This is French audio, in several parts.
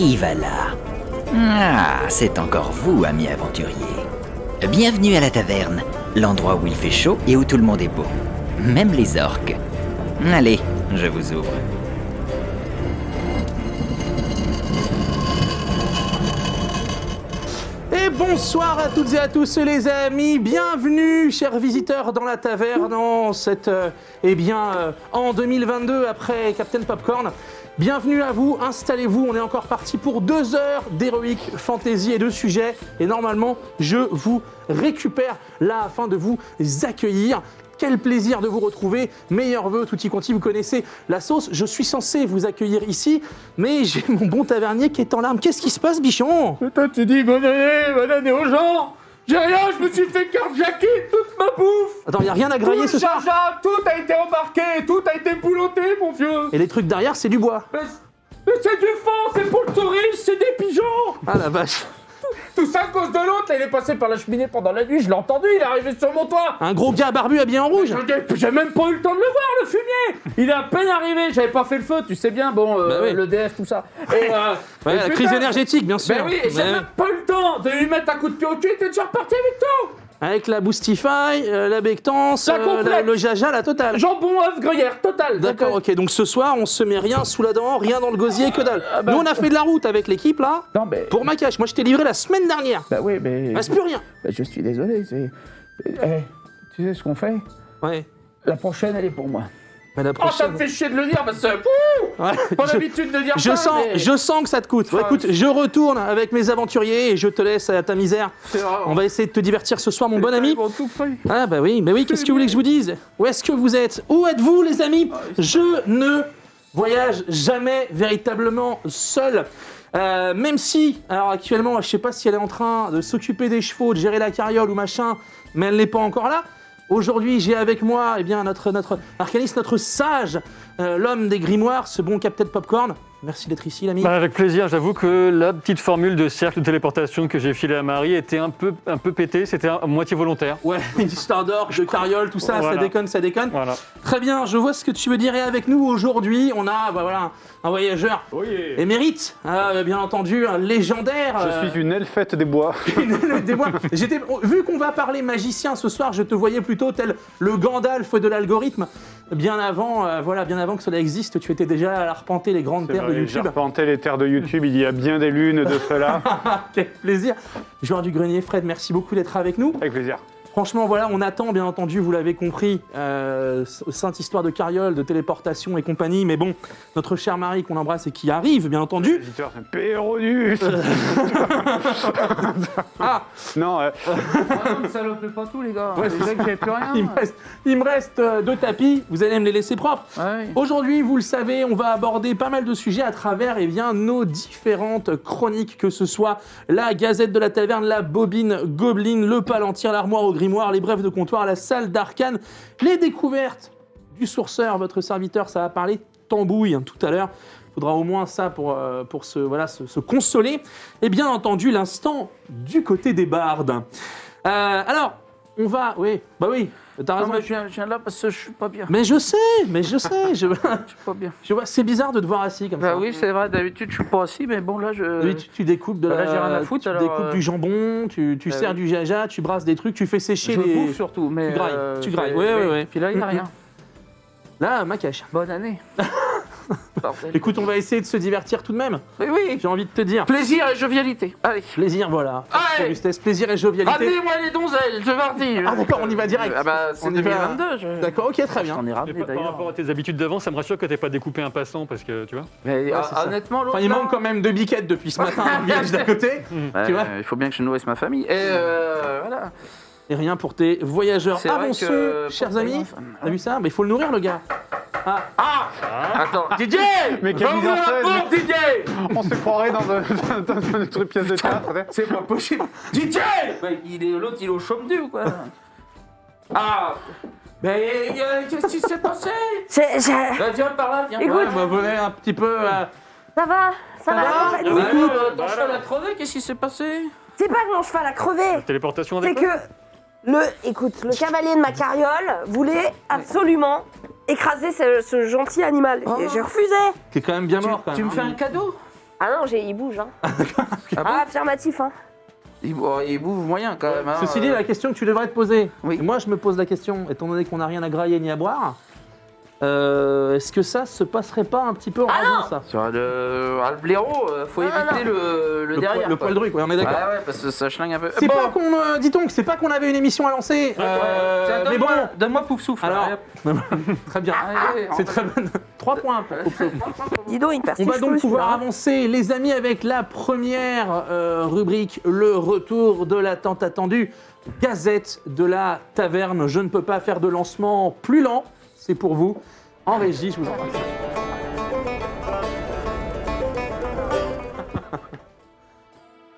Qui va là? Ah, c'est encore vous, amis aventuriers. Bienvenue à la taverne, l'endroit où il fait chaud et où tout le monde est beau. Même les orques. Allez, je vous ouvre. Et bonsoir à toutes et à tous les amis, bienvenue chers visiteurs dans la taverne en cette, en 2022 après Captain Popcorn. Bienvenue à vous, installez-vous, on est encore parti pour 2 heures d'héroïque fantasy et de sujets. Et normalement, je vous récupère là afin de vous accueillir. Quel plaisir de vous retrouver, meilleurs vœux, tutti quanti, vous connaissez la sauce. Je suis censé vous accueillir ici, mais j'ai mon bon tavernier qui est en larmes. Qu'est-ce qui se passe, bichon? Toi, tu dis bonne année aux gens. J'ai rien, je me suis fait carjacker toute ma bouffe. Attends, y a rien à grailler ce soir? Tout a été embarqué, tout a été bouloté, mon vieux. Et les trucs derrière, c'est du bois. Mais c'est du fond, c'est pour le tourisme, c'est des pigeons. Ah la vache. Tout ça à cause de l'autre, là, il est passé par la cheminée pendant la nuit, je l'ai entendu, il est arrivé sur mon toit. Un gros gars barbu habillé en rouge. J'ai même pas eu le temps de le voir, le fumier. Il est à peine arrivé, j'avais pas fait le feu, tu sais bien, bon, oui. le DF, tout ça. Et, Ouais, la crise énergétique, bien sûr. Ben oui, et j'ai même pas eu le temps de lui mettre un coup de pied au cul, t'es déjà reparti avec tout. Avec la Boostify, la Bectance, La complète. le Jaja, la totale. Jambon, œuf, gruyère, total. D'accord, ok. Donc ce soir, on se met rien sous la dent, rien dans le gosier, que dalle. Nous, on a fait de la route avec l'équipe, là, Non, mais. pour ma cache. Moi, je t'ai livré la semaine dernière. Bah oui, mais. Il reste plus rien. Bah, je suis désolé, c'est. Tu sais ce qu'on fait? Ouais. La prochaine, elle est pour moi. Mais la Oh, ça prochaine... me fait chier de le dire parce que. Ouais, Pas l'habitude de dire je ça. mais- je sens que ça te coûte. Ouais, écoute, je retourne avec mes aventuriers et je te laisse à ta misère. C'est vrai. On va essayer de te divertir ce soir, mon bon ami. Ils vont tout pris. Ah bah oui, qu'est-ce que vous voulez que je vous dise? Où est-ce que vous êtes? Où êtes-vous, les amis? Je ne voyage jamais véritablement seul. Même si, alors actuellement, je sais pas si elle est en train de s'occuper des chevaux, de gérer la carriole ou machin, mais elle n'est pas encore là. Aujourd'hui, j'ai avec moi notre arcaniste, notre sage, l'homme des grimoires, ce bon Captain Popcorn. Merci d'être ici, l'ami. Bah, avec plaisir, j'avoue que la petite formule de cercle de téléportation que j'ai filée à Marie était un peu pétée, c'était à moitié volontaire. Ouais, une histoire d'orgue, de carriole, tout ça, Voilà. ça déconne. Voilà. Très bien, je vois ce que tu veux dire. Et avec nous aujourd'hui, on a un voyageur émérite, bien entendu, un légendaire. Je suis une elfette des bois. Des voix. Vu qu'on va parler magicien ce soir, je te voyais plutôt tel le Gandalf de l'algorithme. Bien avant que cela existe, tu étais déjà à arpenter les grandes terres de J'ai YouTube. arpenté les terres de YouTube il y a bien des lunes de cela. Quel plaisir. Joueur du grenier, Fred, merci beaucoup d'être avec nous. Avec plaisir. Franchement, voilà, on attend, bien entendu, vous l'avez compris, sainte histoire de carriole, de téléportation et compagnie. Mais bon, notre chère Marie qu'on embrasse et qui arrive, bien entendu. Visiteur, c'est Péronus. Ah, Non, Ne salopez pas tout, les gars. Ouais, C'est c'est vrai que j'ai plus rien. il me reste 2 tapis, vous allez me les laisser propres. Ouais. Aujourd'hui, vous le savez, on va aborder pas mal de sujets à travers nos différentes chroniques, que ce soit la Gazette de la Taverne, la Bobine Gobeline, le Palantir, l'armoire au grimoire, les brèves de comptoir, la salle d'arcane, les découvertes du sourceur, votre serviteur, ça va parler tambouille tout à l'heure. Il faudra au moins ça pour se consoler. Et bien entendu, l'instant du côté des bardes. Alors, on va... Oui, t'as Non, raison. mais je viens là parce que je suis pas bien. Mais je sais. Je suis pas bien. Je vois, c'est bizarre de te voir assis comme ça. Bah oui, c'est vrai, d'habitude je suis pas assis, mais bon là je. Oui, tu découpes Là, j'ai rien à foutre, tu alors, découpes du jambon, tu bah sers oui. du jaja, tu brasses des trucs, tu fais sécher Je les... bouffe surtout, mais. Tu grailles, c'est- ouais. Puis là, il n'y a rien. Là, ma cache. Bonne année. Bordel. Écoute, on va essayer de se divertir tout de même. Oui, oui. J'ai envie de te dire. Plaisir et jovialité. Allez. Plaisir, voilà. Allez. Robustesse, plaisir et jovialité. Ramenez-moi les donzelles, je vardis. Ah d'accord, on y va direct. Ah bah c'est On y va. 2022. D'accord, ok, très bien. J'en ai Mais ramené par d'ailleurs. rapport à tes habitudes d'avant, ça me rassure que t'aies pas découpé un passant parce que tu vois. Mais Ouais, c'est ça. honnêtement, l'autre. Enfin, il là, manque quand même 2 biquettes depuis ce matin au village d'à côté. Tu vois. il faut bien que je nourrisse ma famille. Et voilà. Et rien pour tes voyageurs. C'est vrai Avançons, que- chers pour amis. ma femme. T'as vu ça? Mais il faut le nourrir, le gars. Attends, DJ. Mais quelle Va mise en ouvrir la scène. porte, DJ. on se croirait dans une autre pièce de théâtre. C'est pas possible. DJ. L'autre, il est au chaume du ou quoi? Ah. Mais qu'est-ce qui s'est passé? Bah, viens par là, viens. Écoute. Ouais, bah, venez un petit peu... Ça va, ça va. va compagnie. Oui. Écoute, Ton cheval a crevé, qu'est-ce qui s'est passé? C'est pas que mon cheval a crevé, Téléportation c'est avec que le cavalier de ma carriole voulait absolument écraser ce gentil animal. Et j'ai refusé. Qui est quand même bien mort, quand Tu même. me fais un cadeau? Ah non, il bouge, hein. Ah, affirmatif, hein. Il bouffe moyen quand même. Hein, Ceci dit, la question que tu devrais te poser, Oui. et moi je me pose la question, étant donné qu'on n'a rien à grailler ni à boire, est-ce que ça se passerait pas un petit peu en raison, ça? Sur le blaireau, faut éviter le derrière. Le poil druc, ouais, on est d'accord. Ouais, parce que ça schlingue un peu. C'est pas qu'on, dit-on, que c'est pas qu'on avait une émission à lancer, Tiens, mais bon, donne-moi pouf souffle. alors, Allez, très bien, allez, c'est très bon. 3 points pour Pouf Souffle. Dis donc, il On va donc pouvoir avancer, les amis, avec la première rubrique, le retour de la tant attendue Gazette de la Taverne. Je ne peux pas faire de lancement plus lent, c'est pour vous. En régie, je vous en prie.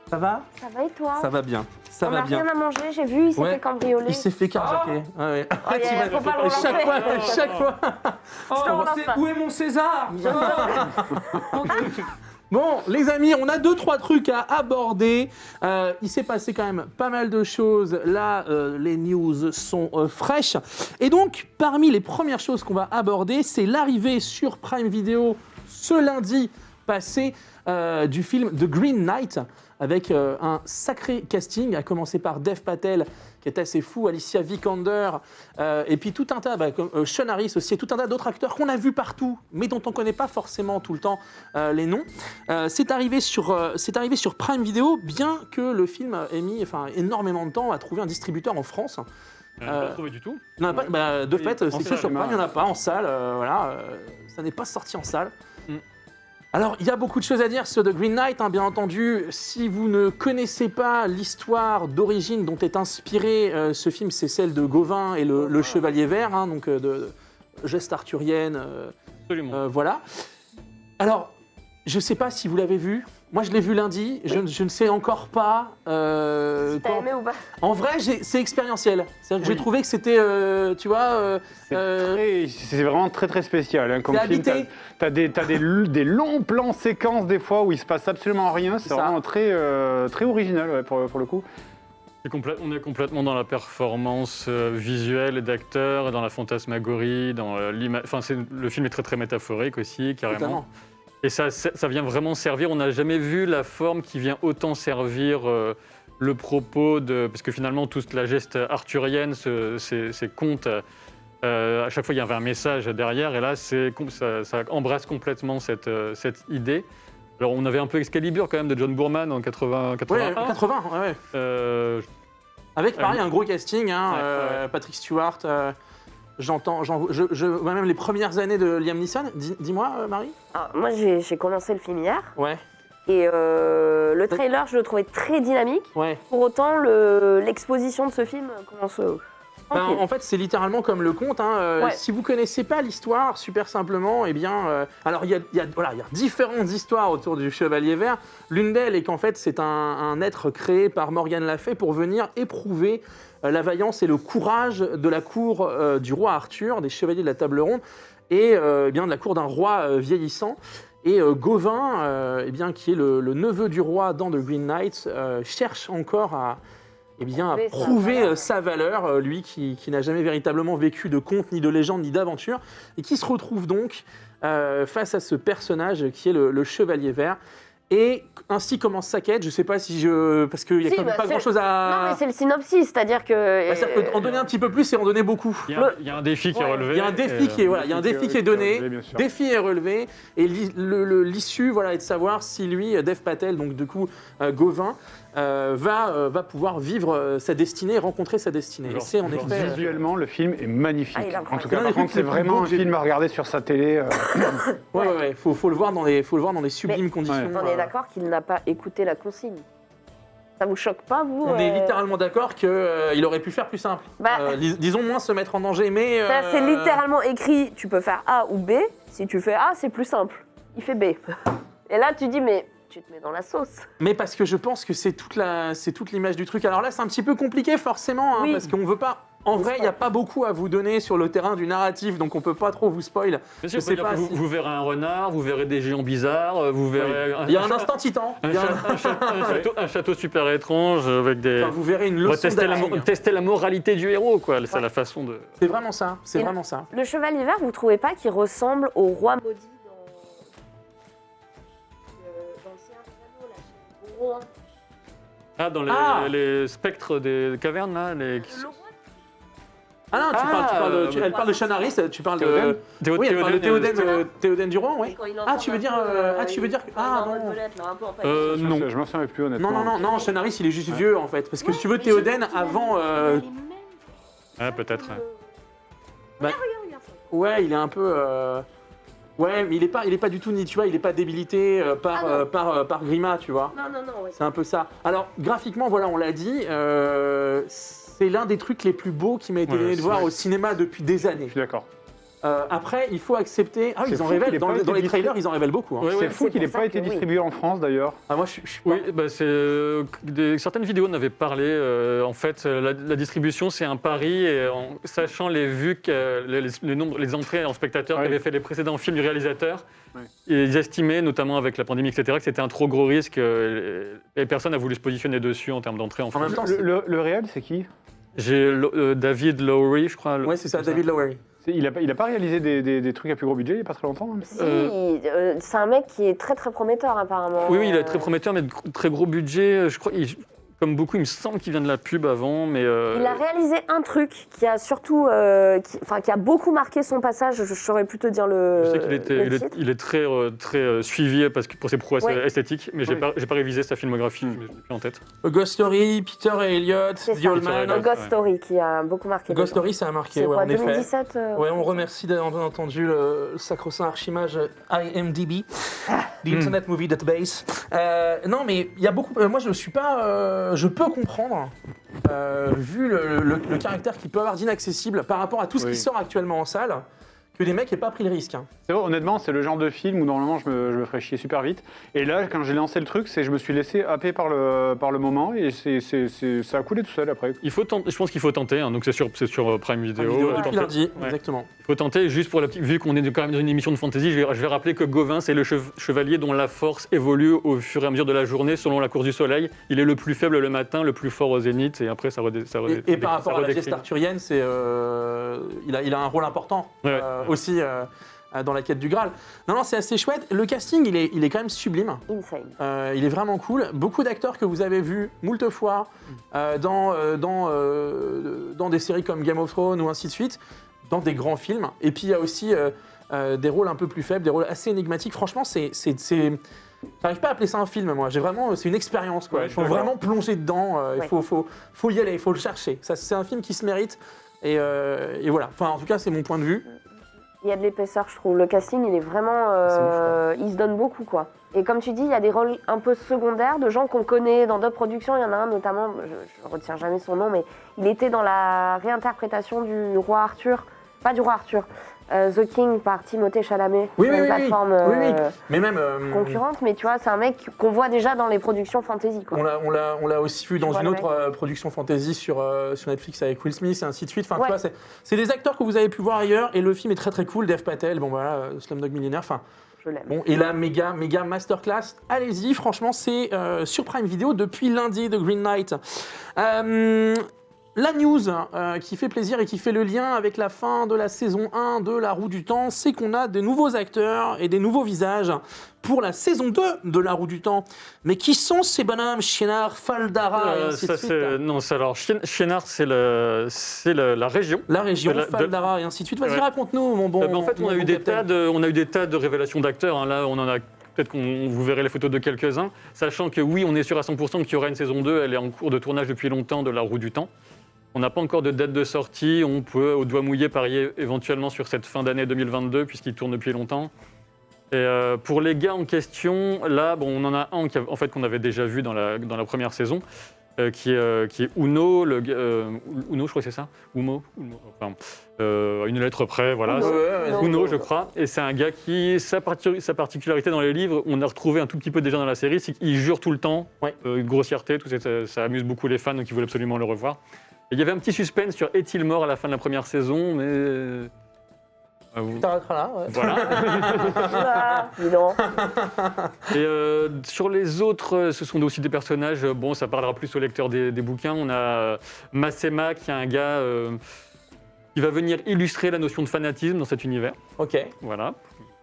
Ça va? Ça va et toi? Ça va bien, ça On va a bien. rien à manger, j'ai vu, il s'est Ouais. fait cambrioler. Il s'est fait carjacker. Ah ouais. faut pas le Chaque relancer. fois. Oh, te relance pas. où est mon César? Bon, les amis, on a 2-3 trucs à aborder. Il s'est passé quand même pas mal de choses. Là, les news sont fraîches. Et donc, parmi les premières choses qu'on va aborder, c'est l'arrivée sur Prime Video ce lundi passé du film The Green Knight, avec un sacré casting, à commencer par Dev Patel, qui est assez fou, Alicia Vikander, et puis tout un tas, comme Sean Harris aussi, et tout un tas d'autres acteurs qu'on a vus partout, mais dont on ne connaît pas forcément tout le temps les noms. C'est arrivé sur Prime Video, bien que le film ait mis énormément de temps à trouver un distributeur en France. On n'a pas trouvé du tout. Non, pas, de Oui, fait, en c'est que salle, sur Prime, il n'y en a pas en salle, ça n'est pas sorti en salle. Alors, il y a beaucoup de choses à dire sur The Green Knight, hein, bien entendu. Si vous ne connaissez pas l'histoire d'origine dont est inspiré ce film, c'est celle de Gauvin et le Chevalier Vert, hein, donc de geste arthurienne. Absolument. Voilà. Alors, je ne sais pas si vous l'avez vu. Moi, je l'ai vu lundi. Je ne sais encore pas. T'as aimé ou pas? En vrai, c'est expérientiel. C'est-à-dire que j'ai trouvé que c'était, tu vois. C'est vraiment très très spécial hein, comme C'est film. habité. T'as des longs plans séquences des fois où il se passe absolument rien. C'est ça. vraiment très très original ouais, pour le coup. On est complètement dans la performance visuelle d'acteurs, dans la fantasmagorie, dans l'image. Enfin, le film est très très métaphorique aussi, carrément. Totalement. Et ça vient vraiment servir. On n'a jamais vu la forme qui vient autant servir le propos de. Parce que finalement, toute la geste arthurienne, ces contes, à chaque fois, il y avait un message derrière. Et là, ça embrasse complètement cette idée. Alors, on avait un peu Excalibur quand même de John Boorman en 81. Ouais, 80, ouais. Avec pareil un gros casting, hein, ouais. Patrick Stewart. Je vois même les premières années de Liam Neeson. Dis-moi, Marie. Ah, moi, j'ai commencé le film hier. Ouais, Et le trailer, je le trouvais très dynamique. ouais. Pour autant, l'exposition de ce film commence tranquille. En fait, c'est littéralement comme le conte. Hein. Ouais. Si vous connaissez pas l'histoire, super simplement, eh bien, alors il y a différentes histoires autour du Chevalier Vert. L'une d'elles est qu'en fait, c'est un être créé par Morgane Le Fay pour venir éprouver la vaillance et le courage de la cour du roi Arthur, des chevaliers de la Table Ronde, et bien de la cour d'un roi vieillissant. Et Gauvin, qui est le neveu du roi dans The Green Knight, cherche encore à prouver sa valeur, lui qui n'a jamais véritablement vécu de conte, ni de légende, ni d'aventure, et qui se retrouve donc face à ce personnage qui est le Chevalier Vert. Et ainsi commence sa quête. Je sais pas si parce qu'il y a quand même pas grand-chose à. Non, mais c'est le synopsis, c'est-à-dire que. Ça peut en donner un petit peu plus et en donner beaucoup. Il y a un défi qui est relevé. Il y a un défi qui est donné, défi est relevé, et l'issue est de savoir si lui, Dev Patel, donc du coup Gauvin, va pouvoir vivre sa destinée, rencontrer sa destinée. Et c'est en effet. Visuellement, le film est magnifique. Ah, il est en tout cas, incroyable. par contre, c'est vraiment un film à regarder sur sa télé. Ouais. Faut le voir dans des sublimes conditions. On est d'accord qu'il n'a pas écouté la consigne. Ça vous choque pas, vous? On est littéralement d'accord qu'il aurait pu faire plus simple. Disons moins se mettre en danger, mais. Ça, c'est littéralement écrit, tu peux faire A ou B. Si tu fais A, c'est plus simple. Il fait B. Et là, tu dis, mais tu te mets dans la sauce. Mais parce que je pense que c'est toute l'image du truc. Alors là, c'est un petit peu compliqué forcément, hein, Oui. parce qu'on veut pas. En vrai, il n'y a pas beaucoup à vous donner sur le terrain du narratif, donc on peut pas trop vous spoil. Bien sûr, vous verrez un renard, vous verrez des géants bizarres, vous verrez Il y a un instant titan. un château super étrange avec des. Vous verrez une On va leçon tester la moralité du héros, quoi. C'est la façon de. C'est vraiment ça. C'est Et vraiment ça. Le Chevalier Vert, vous trouvez pas qu'il ressemble au roi maudit dans le numéro 1. Ah, dans les spectres des cavernes, là Ah non, elle parle de Chanaris, tu parles de... Oui, elle parle de Théoden du Roi, oui. Ah, tu veux dire... Ah, non. Non. Je m'en souviens plus, honnêtement. Non, Chanaris, il est juste vieux, en fait. Parce que si tu veux, Théoden, avant... Ah, peut-être, Regarde. Ouais, il est un peu... Ouais, mais il est pas du tout ni, tu vois, il est pas débilité par Grima, tu vois. Non, ouais. C'est un peu ça. Alors, graphiquement, voilà, on l'a dit, c'est l'un des trucs les plus beaux qui m'a été donné de voir au cinéma depuis des années. Je suis d'accord. Après, il faut accepter... Ah, ils en révèlent, dans les trailers, ils en révèlent beaucoup. Hein. C'est fou qu'il n'ait pas été distribué en France, d'ailleurs. Ah, moi, je suis pas... Oui, bah certaines vidéos en avaient parlé. En fait, la distribution, c'est un pari. Et en sachant les vues, les entrées en spectateurs qu'avaient fait les précédents films du réalisateur, ils estimaient, notamment avec la pandémie, etc., que c'était un trop gros risque. Et personne n'a voulu se positionner dessus en termes d'entrée en France. En même temps, Le réel, c'est qui? J'ai David Lowery, je crois. Ouais, c'est ça, David Lowery. Il a pas réalisé des trucs à plus gros budget il n'y a pas très longtemps? Si, c'est un mec qui est très très prometteur apparemment. Oui, il est très prometteur, mais de très gros budget. Je crois, comme beaucoup, il me semble qu'il vient de la pub avant, mais... Il a réalisé un truc qui a surtout... qui a beaucoup marqué son passage, je saurais plus te dire le Je sais qu'il est très suivi pour ses prouesses esthétiques, mais j'ai pas révisé sa filmographie, mais je l'ai plus en tête. Ghost Story, Peter et Elliot, The Old Man. Ghost Story qui a beaucoup marqué. Ghost Story, ça a marqué, c'est quoi, en effet. 2017 Ouais, on remercie bien entendu le sacro-saint archimage IMDb, the Internet Movie Database. Non, mais il y a beaucoup... moi, je suis pas... je peux comprendre, vu le caractère qu'il peut avoir d'inaccessible par rapport à tout ce qui sort actuellement en salle, que les mecs n'aient pas pris le risque. Hein. C'est vrai, honnêtement, c'est le genre de film où normalement je me ferais chier super vite. Et là, quand j'ai lancé le truc, je me suis laissé happer par le moment et ça a coulé tout seul après. Je pense qu'il faut tenter, hein, donc c'est sur Prime Video. Depuis lundi, exactement. Il faut tenter, juste pour vu qu'on est quand même dans une émission de fantasy, je vais rappeler que Gauvin, c'est le chevalier dont la force évolue au fur et à mesure de la journée selon la course du soleil. Il est le plus faible le matin, le plus fort au zénith, et après ça redécrit. Et par rapport à la geste arthurienne, il a un rôle important aussi dans la quête du Graal. Non, c'est assez chouette. Le casting, il est quand même sublime. Insane. Il est vraiment cool. Beaucoup d'acteurs que vous avez vus moult fois dans des séries comme Game of Thrones ou ainsi de suite, dans des grands films. Et puis il y a aussi des rôles un peu plus faibles, des rôles assez énigmatiques. Franchement, j'arrive pas à appeler ça un film, moi. C'est une expérience, quoi. Il faut vraiment plonger dedans. Il faut y aller, il faut le chercher. C'est un film qui se mérite. Et voilà. Enfin, en tout cas, c'est mon point de vue. Il y a de l'épaisseur, je trouve. Le casting, il est vraiment... il se donne beaucoup, quoi. Et comme tu dis, il y a des rôles un peu secondaires de gens qu'on connaît dans d'autres productions. Il y en a un notamment, je ne retiens jamais son nom, mais il était dans la réinterprétation du roi Arthur. Pas du roi Arthur. The King par Timothée Chalamet. Oui, sur une plateforme mais même concurrente. Mais tu vois, c'est un mec qu'on voit déjà dans les productions fantasy, quoi. On l'a aussi vu dans une autre production fantasy sur Netflix avec Will Smith et ainsi de suite. Enfin, tu vois, c'est des acteurs que vous avez pu voir ailleurs et le film est très très cool. Dev Patel, bon voilà, Slumdog Millionaire. Enfin, je l'aime. Bon, et là, méga masterclass. Allez-y, franchement, c'est sur Prime Video depuis lundi de Green Knight. La news qui fait plaisir et qui fait le lien avec la fin de la saison 1 de La Roue du Temps, c'est qu'on a des nouveaux acteurs et des nouveaux visages pour la saison 2 de La Roue du Temps. Mais qui sont ces bonhommes, Shiennar, Faldara et ainsi de suite? Non, alors Shiennar, c'est la région. La région, Faldara et ainsi de suite. Vas-y, raconte-nous, mon bon... En fait, on a eu des tas de révélations d'acteurs. Hein. Là, on en a... Peut-être qu'on vous verrez les photos de quelques-uns, sachant que oui, on est sûr à 100% qu'il y aura une saison 2, elle est en cours de tournage depuis longtemps de La Roue du Temps. On n'a pas encore de date de sortie, on peut au doigt mouillé parier éventuellement sur cette fin d'année 2022 puisqu'il tourne depuis longtemps. Et pour les gars en question, là, bon, on en a un qu'on avait déjà vu dans la première saison, qui est Uno, Uno, je crois que c'est ça, Umo, enfin, une lettre près, voilà, Uno, je crois. Et c'est un gars qui, sa particularité dans les livres, on a retrouvé un tout petit peu déjà dans la série, c'est qu'il jure tout le temps, une grossièreté, tout ça amuse beaucoup les fans, donc ils veulent absolument le revoir. Et il y avait un petit suspense sur est-il mort à la fin de la première saison, mais... T'arrêteras là, ouais. Voilà. Et sur les autres, ce sont aussi des personnages, bon, ça parlera plus aux lecteurs des bouquins. On a Masema, qui est un gars qui va venir illustrer la notion de fanatisme dans cet univers. Ok. Voilà.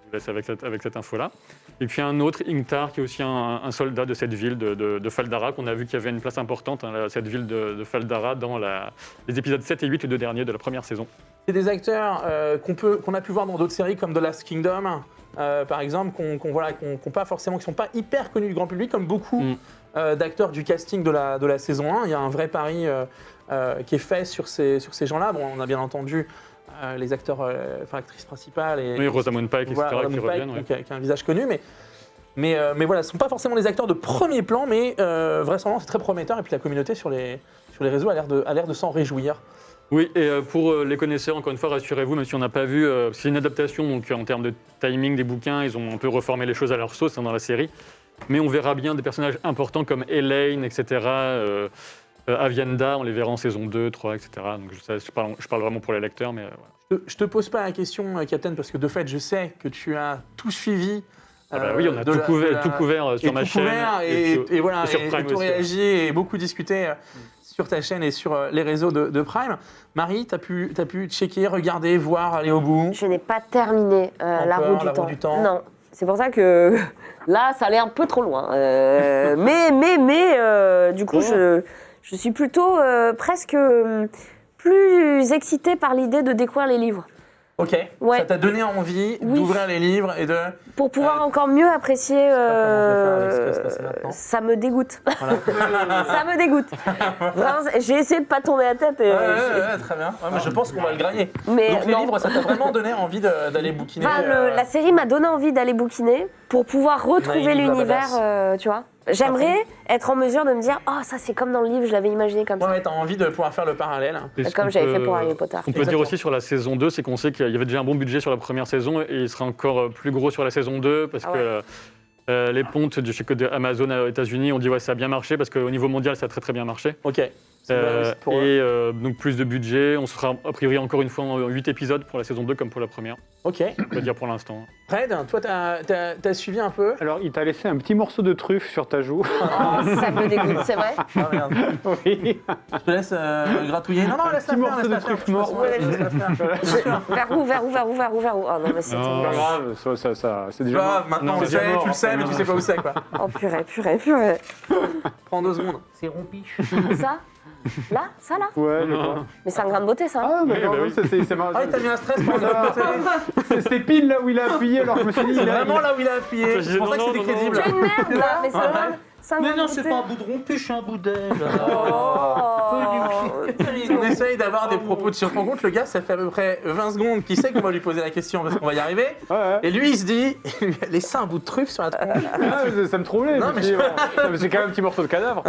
vous laisse avec cette info-là. Et puis un autre, Ingtar, qui est aussi un soldat de cette ville de Faldara, qu'on a vu qu'il y avait une place importante, cette ville de Faldara, dans les épisodes 7 et 8, les deux derniers de la première saison. C'est des acteurs qu'on a pu voir dans d'autres séries comme The Last Kingdom, par exemple, qui sont pas hyper connus du grand public, comme beaucoup d'acteurs du casting de la saison 1. Il y a un vrai pari qui est fait sur ces gens-là. Bon, on a bien entendu les acteurs, actrices principales. Oui, Rosamund Pike, etc., qui reviennent. Qui a un visage connu, mais voilà, ce ne sont pas forcément des acteurs de premier plan, mais vraisemblablement c'est très prometteur. Et puis la communauté sur les réseaux a l'air de s'en réjouir. Oui, et pour les connaisseurs, encore une fois, rassurez-vous, même si on n'a pas vu, c'est une adaptation, donc en termes de timing des bouquins, ils ont un peu reformé les choses à leur sauce dans la série. Mais on verra bien des personnages importants comme Elaine, etc., Avienda, on les verra en saison 2, 3, etc. Donc je parle vraiment pour les lecteurs, mais voilà. Je te pose pas la question, Captain, parce que de fait, je sais que tu as tout suivi. Oui, on a tout couvert sur ma chaîne. Et voilà, sur Prime tout aussi, réagi et beaucoup discuté sur ta chaîne et sur les réseaux de Prime. Marie, tu as pu checker, regarder, voir, aller au bout? Je n'ai pas terminé la route du temps. Non, c'est pour ça que là, ça allait un peu trop loin. Mais du coup, je suis plutôt presque plus excitée par l'idée de découvrir les livres. Ok, Ouais. ça t'a donné envie d'ouvrir les livres et de... Pour pouvoir encore mieux apprécier, ça me dégoûte. Voilà. Ça me dégoûte. Vraiment, j'ai essayé de pas tourner la tête. Et très bien. Ouais, mais je pense qu'on va le grailler. Mais donc les non. livres, ça t'a vraiment donné envie d'aller bouquiner La série m'a donné envie d'aller bouquiner pour pouvoir retrouver l'univers, tu vois. J'aimerais être en mesure de me dire « Oh, ça c'est comme dans le livre, je l'avais imaginé comme ça. » Ouais, t'as envie de pouvoir faire le parallèle. Comme j'avais fait pour Harry Potter. On peut dire aussi sur la saison 2, c'est qu'on sait qu'il y avait déjà un bon budget sur la première saison et il sera encore plus gros sur la saison 2 parce que les pontes de Amazon aux États-Unis, on dit ouais, ça a bien marché parce qu'au niveau mondial, ça a très très bien marché. Ok. Donc plus de budget, on se fera a priori encore une fois en 8 épisodes pour la saison 2 comme pour la première. Ok. On peut dire pour l'instant. Fred, toi, t'as suivi un peu? Alors, il t'a laissé un petit morceau de truffe sur ta joue. Oh, ça me dégoûte, c'est vrai. Ah merde. Oui. Je te laisse gratouiller. Non, laisse-la petit faire, morceau de truffe mort. Vers où? Oh non, mais c'était... Non. Pas grave, ça, c'est déjà Grave, mort. maintenant Non, on c'est sait, déjà mort. tu le sais, mais tu sais pas où c'est, quoi. Oh purée. Prends 2 secondes. C'est rompiche. Ça? Là? Ça là? Ouais, d'accord. Mais c'est un grain de beauté, ça. Ah, d'accord, Oui, c'est marrant. Ah, il t'a mis un stress pour le C'était pile là où il a appuyé, alors je me suis dit, C'est il a- vraiment là où il a appuyé. C'est pour ça que c'était crédible. Tu es une merde, là. Mais c'est vrai. C'est un Mais grain non, de c'est beauté. pas un bout de rompiche, c'est un bout d'aile. On essaye d'avoir des propos de sur ton compte. Le gars, ça fait à peu près 20 secondes qu'il sait qu'on va lui poser la question parce qu'on va y arriver. Ouais. Et lui, il se dit, laissez un bout de truffe sur la tronche. Ah, ça me troublait. Non, je me suis dit, bon, c'est quand même un petit morceau de cadavre.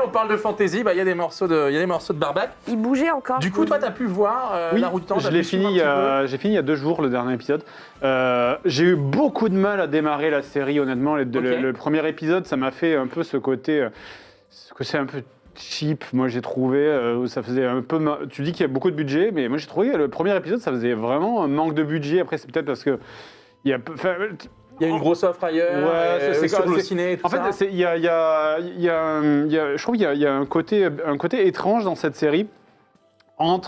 On parle de fantasy, il y a des morceaux de barbac. Il bougeait encore. Du coup, toi, t'as pu voir Oui, la route du temps. je l'ai fini, j'ai fini il y a 2 jours, le dernier épisode. J'ai eu beaucoup de mal à démarrer la série, honnêtement. Le premier épisode, ça m'a fait un peu ce côté... c'est un peu cheap, moi j'ai trouvé, ça faisait un peu... Tu dis qu'il y a beaucoup de budget, mais moi j'ai trouvé le premier épisode, ça faisait vraiment un manque de budget. Après, c'est peut-être parce que... Il y a une grosse offre ailleurs, c'est sur le c'est- ciné et tout En fait, ça. je trouve qu'il y a un côté étrange dans cette série. On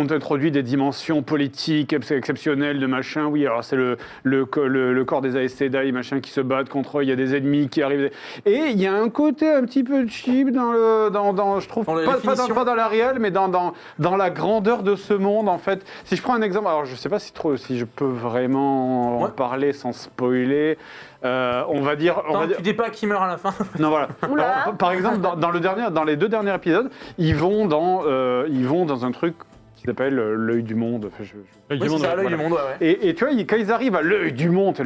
introduit des dimensions politiques exceptionnelles de machin. Oui, alors c'est le corps des Aes Sedai machin qui se battent contre eux. Il y a des ennemis qui arrivent. Et il y a un côté un petit peu cheap je trouve Dans les pas définitions. dans la réelle, mais dans la grandeur de ce monde en fait. Si je prends un exemple, alors je sais pas si je peux vraiment en parler sans spoiler. On va dire. Tu dis pas qui meurt à la fin. Non, voilà. Oula. Alors, par exemple, dans les 2 derniers épisodes, ils vont dans un truc qui s'appelle l'œil du monde. Enfin, Oui, c'est ça, l'œil du monde, ouais. Et tu vois, quand ils arrivent à l'œil du monde, tu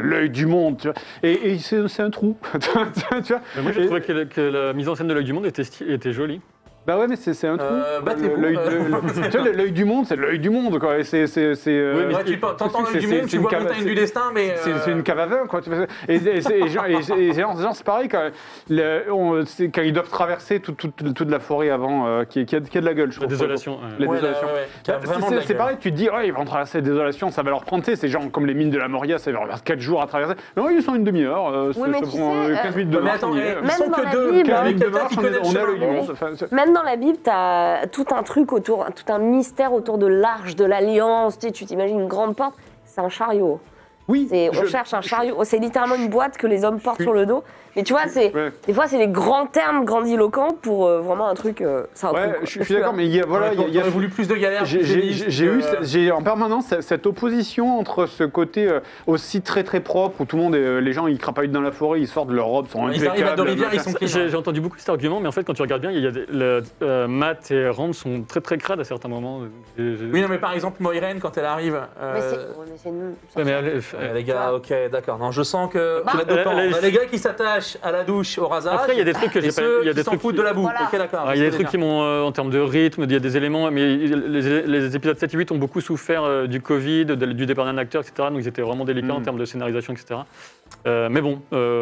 vois, et c'est un trou. Tu vois. Moi j'ai trouvé que la mise en scène de l'œil du monde était jolie. Bah ouais, mais c'est un trou. Battez-vous. Tu vois, l'œil du monde, c'est l'œil du monde, quoi. Et c'est. Ouais, tu t'entends l'œil du monde, tu vois montagne du destin, mais... C'est une cave à vin, quoi. Et genre, c'est pareil, quand ils doivent traverser toute la forêt avant, qui a de la gueule, je La trouve. désolation. La Ouais, désolation. qui a vraiment de la C'est gueule. pareil, tu te dis, ils vont traverser la désolation, ça va leur prendre, c'est genre comme les mines de la Moria, ça va leur 4 jours à traverser. Non, ils sont une demi-heure, Oui, mais ça tu prend sais, 15 minutes de Mais marche. attends, on y est. ils sont Même dans que la 2. Bible, Quinze minutes de Quelqu'un marche, qui connaît le on est à chemin. l'œil du monde. Même dans la Bible, t'as tout un truc autour, tout un mystère autour de l'arche de l'Alliance. Tu t'imagines une grande porte, c'est un chariot. Oui. On cherche un chariot. C'est littéralement une boîte que les hommes portent sur le dos. Mais tu vois, des fois, c'est des grands termes grandiloquents pour vraiment un truc. C'est un truc, je suis d'accord, mais il y a voulu plus de galères. J'ai en permanence cette opposition entre ce côté aussi très très propre où tout le monde, les gens, ils crapahutent dans la forêt, ils sortent de leur robe, sont ils arrivent à Dos-Rivière, ils sont clean. J'ai entendu beaucoup cet argument, mais en fait, quand tu regardes bien, il y a Matt et Rand sont très très crades à certains moments. Oui, non, mais par exemple, Moiraine, quand elle arrive. Mais c'est nous. Les gars, ok, d'accord. Non, je sens que tu vas dépendre. On a les gars qui s'attachent à la douche, au rasage. Après, il y a des trucs que j'ai pas. Il y a des trucs de la boue. Voilà. Ok, d'accord. Il y a des trucs qui m'ont, en termes de rythme, il y a des éléments, mais les épisodes 7 et 8 ont beaucoup souffert du Covid, du départ d'un acteur, etc. Donc ils étaient vraiment délicats en termes de scénarisation, etc. Mais bon,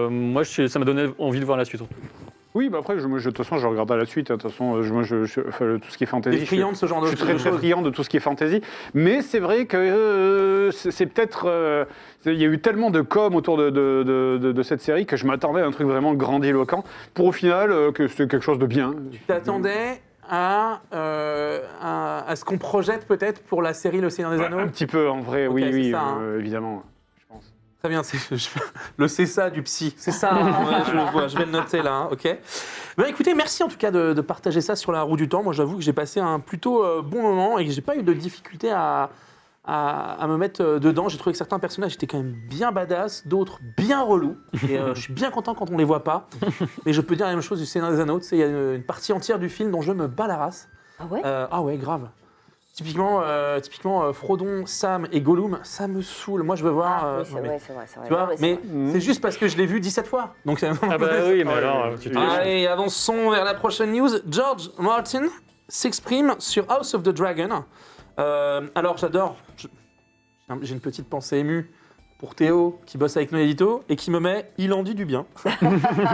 moi, ça m'a donné envie de voir la suite. Oui, bah après, de toute façon, je regarde à la suite. De toute façon, tout ce qui est fantasy. T'es friand de ce genre de choses. Je suis très friand de tout ce qui est fantasy. Mais c'est vrai que c'est peut-être. Il y a eu tellement de com autour de cette série que je m'attendais à un truc vraiment grandiloquent. Pour au final, que c'était quelque chose de bien. Tu t'attendais à ce qu'on projette peut-être pour la série Le Seigneur des Anneaux ? Un petit peu, en vrai, okay, oui, ça, évidemment. Je pense. Très bien, c'est ça du psy. C'est ça, hein, je le vois, je vais le noter là, hein, ok. Ben, écoutez, merci en tout cas de partager ça sur la roue du temps. Moi, j'avoue que j'ai passé un plutôt bon moment et que j'ai pas eu de difficulté à me mettre dedans. J'ai trouvé que certains personnages étaient quand même bien badass, d'autres bien relous. Et je suis bien content quand on les voit pas. Mais je peux dire la même chose du Seigneur des Anneaux. Tu sais, il y a une partie entière du film dont je me bats la race. Ah ouais Ah ouais, grave. Typiquement, Frodon, Sam et Gollum, ça me saoule. Moi, je veux voir. Oui, c'est vrai. Tu vois, mais c'est juste parce que je l'ai vu 17 fois. Donc, Ah bah oui, mais alors, tu te allez, avançons vers la prochaine news. George Martin s'exprime sur House of the Dragon. Alors, j'adore. J'ai une petite pensée émue pour Théo, qui bosse avec nos éditos, et qui me met « il en dit du bien ».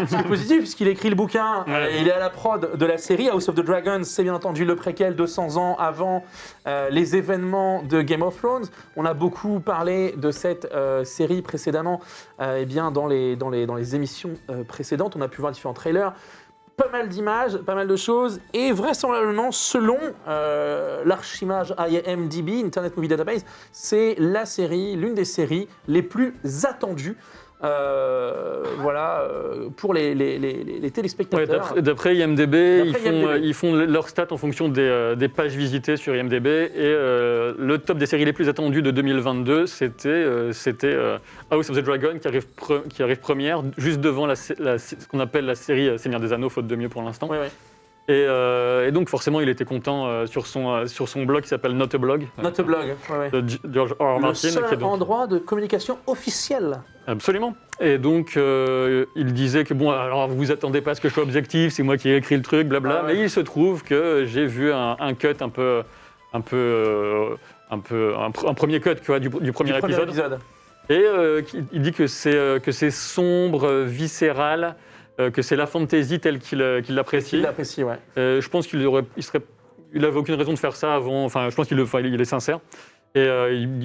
C'est positif, puisqu'il écrit le bouquin, il est à la prod de la série. House of the Dragon, c'est bien entendu le préquel 200 ans avant les événements de Game of Thrones. On a beaucoup parlé de cette série précédemment dans les émissions précédentes. On a pu voir différents trailers. Pas mal d'images, pas mal de choses, et vraisemblablement, selon l'archimage IMDb, Internet Movie Database, c'est la série, l'une des séries les plus attendues pour les téléspectateurs. Ouais, d'après IMDb, ils font leurs stats en fonction des pages visitées sur IMDb, et le top des séries les plus attendues de 2022, c'était House of the Dragon qui arrive première, juste devant ce qu'on appelle la série Seigneur des Anneaux, faute de mieux pour l'instant. Ouais. Et donc forcément, il était content sur son blog qui s'appelle Not a Blog. Not a Blog, de George R. Martin. Le seul endroit de communication officielle. Absolument. Et donc, il disait que, bon, alors vous vous attendez pas à ce que je sois objectif, c'est moi qui ai écrit le truc, blabla. Mais il se trouve que j'ai vu un cut un premier cut, tu vois, du premier épisode. Et il dit que c'est sombre, viscéral, que c'est la fantasy telle qu'il l'apprécie. Il l'apprécie, ouais. Je pense qu'il avait aucune raison de faire ça avant. Enfin, je pense qu'il est sincère. Et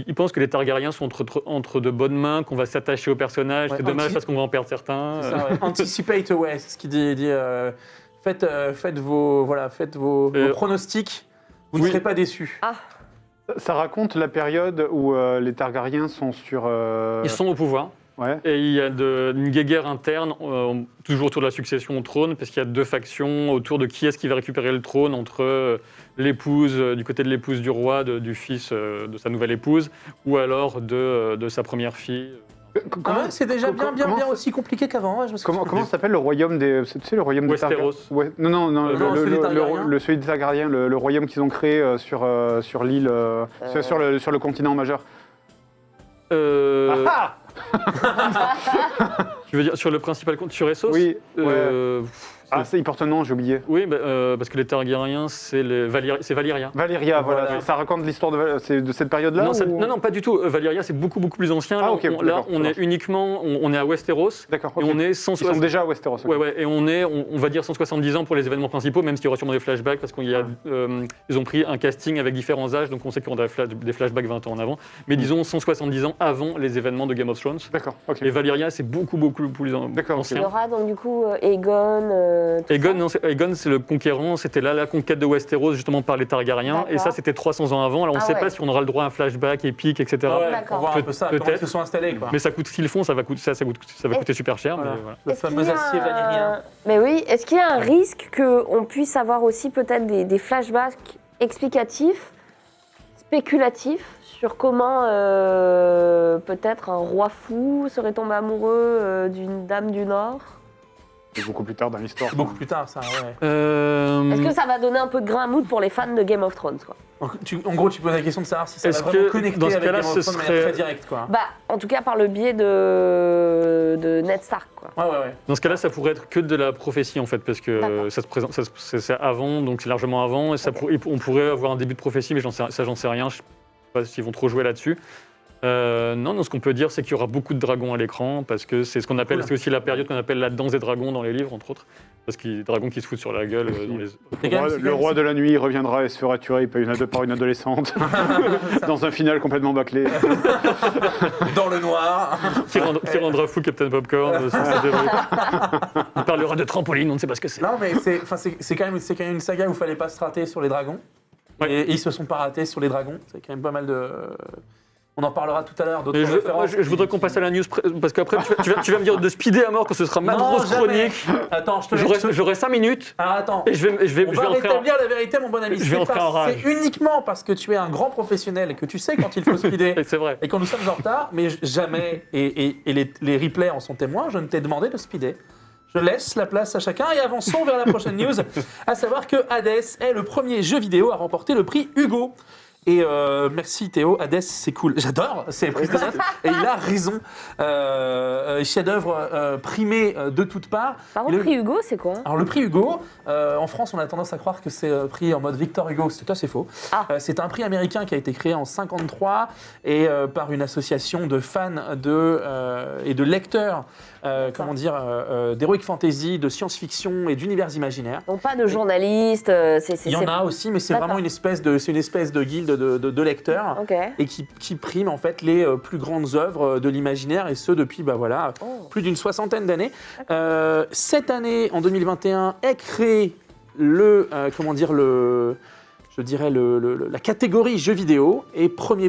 il pense que les Targaryens sont entre de bonnes mains, qu'on va s'attacher aux personnages. Ouais, c'est dommage parce qu'on va en perdre certains. C'est ça, ouais. Anticipate, ouais, c'est ce qu'il dit. Faites vos pronostics, vous ne serez pas déçus. Ah. Ça raconte la période où les Targaryens sont sur... Ils sont au pouvoir. Ouais. Et il y a une guéguerre interne, toujours autour de la succession au trône, parce qu'il y a deux factions autour de qui est-ce qui va récupérer le trône, entre l'épouse, du côté de l'épouse du roi, du fils de sa nouvelle épouse, ou alors de sa première fille. C'est déjà bien aussi compliqué qu'avant. Ouais, comment s'appelle le royaume des... Tu sais, le royaume des Targaryens. Ouais. Non, celui des Targaryens, le royaume qu'ils ont créé sur l'île, sur le continent majeur. Tu veux dire sur le principal compte, sur Essos? Oui. Il porte un nom, j'ai oublié. Oui, parce que les Targaryens, c'est Valyria. Valyria, voilà. Ça raconte l'histoire de cette période-là Non, pas du tout. Valyria, c'est beaucoup plus ancien. Là, on est uniquement, on est à Westeros. D'accord. Et on est 160... Ils sont déjà à Westeros. Okay. Ouais. Et on va dire 170 ans pour les événements principaux, même s'il y aura sûrement des flashbacks, parce ils ont pris un casting avec différents âges, donc on sait qu'il y aura des flashbacks 20 ans en avant. Mais disons 170 ans avant les événements de Game of Thrones. D'accord. Et Valyria, c'est beaucoup plus ancien. Il y aura donc du coup Aegon. Aegon, c'est le conquérant, c'était là la conquête de Westeros justement par les Targaryens, et ça c'était 300 ans avant. Alors on ne sait pas si on aura le droit à un flashback épique, etc. Pour voir un peu ça, comment ils se sont installés. Quoi. Mais ça coûte, s'ils le font, ça va coûter super cher. Voilà. Mais voilà. Le fameux acier valérien. Mais oui, est-ce qu'il y a un risque qu'on puisse avoir aussi peut-être des flashbacks explicatifs, spéculatifs, sur comment peut-être un roi fou serait tombé amoureux d'une dame du Nord? C'est beaucoup plus tard dans l'histoire. Beaucoup plus tard, ça, ouais. Est-ce que ça va donner un peu de grain à moudre pour les fans de Game of Thrones, quoi? En gros, tu poses la question de savoir si ça va Est-ce vraiment que, connecter dans ce avec cas-là, Game of Thrones de manière très directe, quoi. Bah, en tout cas, par le biais de Ned Stark, quoi. Ouais. Dans ce cas-là, ça pourrait être que de la prophétie en fait, parce que ça se présente, c'est avant, donc c'est largement avant, et on pourrait avoir un début de prophétie, mais j'en sais rien. Je sais pas s'ils vont trop jouer là-dessus. Non, ce qu'on peut dire, c'est qu'il y aura beaucoup de dragons à l'écran, parce que c'est ce qu'on appelle, c'est aussi la période qu'on appelle la danse des dragons dans les livres, entre autres, parce qu'il y a des dragons qui se foutent sur la gueule dans les. Le roi de la nuit reviendra et se fera tuer par une adolescente dans un final complètement bâclé. Dans le noir. qui rendra fou Captain Popcorn. Il parlera de trampoline, on ne sait pas ce que c'est. Non, mais c'est quand même une saga où il fallait pas se rater sur les dragons. Ouais. Et ils se sont pas ratés sur les dragons. C'est quand même pas mal de. On en parlera tout à l'heure. D'autres références. Je voudrais qu'on passe à la news, parce qu'après, tu vas me dire de speeder à mort, que ce sera ma grosse chronique. Attends, je te laisse. J'aurai 5 minutes. Alors attends. Et je vais on va rétablir la vérité, mon bon ami. Je vais entrer en rage. C'est uniquement parce que tu es un grand professionnel et que tu sais quand il faut speeder. C'est vrai. Et quand nous sommes en retard, mais jamais, et les replays en sont témoins, je ne t'ai demandé de speeder. Je laisse la place à chacun et avançons vers la prochaine news, à savoir que Hades est le premier jeu vidéo à remporter le prix Hugo. Et merci Théo, Hades c'est cool, j'adore ces prises de notes, et il a raison, chef-d'œuvre primé de toutes parts. Par contre, le prix Hugo, c'est quoi? Alors le prix Hugo, en France on a tendance à croire que c'est pris en mode Victor Hugo, c'est tout à fait faux. C'est un prix américain qui a été créé en 1953 et par une association de fans et de lecteurs d'heroic fantasy, de science-fiction et d'univers imaginaires. Donc pas de journalistes, Il y en a aussi, mais c'est vraiment une espèce de guilde de lecteurs et qui prime en fait les plus grandes œuvres de l'imaginaire, et ce depuis plus d'une 60aine d'années. Cette année, en 2021, est créé la catégorie jeux vidéo, et premier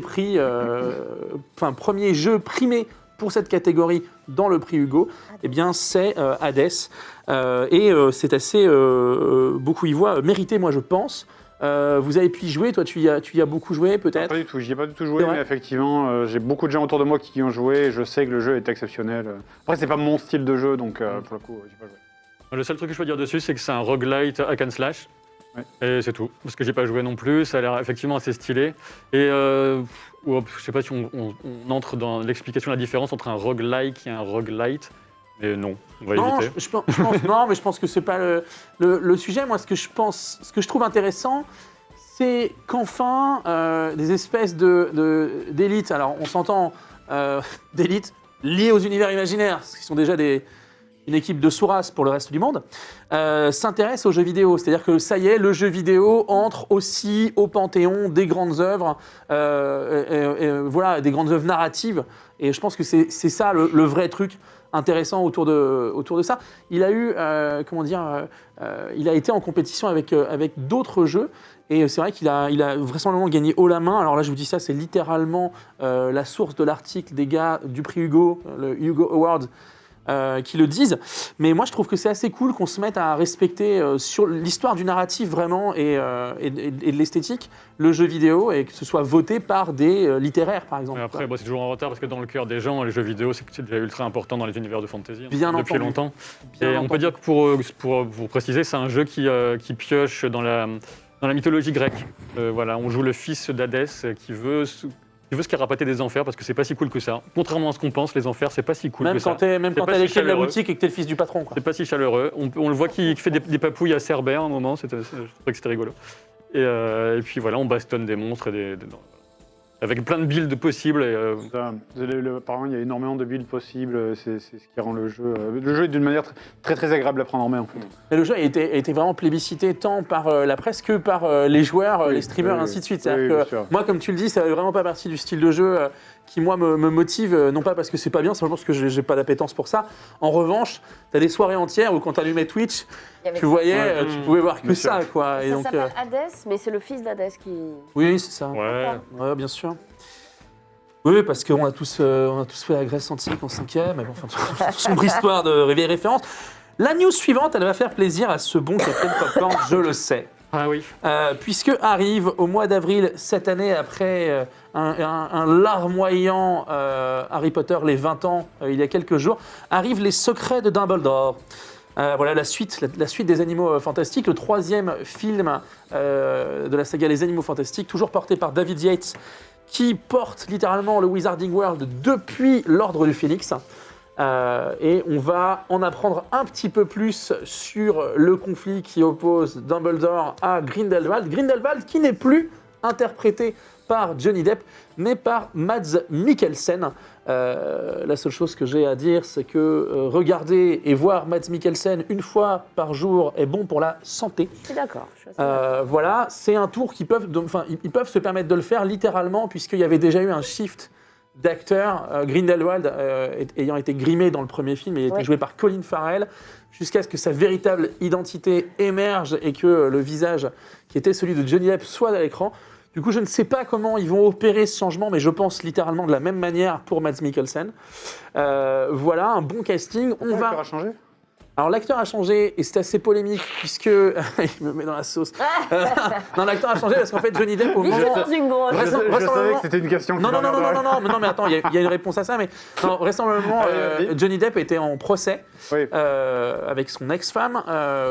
jeu primé pour cette catégorie dans le prix Hugo, eh bien c'est Hades, et c'est assez beaucoup y voient mérité, moi je pense. Vous avez pu y jouer, toi tu y as beaucoup joué peut-être? Pas du tout, j'y ai pas du tout joué, mais effectivement j'ai beaucoup de gens autour de moi qui y ont joué, et je sais que le jeu est exceptionnel. Après c'est pas mon style de jeu, donc pour le coup j'ai pas joué. Le seul truc que je peux dire dessus, c'est que c'est un roguelite hack and slash. Ouais. Et c'est tout, parce que j'ai pas joué non plus, ça a l'air effectivement assez stylé. Et je sais pas si on entre dans l'explication de la différence entre un roguelike et un roguelite, mais non, on va éviter. Je pense que c'est pas le sujet. Moi, ce que je trouve intéressant, c'est qu'enfin, des espèces d'élites, alors on s'entend d'élites liées aux univers imaginaires, qui sont déjà une équipe de Souras pour le reste du monde, s'intéresse aux jeux vidéo. C'est-à-dire que ça y est, le jeu vidéo entre aussi au panthéon des grandes œuvres, des grandes œuvres narratives. Et je pense que c'est ça le vrai truc intéressant autour de ça. Il a eu, il a été en compétition avec d'autres jeux. Et c'est vrai qu'il a vraisemblablement gagné haut la main. Alors là, je vous dis ça, c'est littéralement la source de l'article des gars du prix Hugo, le Hugo Award, qui le disent. Mais moi, je trouve que c'est assez cool qu'on se mette à respecter sur l'histoire du narratif vraiment et de l'esthétique, le jeu vidéo, et que ce soit voté par des littéraires, par exemple. Mais après, c'est toujours en retard, parce que dans le cœur des gens, les jeux vidéo, c'est déjà ultra important dans les univers de fantasy depuis longtemps. On peut dire que pour préciser, c'est un jeu qui pioche dans la mythologie grecque. On joue le fils d'Hadès qui veut se carapater des enfers, parce que c'est pas si cool que ça. Contrairement à ce qu'on pense, les enfers, c'est pas si cool que ça. Même quand t'es à l'échelle de la boutique et que t'es le fils du patron, quoi. C'est pas si chaleureux. On le voit qui fait des papouilles à Cerbère à un moment, je trouvais que c'était rigolo. Et puis voilà, on bastonne des monstres avec plein de builds possibles. Apparemment, il y a énormément de builds possibles, c'est ce qui rend le jeu... Le jeu est d'une manière très très agréable à prendre en main, en fait. Et le jeu a été vraiment plébiscité tant par la presse que par les joueurs, les streamers, ainsi de suite. C'est-à-dire que moi, comme tu le dis, ça fait vraiment pas partie du style de jeu qui moi me motive, non pas parce que c'est pas bien, simplement parce que j'ai pas d'appétence pour ça. En revanche, t'as des soirées entières où quand t'allumais Twitch, tu voyais, tu pouvais voir que ça, quoi. Et Ça donc, s'appelle Hades, mais c'est le fils d'Hadès qui... oui, c'est ça. Ouais. Ouais, bien sûr. Oui, parce qu'on a tous fait la Grèce antique en 5e, mais bon, enfin, sombre histoire de vieille référence. La news suivante, elle va faire plaisir à ce bon Captain Popcorn, je le sais. Ah oui. Puisque arrive au mois d'avril cette année, après un larmoyant Harry Potter, les 20 ans, il y a quelques jours, arrivent les secrets de Dumbledore. Voilà la suite des Animaux Fantastiques, le 3e film de la saga Les Animaux Fantastiques, toujours porté par David Yates, qui porte littéralement le Wizarding World depuis l'Ordre du Phénix. Et on va en apprendre un petit peu plus sur le conflit qui oppose Dumbledore à Grindelwald. Grindelwald qui n'est plus interprété par Johnny Depp, mais par Mads Mikkelsen. La seule chose que j'ai à dire, c'est que regarder et voir Mads Mikkelsen une fois par jour est bon pour la santé. Je suis d'accord. Voilà, c'est un tour qu'ils peuvent, ils peuvent se permettre de le faire littéralement, puisqu'il y avait déjà eu un shift d'acteurs, Grindelwald ayant été grimé dans le premier film, il a été joué par Colin Farrell, jusqu'à ce que sa véritable identité émerge et que le visage qui était celui de Johnny Depp soit à l'écran. Du coup, je ne sais pas comment ils vont opérer ce changement, mais je pense littéralement de la même manière pour Mads Mikkelsen. Voilà, un bon casting. L'acteur a changé ? Alors l'acteur a changé et c'est assez polémique puisque il me met dans la sauce. Non, l'acteur a changé parce qu'en fait Johnny Depp au moment dans une grosse. Je savais que c'était une question. non, mais attends, il y a une réponse à ça, mais non, vraisemblablement, Johnny Depp était en procès avec son ex-femme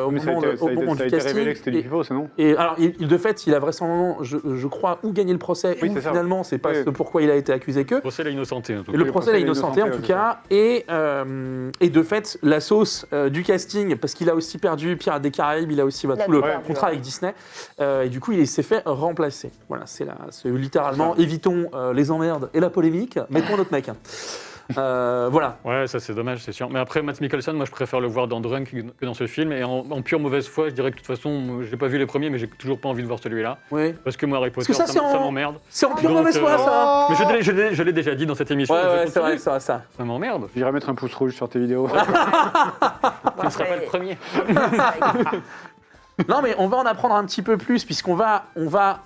au moment du casting. Ça a été révélé que c'était du pivot, c'est non ? Et alors, de fait, il a vraisemblablement, je crois, ou gagné le procès, ou finalement, c'est pas ce pourquoi il a été accusé que. Le procès l'a innocenté, en tout cas. Le procès l'a innocenté, en tout cas. Et de fait, la sauce du casting, parce qu'il a aussi perdu Pirates des Caraïbes, il a aussi tout le contrat avec Disney, et du coup il s'est fait remplacer. Voilà, c'est littéralement, évitons les emmerdes et la polémique, mettons notre mec. Voilà. Ouais, ça c'est dommage, c'est sûr. Mais après, Mads Mikkelsen, moi je préfère le voir dans Drunk que dans ce film. Et en pure mauvaise foi, je dirais que de toute façon, j'ai pas vu les premiers, mais j'ai toujours pas envie de voir celui-là. Oui. Parce que moi, Harry Potter, ça m'emmerde. C'est en pure mauvaise foi, ça. Mais je l'ai déjà dit dans cette émission. Ouais, c'est vrai, ça. Ça m'emmerde. J'irai mettre un pouce rouge sur tes vidéos. Tu ne seras pas le premier. Non, mais on va en apprendre un petit peu plus, puisqu'on va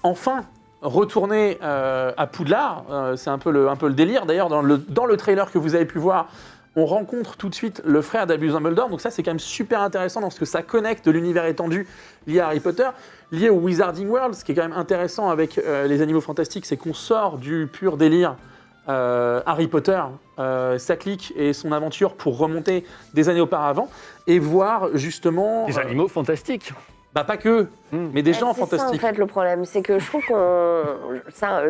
enfin retourner à Poudlard. C'est un peu le délire. D'ailleurs, dans le trailer que vous avez pu voir, on rencontre tout de suite le frère d'Albus Dumbledore. Donc ça, c'est quand même super intéressant dans ce que ça connecte l'univers étendu lié à Harry Potter, lié au Wizarding World. Ce qui est quand même intéressant avec les Animaux Fantastiques, c'est qu'on sort du pur délire Harry Potter, sa clique et son aventure pour remonter des années auparavant et voir justement... Des animaux fantastiques. Bah pas que, mais des gens fantastiques. C'est ça en fait le problème, c'est que je trouve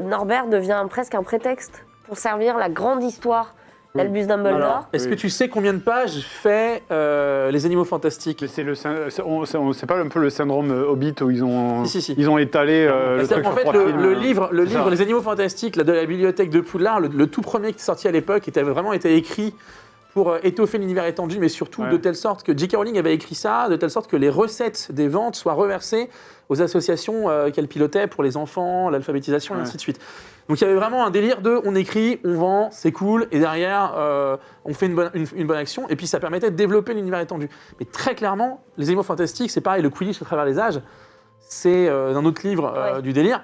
Norbert devient presque un prétexte pour servir la grande histoire d'Albus Dumbledore. Alors, est-ce que tu sais combien de pages fait les Animaux Fantastiques ? Mais c'est pas un peu le syndrome Hobbit où ils ont Si. ils ont étalé le truc en fait, sur 3 films. le livre Les Animaux Fantastiques de la bibliothèque de Poudlard, le tout premier qui est sorti à l'époque, était vraiment été écrit pour étoffer l'univers étendu, mais surtout de telle sorte que J.K. Rowling avait écrit ça, de telle sorte que les recettes des ventes soient reversées aux associations qu'elle pilotait pour les enfants, l'alphabétisation et ainsi de suite. Donc il y avait vraiment un délire de on écrit, on vend, c'est cool, et derrière on fait une bonne action, et puis ça permettait de développer l'univers étendu. Mais très clairement, les Animaux Fantastiques, c'est pareil, le Quidditch à travers les âges, c'est un autre livre du délire,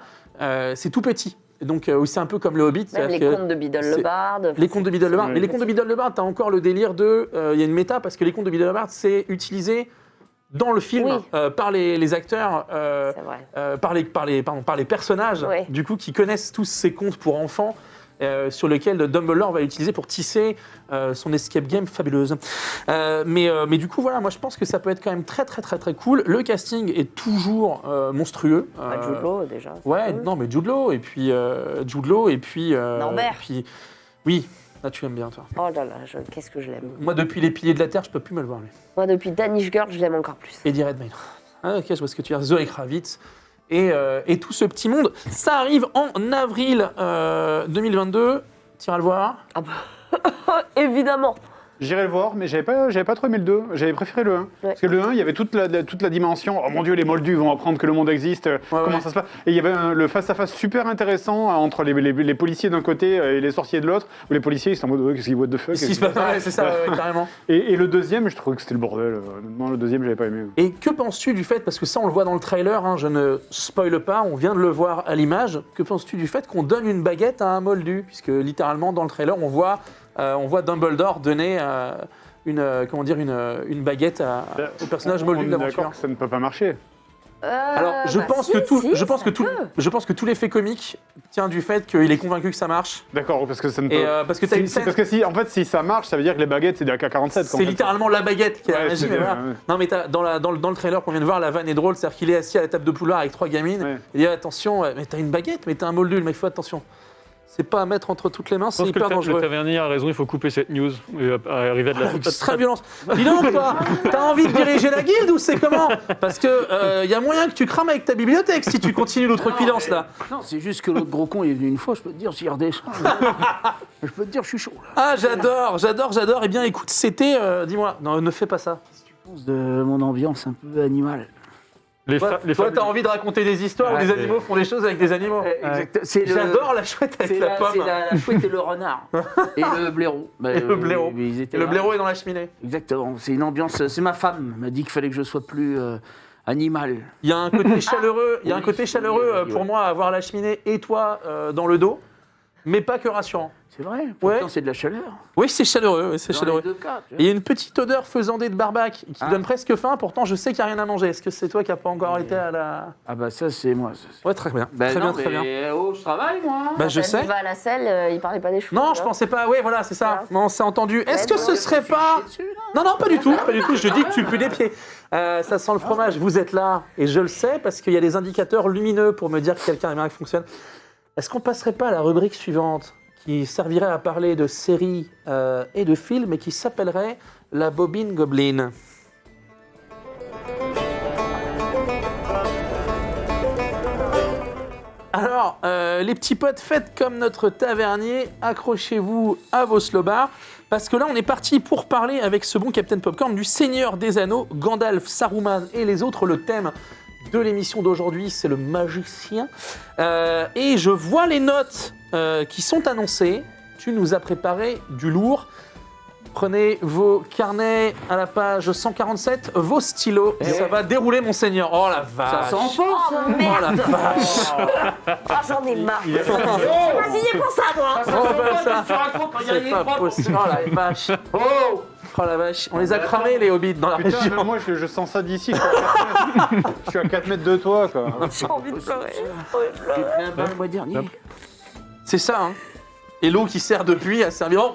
c'est tout petit. Donc c'est un peu comme le Hobbit. Même les contes de Biddle-le-Bard. Les contes de Biddle-le-Bard. Mais les contes de Biddle-le-Bard, t'as encore le délire de... Il y a une méta, parce que les contes de Biddle-le-Bard, c'est utilisé dans le film par les acteurs, par les personnages, du coup, qui connaissent tous ces contes pour enfants, sur lesquels Dumbledore va utiliser pour tisser son escape game fabuleuse. Mais du coup, voilà, moi je pense que ça peut être quand même très très très très cool. Le casting est toujours monstrueux. Jude Law déjà. Ouais, non mais Jude Law et puis Norbert. Oui, là tu l'aimes bien toi. Oh là là, qu'est-ce que je l'aime. Moi depuis Les Piliers de la Terre, je peux plus me le voir lui. Moi depuis Danish Girl, je l'aime encore plus. Eddie Redmayne. Ah ok, je vois ce que tu veux dire. Zoé Kravitz. Et tout ce petit monde, ça arrive en avril 2022. Tu iras le voir. Ah bah, évidemment. J'irai le voir, mais j'avais pas trop aimé le 2. J'avais préféré le 1. Ouais. Parce que le 1, il y avait toute la dimension. Oh mon Dieu, les Moldus vont apprendre que le monde existe. Comment ça se passe? Et il y avait le face-à-face super intéressant entre les policiers d'un côté et les sorciers de l'autre. Où les policiers, ils sont en mode, qu'est-ce qu'ils what the fuck? Si, c'est ça, carrément. Et le deuxième, je trouvais que c'était le bordel. Non, le deuxième, j'avais pas aimé. Et que penses-tu du fait, parce que ça on le voit dans le trailer, hein, je ne spoile pas, on vient de le voir à l'image, que penses-tu du fait qu'on donne une baguette à un moldu? Puisque littéralement dans le trailer on voit Dumbledore donner une baguette au personnage moldu de On est d'accord l'aventure. que ça ne peut pas marcher. Alors je pense que tout l'effet comique tient du fait qu'il est convaincu que ça marche. D'accord, parce que ça ne peut Et parce que t'as une scène... Parce que si ça marche, ça veut dire que les baguettes, c'est des AK-47. C'est littéralement la baguette qui a la Ouais, magie, c'est mais bien, voilà. ouais. Non mais dans le trailer qu'on vient de voir, la vanne est drôle, c'est-à-dire qu'il est assis à la table de poulard avec 3 gamines, Ouais. il dit attention, mais t'as une baguette, mais t'as un moldu, le mec faut attention. C'est pas à mettre entre toutes les mains, Je c'est pense que hyper le dangereux. tavernier a raison, il faut couper cette news. Arriver de la Extrême violence. Dis donc, toi, t'as envie de diriger la guilde ou c'est comment? Parce que y a moyen que tu crames avec ta bibliothèque si tu continues l'outrecuidance là. Non, c'est juste que l'autre gros con il est venu une fois, je peux te dire, s'il redescend. Je peux te dire, je suis chaud là. Ah, j'adore. Eh bien, écoute, c'était. Dis-moi, non, ne fais pas ça. Tu penses de mon ambiance un peu animale? Toi, t'as envie de raconter des histoires où Ouais, des animaux font des choses avec des animaux. Exact. C'est J'adore la chouette avec C'est la pomme. la chouette et le renard. Et le blaireau. Bah, Et le blaireau. mais ils étaient Et le là. blaireau est dans la cheminée. Exactement. C'est une ambiance. C'est ma femme m'a dit qu'il fallait que je sois plus animal. Il y a un côté chaleureux, Oui, pour oui. moi à avoir la cheminée et toi dans le dos, mais pas que rassurant. C'est vrai. Pourtant, Ouais. c'est de la chaleur. Oui, c'est chaleureux, Dans chaleureux. les deux cas. tu Et vois. il y a une petite odeur faisandée de barbac qui Ah. donne presque faim, pourtant je sais qu'il n'y a rien à manger. Est-ce que c'est toi qui n'as pas encore été à la... Ah bah ça, c'est moi. Ça, c'est- Ouais, très bien. Bah très non, bien, très bien. mais oh, je travaille moi. Bah, je Quand sais. il va à la selle, il parlait pas des cheveux. Non, tu je vois. pensais pas. Oui, voilà, c'est ça. Voilà. Non, c'est entendu. Est-ce que non, ce serait pas... Non, pas du tout. Pas du tout. Je te dis que tu pues des pieds. Ça sent le fromage. Vous êtes là, et je le sais, parce qu'il y a des indicateurs lumineux pour me dire que quelqu'un aimerait que fonctionne. Est-ce qu'on passerait pas à la rubrique suivante, qui servirait à parler de séries et de films, et qui s'appellerait la Bobine Goblin? Alors, les petits potes, faites comme notre tavernier, accrochez-vous à vos slobards, parce que là, on est parti pour parler avec ce bon Captain Popcorn du Seigneur des Anneaux, Gandalf, Saruman et les autres. Le thème de l'émission d'aujourd'hui, c'est le magicien. Et je vois les notes qui sont annoncées. Tu nous as préparé du lourd. Prenez vos carnets à la page 147, vos stylos, et ça va dérouler, monseigneur. Oh la vache! Ça sent fort. Oh Oh merde, la vache! ah, j'en ai marre. Il a- J'ai pas signé pour ça, moi. Oh, bah, ça, Tu racontes, il y a c'est les pas trois. possible. Oh la vache! Oh. Oh la vache! On les a cramés, les hobbits, dans la Putain, région. même moi, je sens ça d'ici. Je suis à 4 mètres de toi, quoi. J'ai envie de pleurer. J'ai pris un bain le mois dernier. C'est ça, hein? Et l'eau qui sert depuis à servir. Oh,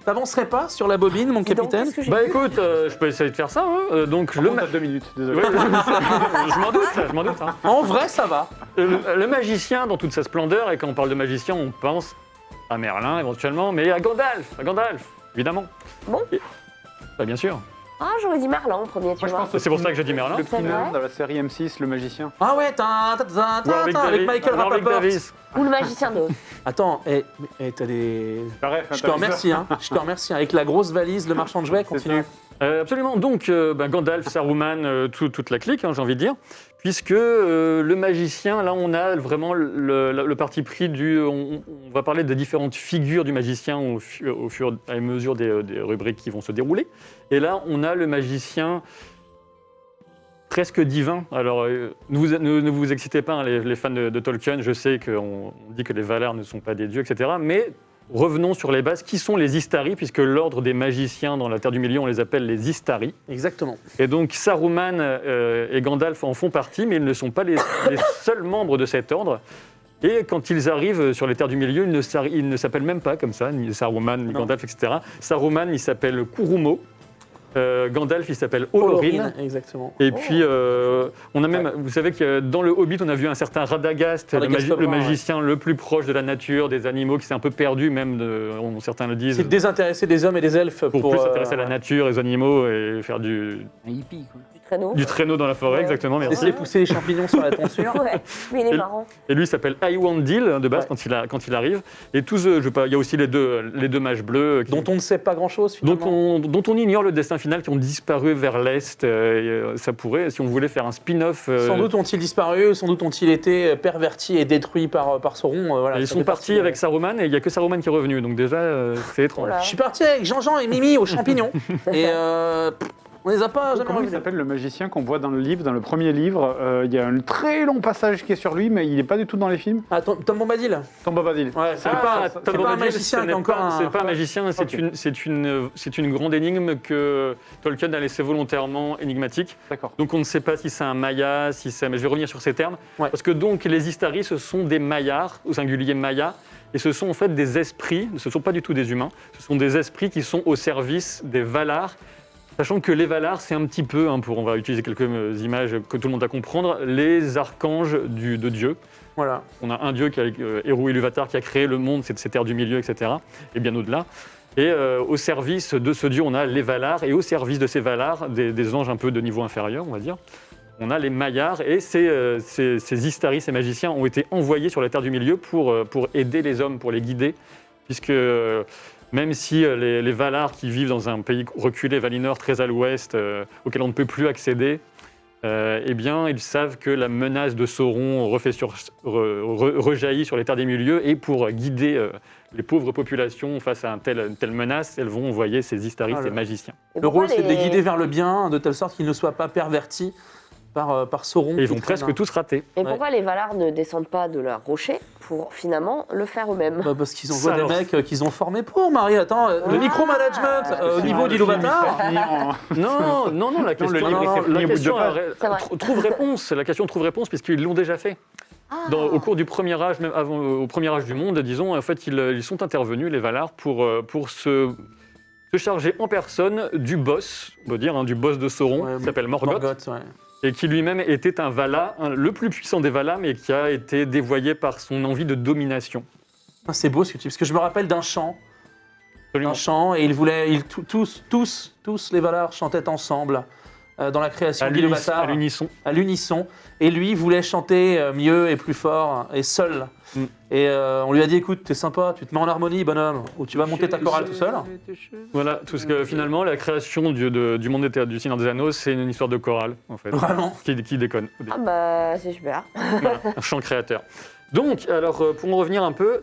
t'avancerais pas sur la bobine, mon Dis donc, capitaine? qu'est-ce que j'ai Bah vu écoute, je peux essayer de faire ça. Hein. Donc Le le monte à 2 minutes, désolé. Ouais, je m'en doute. Hein. En vrai, ça va. Le magicien, dans toute sa splendeur, et quand on parle de magicien, on pense à Merlin éventuellement, mais à Gandalf, évidemment. Bon. Bah, bien sûr. Ah, j'aurais dit Merlin en premier, tu Moi, je vois. pense C'est pour ça que j'ai dit Merlin. Le C'est petit nain vrai dans la série M6, le magicien. Ah ouais, avec Michael Warwick Rapaport. Davis. Ou le magicien de... Attends, t'as des... La ref, Je te remercie, hein. Je te remercie. Avec la grosse valise, le marchand de jouets, continue. Absolument. Donc, Gandalf, Saruman, toute la clique, hein, j'ai envie de dire. Puisque le magicien, là, on a vraiment le parti pris du... On va parler des différentes figures du magicien au fur et à mesure des rubriques qui vont se dérouler. Et là, on a le magicien presque divin. Alors, ne vous excitez pas, hein, les fans de Tolkien. Je sais qu'on dit que les Valar ne sont pas des dieux, etc. Mais revenons sur les bases. Qui sont les Istari? Puisque l'ordre des magiciens dans la Terre du Milieu, on les appelle les Istari. Exactement. Et donc Saruman et Gandalf en font partie, mais ils ne sont pas les seuls membres de cet ordre. Et quand ils arrivent sur les Terres du Milieu, ils ne s'appellent même pas comme ça, ni Saruman, ni Non. Gandalf, etc. Saruman, il s'appelle Kurumo. Gandalf, il s'appelle Olorin. Exactement. Et puis, on a même, vous savez que dans le Hobbit, on a vu un certain Radagast, Radagast le Poivre, magicien le plus proche de la nature, des animaux, qui s'est un peu perdu, même, certains le disent, C'est désintéressé des hommes et des elfes pour plus s'intéresser à la nature, aux animaux et faire du... Un hippie, quoi. traîneau. Du traîneau dans la forêt, Ouais. exactement, merci. Laissez pousser les champignons sur la tonsure. Ouais, mais il est marrant. Et lui il s'appelle Iwandil de base Ouais. quand il arrive. Et tous, il y a aussi les deux mages bleus Dont on ne sait pas grand-chose, finalement. dont on ignore le destin final, qui ont disparu vers l'Est. Ça pourrait, si on voulait faire un spin-off... Sans doute ont-ils disparu, sans doute ont-ils été pervertis et détruits par Sauron. Voilà, ils ça sont fait partis partie, avec Saruman et il n'y a que Saruman qui est revenu. Donc déjà, c'est étrange. Voilà. Je suis parti avec Jean-Jean et Mimi aux champignons. Et on les a pas jamais Comment il revus. s'appelle le magicien qu'on voit dans le livre, dans le premier livre Il y a un très long passage qui est sur lui, mais il n'est pas du tout dans les films. Ah, Tom Bombadil. Tom Bombadil. Ouais, c'est Ah, pas, Tom c'est pas un Bombadil, magicien ce qui est n'est encore pas- un... C'est pas un magicien, c'est une grande énigme que Tolkien a laissé volontairement énigmatique. D'accord. Donc on ne sait pas si c'est un Maya, mais je vais revenir sur ces termes. Ouais. Parce que donc les Istari, ce sont des Mayars, au singulier Maya, et ce sont en fait des esprits, ce ne sont pas du tout des humains, ce sont des esprits qui sont au service des Valar. Sachant que les Valar, c'est un petit peu, on va utiliser quelques images que tout le monde va comprendre, les archanges de Dieu. Voilà. On a un dieu, Eru Ilúvatar, qui a créé le monde, ces terres du milieu, etc. Et bien au-delà. Et au service de ce dieu, on a les Valar. Et au service de ces Valar, des anges un peu de niveau inférieur, on va dire, on a les Mayars. Et ces Istari, ces magiciens, ont été envoyés sur la terre du milieu pour aider les hommes, pour les guider. Puisque même si les Valar qui vivent dans un pays reculé, Valinor, très à l'ouest, auquel on ne peut plus accéder, eh bien, ils savent que la menace de Sauron rejaillit sur les terres des milieux, et pour guider les pauvres populations face à une telle menace, elles vont envoyer ces Istari, ces magiciens. Et Le pourquoi rôle, c'est de les les- guider vers le bien, de telle sorte qu'ils ne soient pas pervertis par Sauron. Et ils qui vont traîne presque tous rater. Et pourquoi les Valar ne descendent pas de leur rocher pour finalement le faire eux-mêmes? Bah, parce qu'ils Ça, envoient des alors, mecs qu'ils ont formés pour, Marie. Attends, le micromanagement au niveau d'Ilúvatar. Non, la question, le livre, il s'est fini au bout de question deux pages. C'est vrai. trouve réponse. La question trouve réponse, puisqu'ils l'ont déjà fait. Au cours du premier âge, même au premier âge du monde, disons, en fait, ils sont intervenus, les Valar, pour se charger en personne du boss, on peut dire, du boss de Sauron, Ouais, qui s'appelle Morgoth, Ouais. et qui lui-même était un Vala, le plus puissant des Valas, mais qui a été dévoyé par son envie de domination. Ah, c'est beau ce que tu dis, parce que je me rappelle d'un chant, Absolument. et tous les Valar chantaient ensemble dans la création À d'Ilúvatar, l'unisson. à l'unisson, et lui voulait chanter mieux et plus fort et seul. Mm. Et on lui a dit, écoute, t'es sympa, tu te mets en harmonie, bonhomme, ou tu vas monter ta chorale tout seul. Voilà, tout ce que finalement, la création du monde du Seigneur des Anneaux, c'est une histoire de chorale, en fait, Vraiment. qui déconne. Ah bah c'est super. Voilà, un chant créateur. Donc, alors, pour en revenir un peu,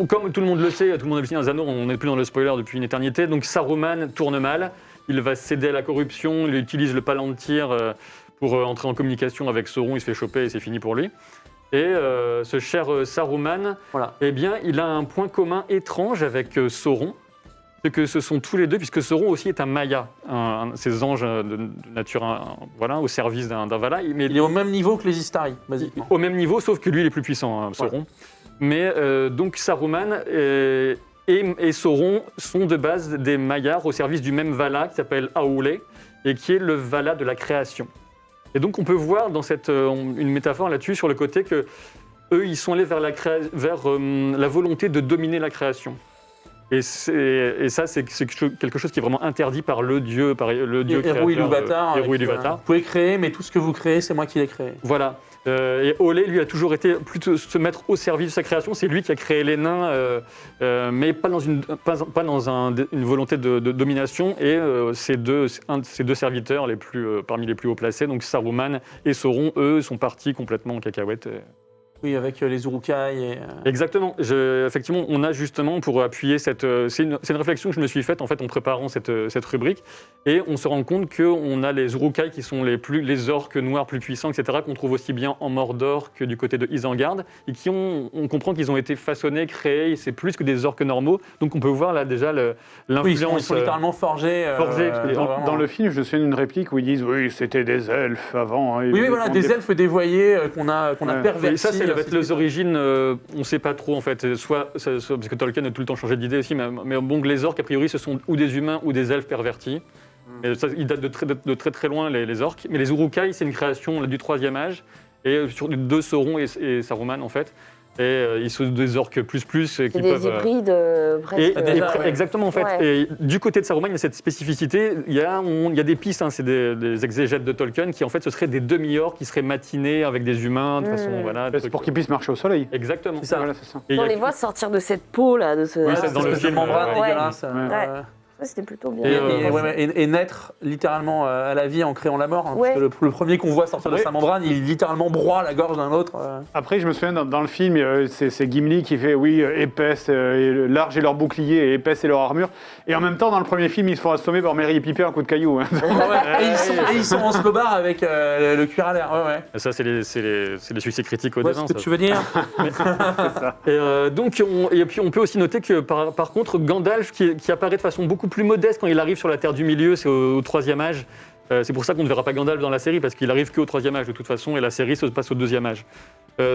comme tout le monde le sait, tout le monde a vu Seigneur des Anneaux, on n'est plus dans le spoiler depuis une éternité, donc Saruman tourne mal, il va céder à la corruption, il utilise le Palantir pour entrer en communication avec Sauron, il se fait choper et c'est fini pour lui. Et ce cher Saruman, Voilà. eh bien, il a un point commun étrange avec Sauron, c'est que ce sont tous les deux, puisque Sauron aussi est un Maya, ces anges de nature voilà, au service d'un Vala. Mais Il est au même niveau que les Istari, basiquement. au même niveau, sauf que lui, il est plus puissant, Sauron. Mais donc Saruman et Sauron sont de base des Mayars au service du même Vala qui s'appelle Aule, et qui est le Vala de la création. Et donc on peut voir dans une métaphore là-dessus sur le côté que eux, ils sont allés vers la volonté de dominer la création. Et ça, c'est quelque chose qui est vraiment interdit par le dieu créateur, Eru Ilúvatar. Eru Ilúvatar. Vous pouvez créer, mais tout ce que vous créez, c'est moi qui l'ai créé. Voilà. Et Olé, lui, a toujours été plutôt se mettre au service de sa création. C'est lui qui a créé les nains, mais pas dans une volonté de domination. Et ses deux serviteurs parmi les plus haut placés, donc Saruman et Sauron, eux, sont partis complètement en cacahuète. Oui, avec les Uruk-hai et... Exactement. Effectivement, on a justement pour appuyer c'est une réflexion que je me suis faite en fait en préparant cette rubrique, et on se rend compte qu'on a les Uruk-hai qui sont les orques noirs plus puissants, etc., qu'on trouve aussi bien en Mordor que du côté de Isengard, et on comprend qu'ils ont été façonnés, créés, c'est plus que des orques normaux, donc on peut voir là déjà l'influence. Oui, ils sont littéralement forgés. Et dans le film, je me souviens d'une réplique où ils disent oui, c'était des elfes avant. Hein, Oui, voilà, des elfes dévoyés qu'on a pervertis. Et ça, c'est les origines, on ne sait pas trop en fait. Soit parce que Tolkien a tout le temps changé d'idée aussi, mais bon, les orques, a priori, ce sont ou des humains ou des elfes pervertis. Et ça, ils datent de très très loin, les orques. Mais les Uruk-hai, c'est une création du 3e âge, et de Sauron et Saruman en fait. Et ils sont des orques plus qui C'est peuvent. des hybrides presque. Exactement, en fait. Ouais. Et du côté de Saruman, il y a cette spécificité. Il y a des pistes, c'est des exégètes de Tolkien qui, en fait, ce seraient des demi-orques qui seraient matinés avec des humains, de façon. Voilà, C'est pour qu'ils puissent marcher au soleil. Exactement. C'est ça. Voilà, c'est ça. Et il y On a- les voit sortir de cette peau là, de ce. Oui, c'est C'est dans le film. membrane ouais. dégueulasse. Ça, c'était plutôt bien. Et naître littéralement à la vie en créant la mort. Ouais. Parce que le premier qu'on voit sortir de sa membrane, il littéralement broie la gorge d'un autre. Après, je me souviens, dans le film, c'est Gimli qui fait, épaisse, large est leur bouclier et épaisse est leur armure. Et en même temps, dans le premier film, ils se font assommer par Merry et Pippin un coup de caillou. Hein. Et ils sont en slobard avec le cuir à l'air. Ouais. Ça, c'est les succès critiques au Ouais, dessin. ce que ça. tu veux dire. Et puis on peut aussi noter que par contre Gandalf qui apparaît de façon beaucoup plus modeste quand il arrive sur la Terre du Milieu, c'est au troisième âge. C'est pour ça qu'on ne verra pas Gandalf dans la série parce qu'il arrive qu'au troisième âge de toute façon et la série se passe au deuxième âge.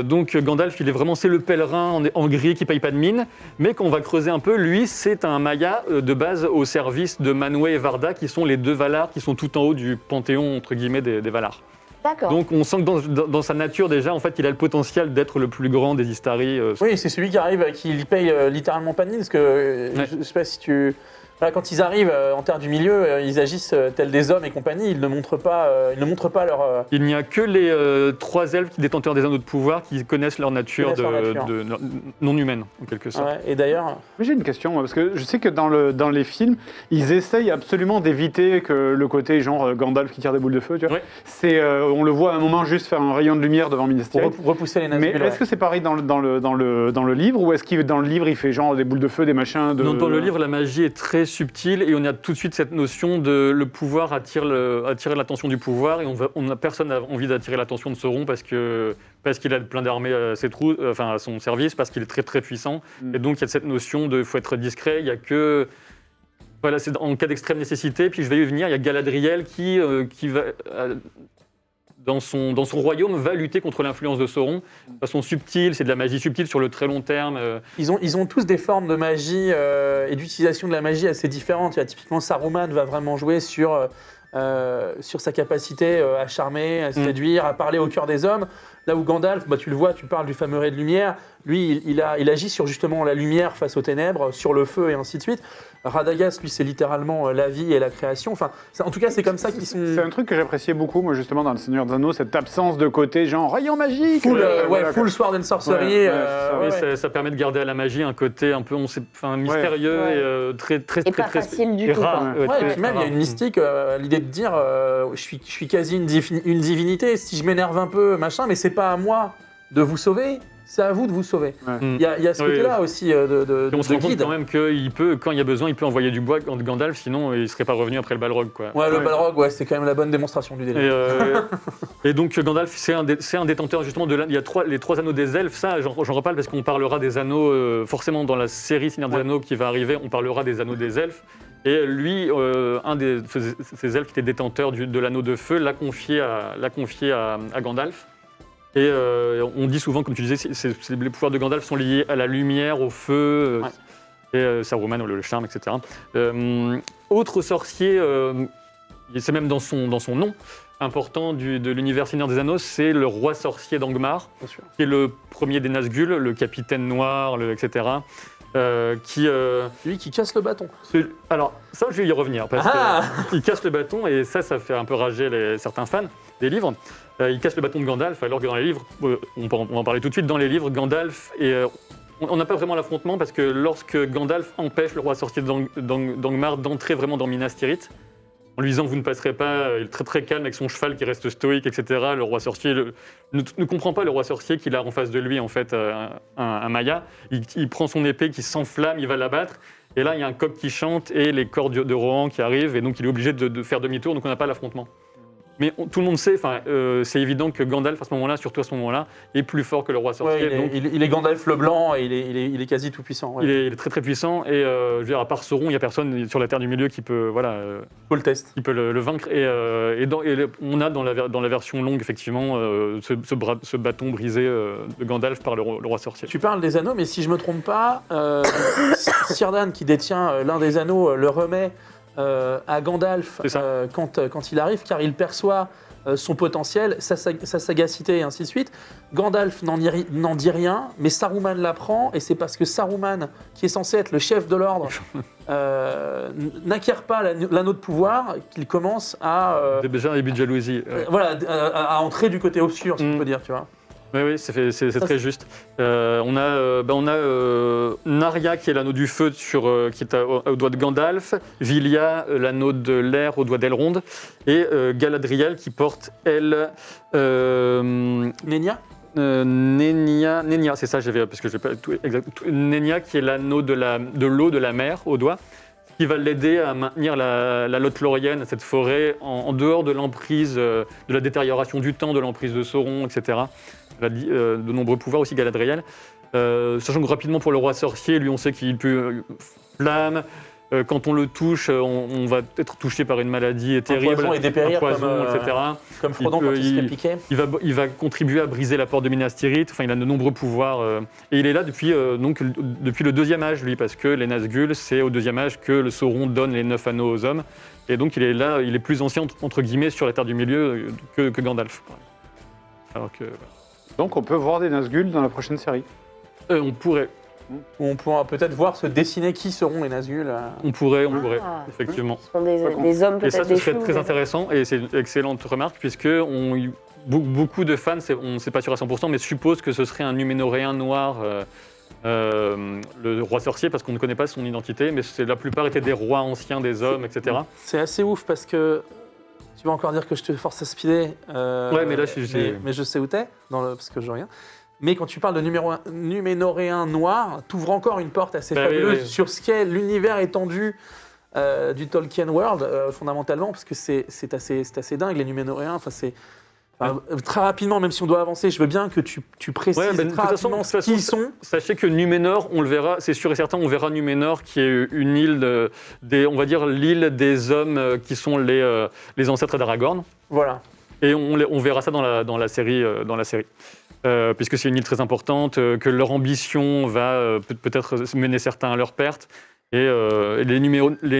Donc Gandalf, il est vraiment c'est le pèlerin en gris qui paye pas de mine, mais quand on va creuser un peu, lui c'est un Maya de base au service de Manwë et Varda qui sont les deux Valar qui sont tout en haut du panthéon entre guillemets des Valar. D'accord. Donc on sent que dans sa nature déjà, en fait, il a le potentiel d'être le plus grand des Istari. Oui, c'est celui qui arrive, qui paye littéralement pas de mine. Parce que je sais pas si tu. Voilà, quand ils arrivent en Terre du Milieu, ils agissent tels des hommes et compagnie. Ils ne montrent pas leur. Il n'y a que les 3 elfes qui détenteurs des anneaux de pouvoir qui connaissent leur nature, non humaine, en quelque sorte. Ouais, et d'ailleurs. Mais j'ai une question, moi, parce que je sais que dans les films, ils essayent absolument d'éviter que le côté genre Gandalf qui tire des boules de feu, tu vois. Ouais. On le voit à un moment juste faire un rayon de lumière devant Minas Tirith. Pour repousser les Nazgûl. Mais est-ce que c'est pareil dans le livre, ou est-ce que dans le livre il fait genre des boules de feu, des machins de... Dans le livre, la magie est très subtile et on a tout de suite cette notion de le pouvoir attire l'attention du pouvoir et personne n'a envie d'attirer l'attention de Sauron parce qu'il a plein d'armées à son service, parce qu'il est très très puissant. Et donc il y a cette notion de faut être discret, il y a que... Voilà, c'est en cas d'extrême nécessité, puis je vais y venir, il y a Galadriel qui va... Dans son royaume, va lutter contre l'influence de Sauron de façon subtile, c'est de la magie subtile sur le très long terme. Ils ont tous des formes de magie et d'utilisation de la magie assez différentes. Il y a typiquement Saruman va vraiment jouer sur sa capacité à charmer, à séduire, à parler au cœur des hommes. Là où Gandalf, tu le vois, tu parles du fameux ray de lumière, lui il agit sur justement la lumière face aux ténèbres, sur le feu et ainsi de suite. Radagast, lui, c'est littéralement la vie et la création. Enfin, en tout cas, c'est comme ça qu'ils sont... C'est un truc que j'appréciais beaucoup, moi, justement, dans Le Seigneur des Anneaux, cette absence de côté, genre, rayon magique. Full Sword and Sorcery. Ça permet de garder à la magie un côté un peu mystérieux et très Et pas facile du tout. rare. Et puis même, il y a une mystique, l'idée de dire, je suis quasi une divinité, si je m'énerve un peu, machin, mais c'est pas à moi de vous sauver, c'est à vous de vous sauver. Il y a ce côté-là aussi de on se rend compte guide. quand même qu'il peut, quand il y a besoin, il peut envoyer du bois Gandalf, sinon il serait pas revenu après le Balrog, quoi. Ouais, le Balrog, c'est quand même la bonne démonstration du délire. Et donc Gandalf, c'est un détenteur justement il y a les 3 anneaux des elfes. Ça, j'en reparle parce qu'on parlera des anneaux forcément dans la série Seigneur des Anneaux qui va arriver. On parlera des anneaux des elfes. Et lui, un de ces elfes qui était détenteur de l'anneau de feu, l'a confié à Gandalf. Et on dit souvent, comme tu disais, les pouvoirs de Gandalf sont liés à la lumière, au feu, et Saruman, le charme, etc. Autre sorcier, c'est même dans son nom important de l'univers Seigneur des Anneaux, c'est le roi sorcier d'Angmar, qui est le premier des Nazgûl, le capitaine noir, etc. Lui qui casse le bâton. Alors, ça, je vais y revenir, parce qu'il casse le bâton, et ça fait un peu rager certains fans des livres. Il casse le bâton de Gandalf, alors que dans les livres, on va en parler tout de suite, dans les livres, Gandalf, on n'a pas vraiment l'affrontement, parce que lorsque Gandalf empêche le roi sorcier d'Angmar d'entrer vraiment dans Minas Tirith, en lui disant que vous ne passerez pas, il est très très calme avec son cheval qui reste stoïque, etc. Le roi sorcier ne comprend pas le roi sorcier qu'il a en face de lui, en fait, un Maya. Il prend son épée qui s'enflamme, il va l'abattre. Et là, il y a un coq qui chante et les corps de Rohan qui arrivent. Et donc, il est obligé de faire demi-tour, donc on n'a pas l'affrontement. Mais tout le monde sait, c'est évident que Gandalf, à ce moment-là, surtout à ce moment-là, est plus fort que le roi sorcier. Il est Gandalf le blanc et il est quasi tout puissant. Ouais. Il est très très puissant et je veux dire, à part Sauron, il n'y a personne sur la Terre du Milieu qui peut, qui peut le vaincre. On a dans la version longue, effectivement, ce bâton brisé de Gandalf par le roi sorcier. Tu parles des anneaux, mais si je ne me trompe pas, Círdan, qui détient l'un des anneaux, le remet à Gandalf C'est ça. quand il arrive, car il perçoit son potentiel, sa sagacité et ainsi de suite. Gandalf n'en dit rien, mais Saruman l'apprend, et c'est parce que Saruman, qui est censé être le chef de l'ordre, n'acquiert pas l'anneau de pouvoir, qu'il commence à, Déjà un début de jalousie. à entrer du côté obscur, si on peut dire, tu vois. Oui, c'est très juste. On a Narya qui est l'anneau du feu qui est au doigt de Gandalf, Vilya l'anneau de l'air au doigt d'Elrond, et Galadriel qui porte, elle... Nenya Nenya, c'est ça, parce que je vais pas tout exact. Nenya qui est l'anneau de l'eau de la mer au doigt, qui va l'aider à maintenir la Lothlórien, cette forêt, en dehors de l'emprise, de la détérioration du temps, de l'emprise de Sauron, etc. De nombreux pouvoirs aussi, Galadriel. Sachant que rapidement, pour le roi sorcier, lui, on sait qu'il peut flamme. Quand on le touche, on va être touché par une maladie terrible. Un poison et dépérir, un poison, etc. Comme Frodon quand il se fait piquer. Il va contribuer à briser la porte de Minas Tirith. Enfin, il a de nombreux pouvoirs. Et il est là depuis le deuxième âge, lui, parce que les Nazgûl, c'est au deuxième âge que le Sauron donne les 9 anneaux aux hommes. Et donc, il est là, il est plus ancien, entre guillemets, sur la Terre du Milieu que Gandalf. Alors que... Donc on peut voir des Nazgûl dans la prochaine série. On pourrait. On pourra peut-être voir se dessiner qui seront les Nazgûl. On pourrait, effectivement. Ce sont des hommes Et peut-être ça, ce des serait choux, très intéressant, et c'est une excellente remarque, puisque beaucoup de fans, on ne sait pas sûr à 100%, mais supposent que ce serait un Numénoréen noir, le roi sorcier, parce qu'on ne connaît pas son identité, mais la plupart étaient des rois anciens, des hommes, etc. C'est assez ouf, parce que tu vas encore dire que je te force à speeder. Ouais, mais là, mais je sais où t'es, parce que je reviens. Mais quand tu parles de Numénoréen noir, t'ouvres encore une porte assez fabuleuse sur ce qu'est l'univers étendu du Tolkien World, fondamentalement, parce que c'est assez dingue, les Numénoréens. Enfin, très rapidement, même si on doit avancer, je veux bien que tu précises très rapidement ce qu'ils sont. Sachez que Numénor, on le verra, c'est sûr et certain, on verra Numénor, qui est une île, on va dire l'île des hommes qui sont les ancêtres d'Aragorn. Voilà. Et on verra ça dans la série. Puisque c'est une île très importante, que leur ambition va peut-être mener certains à leur perte. Et les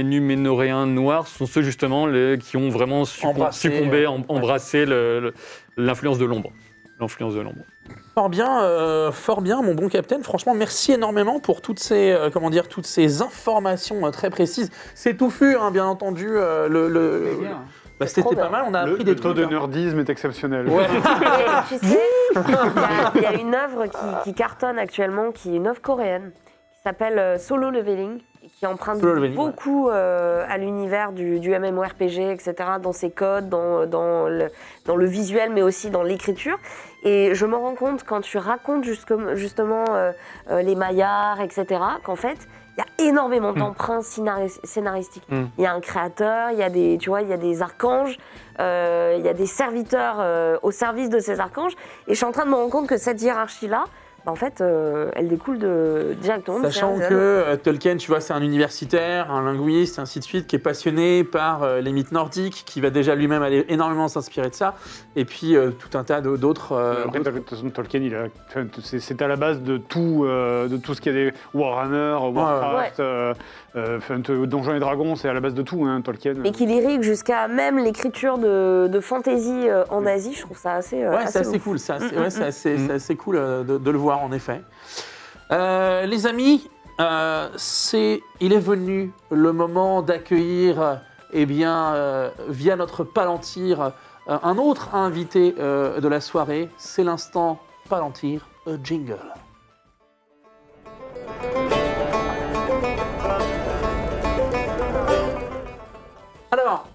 Numénoréens noirs sont ceux justement qui ont vraiment succombé, embrassé l'influence de l'ombre. Fort bien, mon bon capitaine. Franchement, merci énormément pour toutes ces informations très précises. C'est touffu, hein, bien entendu. C'était pas mal, on a appris des trucs. Le taux de nerdisme est exceptionnel. Ouais. Tu sais, il y a une œuvre qui cartonne actuellement, qui est une œuvre coréenne, qui s'appelle Solo Leveling, qui emprunte beaucoup à l'univers du MMORPG, etc., dans ses codes, dans le visuel, mais aussi dans l'écriture. Et je me rends compte, quand tu racontes justement les Mayars, etc., qu'en fait, il y a énormément d'emprunts scénaristiques. Il y a un créateur, il y a des archanges, il y a des serviteurs au service de ces archanges. Et je suis en train de me rendre compte que cette hiérarchie-là, en fait, elle découle directement. Sachant que Tolkien, tu vois, c'est un universitaire, un linguiste, ainsi de suite, qui est passionné par les mythes nordiques, qui va déjà lui-même aller énormément s'inspirer de ça, et puis tout un tas d'autres. Après, de toute façon, Tolkien, c'est à la base de tout ce qu'il y a des Warhammer, Warcraft, Donjons et Dragons, c'est à la base de tout, hein, Tolkien. Et qu'il lyrique jusqu'à même l'écriture de fantasy en Asie, je trouve ça assez. C'est assez cool, c'est assez cool de le voir. En effet. Les amis, il est venu le moment d'accueillir, via notre Palantir, un autre invité de la soirée. C'est l'instant Palantir Jingle. Alors,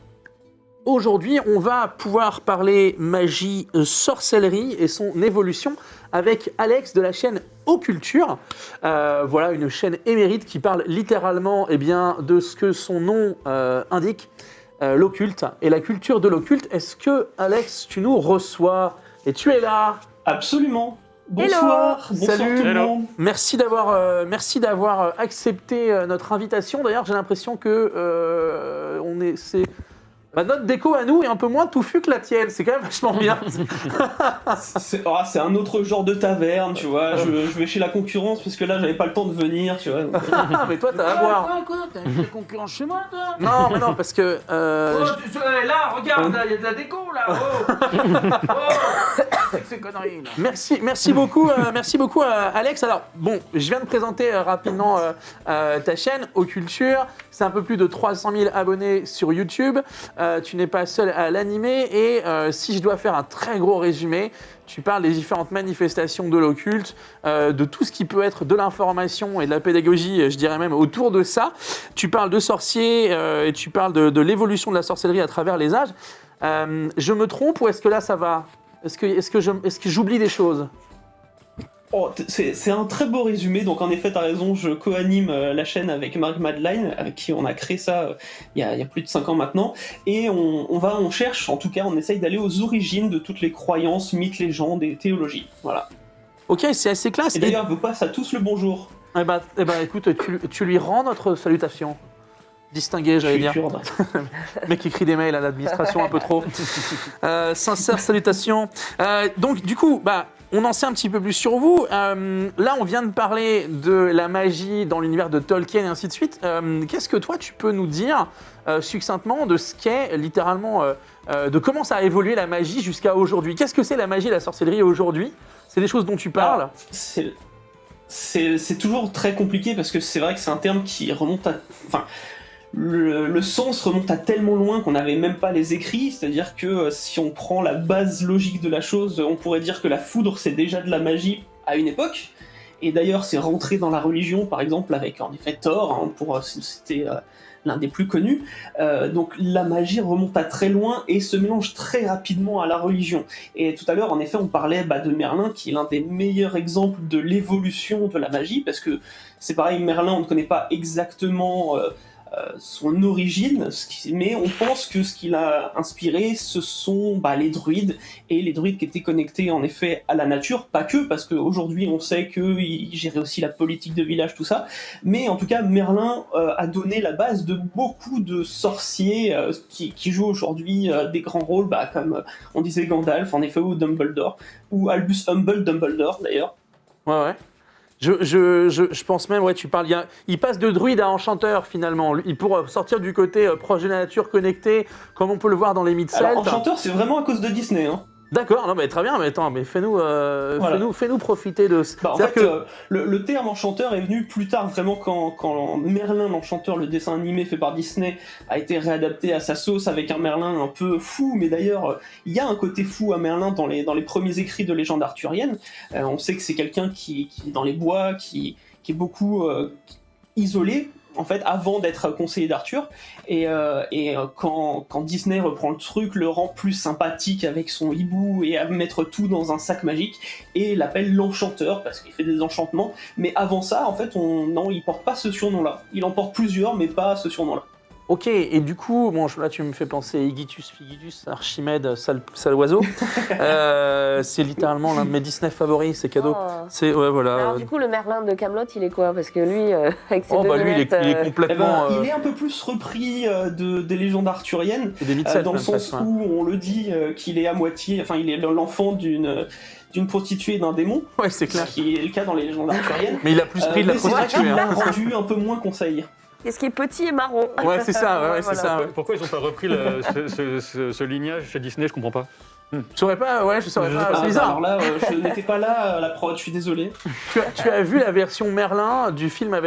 aujourd'hui, on va pouvoir parler magie, sorcellerie et son évolution avec Alex de la chaîne Occulture. Voilà, une chaîne émérite qui parle littéralement de ce que son nom indique, l'occulte et la culture de l'occulte. Est-ce que, Alex, tu nous reçois et tu es là? Absolument. Bonsoir. Salut. Tout le monde. Merci d'avoir accepté notre invitation. D'ailleurs, j'ai l'impression que Bah, notre déco à nous est un peu moins touffue que la tienne, c'est quand même vachement bien. C'est un autre genre de taverne, tu vois. Je vais chez la concurrence parce que là, j'avais pas le temps de venir, tu vois. Mais toi, t'as à boire. Quoi t'as une concurrence chez moi, toi? Non, mais non, parce que. Là, regarde, il y a de la déco, là. C'est que ces conneries, là. Merci beaucoup, Alex. Alors, bon, je viens de présenter rapidement ta chaîne, Occulture. C'est un peu plus de 300 000 abonnés sur YouTube. Tu n'es pas seul à l'animer. Et si je dois faire un très gros résumé, tu parles des différentes manifestations de l'occulte, de tout ce qui peut être de l'information et de la pédagogie, je dirais même, autour de ça. Tu parles de sorciers et tu parles de l'évolution de la sorcellerie à travers les âges. Je me trompe ou est-ce que là, ça va? Est-ce que j'oublie des choses? Oh, c'est un très beau résumé, donc en effet, t'as raison, je co-anime la chaîne avec Marc Madeleine, avec qui on a créé ça il y a plus de 5 ans maintenant, et on cherche, en tout cas, on essaye d'aller aux origines de toutes les croyances, mythes, légendes et théologies, voilà. Ok, c'est assez classe. Et d'ailleurs, je vous passe à tous le bonjour. Eh ben, écoute, tu lui rends notre salutation. Distingué, j'allais dire. Kurde. Le mec qui écrit des mails à l'administration un peu trop. Sincère salutation. Donc, du coup, on en sait un petit peu plus sur vous. Là, on vient de parler de la magie dans l'univers de Tolkien et ainsi de suite. Qu'est-ce que toi, tu peux nous dire succinctement de ce qu'est littéralement, de comment ça a évolué la magie jusqu'à aujourd'hui? Qu'est-ce que c'est la magie et la sorcellerie aujourd'hui? C'est des choses dont tu parles? C'est toujours très compliqué parce que c'est vrai que c'est un terme qui remonte à... Enfin, le sens remonte à tellement loin qu'on n'avait même pas les écrits, c'est-à-dire que si on prend la base logique de la chose, on pourrait dire que la foudre c'est déjà de la magie à une époque, et d'ailleurs c'est rentré dans la religion par exemple avec en effet Thor, c'était l'un des plus connus, donc la magie remonte à très loin et se mélange très rapidement à la religion. Et tout à l'heure en effet on parlait de Merlin qui est l'un des meilleurs exemples de l'évolution de la magie, parce que c'est pareil, Merlin on ne connaît pas exactement... son origine, mais on pense que ce qu'il a inspiré, ce sont les druides, et les druides qui étaient connectés en effet à la nature, pas que, parce qu'aujourd'hui on sait qu'il gérait aussi la politique de village, tout ça, mais en tout cas Merlin a donné la base de beaucoup de sorciers qui jouent aujourd'hui des grands rôles, comme on disait Gandalf en effet, ou Dumbledore, ou Albus Dumbledore d'ailleurs. Ouais. Je pense même, ouais, tu parles, il passe de druide à enchanteur finalement, pour sortir du côté proche de la nature, connecté, comme on peut le voir dans les mythes celtes. Alors enchanteur, c'est vraiment à cause de Disney, hein. D'accord, non mais très bien, mais attends, mais fais-nous profiter de... En fait, le terme enchanteur est venu plus tard, vraiment quand Merlin l'enchanteur, le dessin animé fait par Disney, a été réadapté à sa sauce avec un Merlin un peu fou, mais d'ailleurs, il y a un côté fou à Merlin dans les premiers écrits de légende arthurienne. On sait que c'est quelqu'un qui est dans les bois, qui est beaucoup isolé, en fait, avant d'être conseiller d'Arthur, et quand Disney reprend le truc, le rend plus sympathique avec son hibou et à mettre tout dans un sac magique, et l'appelle l'enchanteur parce qu'il fait des enchantements. Mais avant ça, en fait, il porte pas ce surnom-là. Il en porte plusieurs, mais pas ce surnom-là. Ok, et du coup, là tu me fais penser Igitus Figidus, Archimède, sale oiseau. C'est littéralement l'un de mes Disney favoris, c'est cadeau. Oh. Voilà. Alors du coup, le Merlin de Kaamelott, il est quoi? Parce que lui, avec ses deux lui, lunettes, il est complètement... il est un peu plus repris des légendes arthuriennes, et des mythes celtes, dans le sens où on le dit qu'il est à moitié, enfin il est l'enfant d'une prostituée et d'un démon, ouais, c'est clair. Ce qui est le cas dans les légendes arthuriennes. Mais il a plus pris de la prostituée. C'est vrai qu'il l'a rendu un peu moins conseil. Qu'est-ce qui est petit et marron? Ouais, c'est ça, c'est Voilà. ça. Ouais. Pourquoi ils n'ont pas repris ce lignage chez Disney? Je comprends pas. Je saurais pas, c'est bizarre. Alors là, je n'étais pas là à la prod, je suis désolé. Tu as vu la version Merlin du film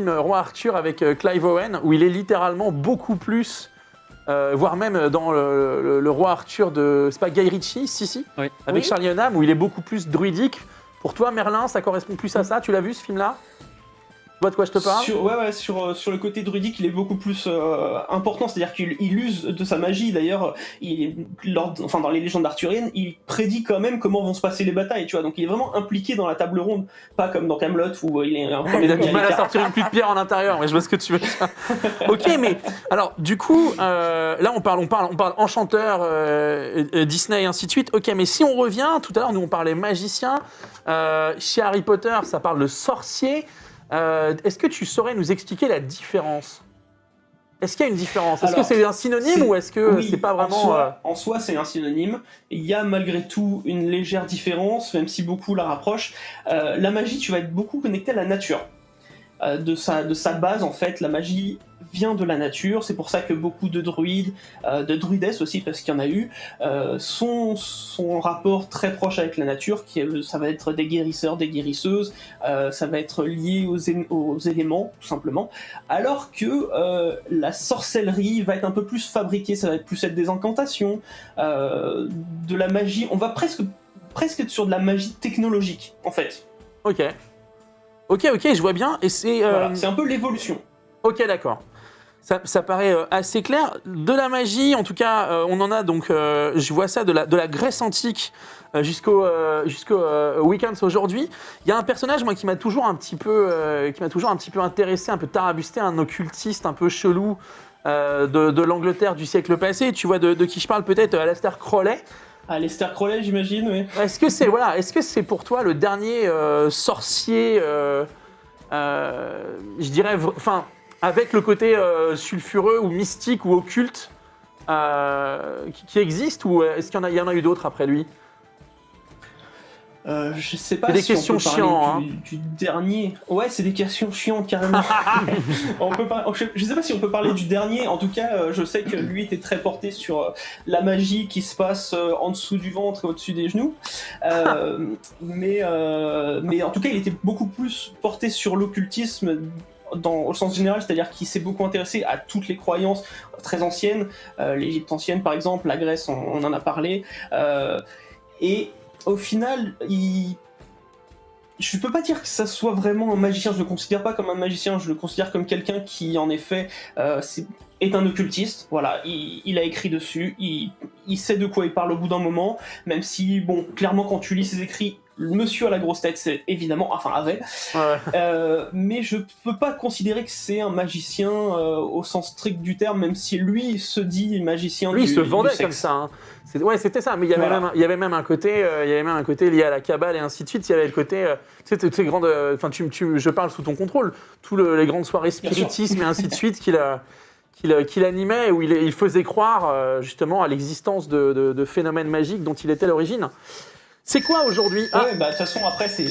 Roi Arthur avec Clive Owen, où il est littéralement beaucoup plus, voire même dans le Roi Arthur de... C'est pas Guy Ritchie, si, oui. Avec Charlie Hunnam, où il est beaucoup plus druidique. Pour toi, Merlin, ça correspond plus à ça? Tu l'as vu, ce film-là? Tu vois de quoi je te parle? Sur le côté druidique, il est beaucoup plus important, c'est-à-dire qu'il use de sa magie. D'ailleurs, dans les légendes arthuriennes, il prédit quand même comment vont se passer les batailles, tu vois. Donc il est vraiment impliqué dans la table ronde, pas comme dans Kaamelott où il est un peu... Il a du mal à sortir une pluie de pierre en intérieur, mais je vois ce que tu veux dire. Ok, mais alors du coup, là on parle enchanteur, Disney et ainsi de suite. Ok, mais si on revient, tout à l'heure nous on parlait magicien, chez Harry Potter ça parle de sorcier. Est-ce que tu saurais nous expliquer la différence? Est-ce qu'il y a une différence? Est-ce que Alors, c'est un synonyme ou est-ce que oui, c'est pas vraiment... En soi, c'est un synonyme. Il y a malgré tout une légère différence, même si beaucoup la rapprochent. La magie, tu vas être beaucoup connecté à la nature. De sa base, en fait, la magie vient de la nature. C'est pour ça que beaucoup de druides, de druidesses aussi, parce qu'il y en a eu, sont en rapport très proche avec la nature. Ça va être des guérisseurs, des guérisseuses, ça va être lié aux éléments, tout simplement. Alors que la sorcellerie va être un peu plus fabriquée, ça va être plus être des incantations, de la magie. On va presque être sur de la magie technologique, en fait. Ok, je vois bien. Et c'est Voilà, c'est un peu l'évolution. Ok, d'accord. Ça paraît assez clair. De la magie, en tout cas, on en a donc, je vois ça de la Grèce antique jusqu'au Weekends aujourd'hui. Il y a un personnage, moi, qui m'a toujours un petit peu intéressé, un peu tarabusté, un occultiste un peu chelou de l'Angleterre du siècle passé. Tu vois de qui je parle peut-être, Aleister Crowley. Aleister Crowley, j'imagine, oui. Est-ce que c'est pour toi le dernier sorcier, je dirais, enfin, avec le côté sulfureux ou mystique ou occulte qui existe, ou est-ce qu'il y en a eu d'autres après lui? Je sais pas c'est des si questions on peut parler du dernier. Ouais, c'est des questions chiantes carrément. Je sais pas si on peut parler du dernier. En tout cas, je sais que lui était très porté sur la magie qui se passe en dessous du ventre et au-dessus des genoux. Mais en tout cas, il était beaucoup plus porté sur l'occultisme au sens général, c'est-à-dire qu'il s'est beaucoup intéressé à toutes les croyances très anciennes, l'Égypte ancienne par exemple, la Grèce, on en a parlé, et au final, je peux pas dire que ça soit vraiment un magicien, je le considère pas comme un magicien, je le considère comme quelqu'un qui en effet est un occultiste, voilà, il a écrit dessus, il sait de quoi il parle au bout d'un moment, même si, bon, clairement quand tu lis ses écrits, le monsieur à la grosse tête, c'est évidemment, enfin avait, mais je peux pas considérer que c'est un magicien au sens strict du terme, même si lui se dit magicien. Lui, il se vendait sexe. comme ça. Hein. C'était ça. Mais il y avait même un côté, lié à la cabale et ainsi de suite. Il y avait le côté, tu sais, toutes ces grandes, enfin, je parle sous ton contrôle. Les grandes soirées spiritisme et ainsi de suite qu'il animait, où il faisait croire justement à l'existence de phénomènes magiques dont il était l'origine. C'est quoi aujourd'hui? Ouais, bah de toute façon après c'est...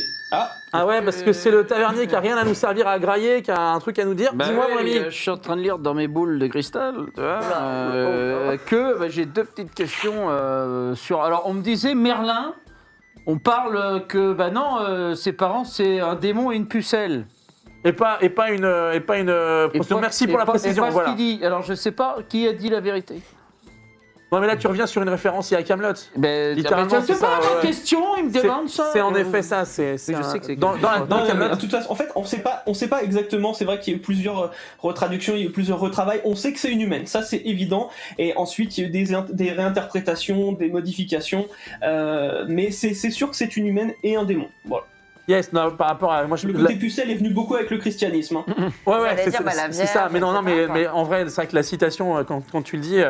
Ah ouais, parce que c'est le tavernier qui a rien à nous servir à grailler, qui a un truc à nous dire. Dis-moi, mon ami. Je suis en train de lire dans mes boules de cristal, tu vois, j'ai deux petites questions sur... Alors, on me disait, Merlin, on parle que, non, ses parents, c'est un démon et une pucelle. Et pas une... Merci pour la précision, voilà. Ce qu'il dit. Alors, je sais pas qui a dit la vérité. Non mais là tu reviens sur une référence, il y a Kaamelott. Littéralement, c'est pas ma question, il me demande ça. C'est en effet ça, je sais que c'est dans Kaamelott. De toute façon, en fait, on sait pas exactement, c'est vrai qu'il y a eu plusieurs retraductions, il y a eu plusieurs retravails, on sait que c'est une humaine, ça c'est évident, et ensuite il y a eu des réinterprétations, des modifications, mais c'est sûr que c'est une humaine et un démon, voilà. Yes, non, par rapport à... Le côté pucelle est venu beaucoup avec le christianisme. Hein. Ouais, c'est ça, mais non, mais en vrai, c'est vrai que la citation, quand tu le dis...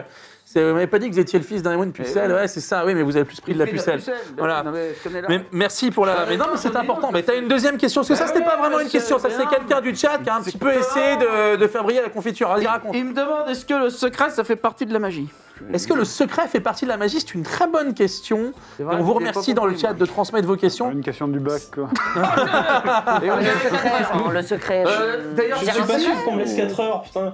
Vous m'avez pas dit que vous étiez le fils d'un démon de pucelle, ouais, c'est ça, oui, mais vous avez plus pris de la pucelle. Voilà. Mais merci pour la. Mais non, mais c'est important. Mais t'as une deuxième question, parce que ça, c'était pas vraiment une question, ça, c'est quelqu'un du chat qui a un petit peu essayé de faire briller la confiture. Vas-y, raconte. Il me demande est-ce que le secret, ça fait partie de la magie? Est-ce que le secret fait partie de la magie? C'est une très bonne question. Vrai, on vous remercie dans le chat de transmettre vos questions. Une question du bac, quoi. Le secret. D'ailleurs, je suis pas sûr qu'on me laisse 4 heures, putain.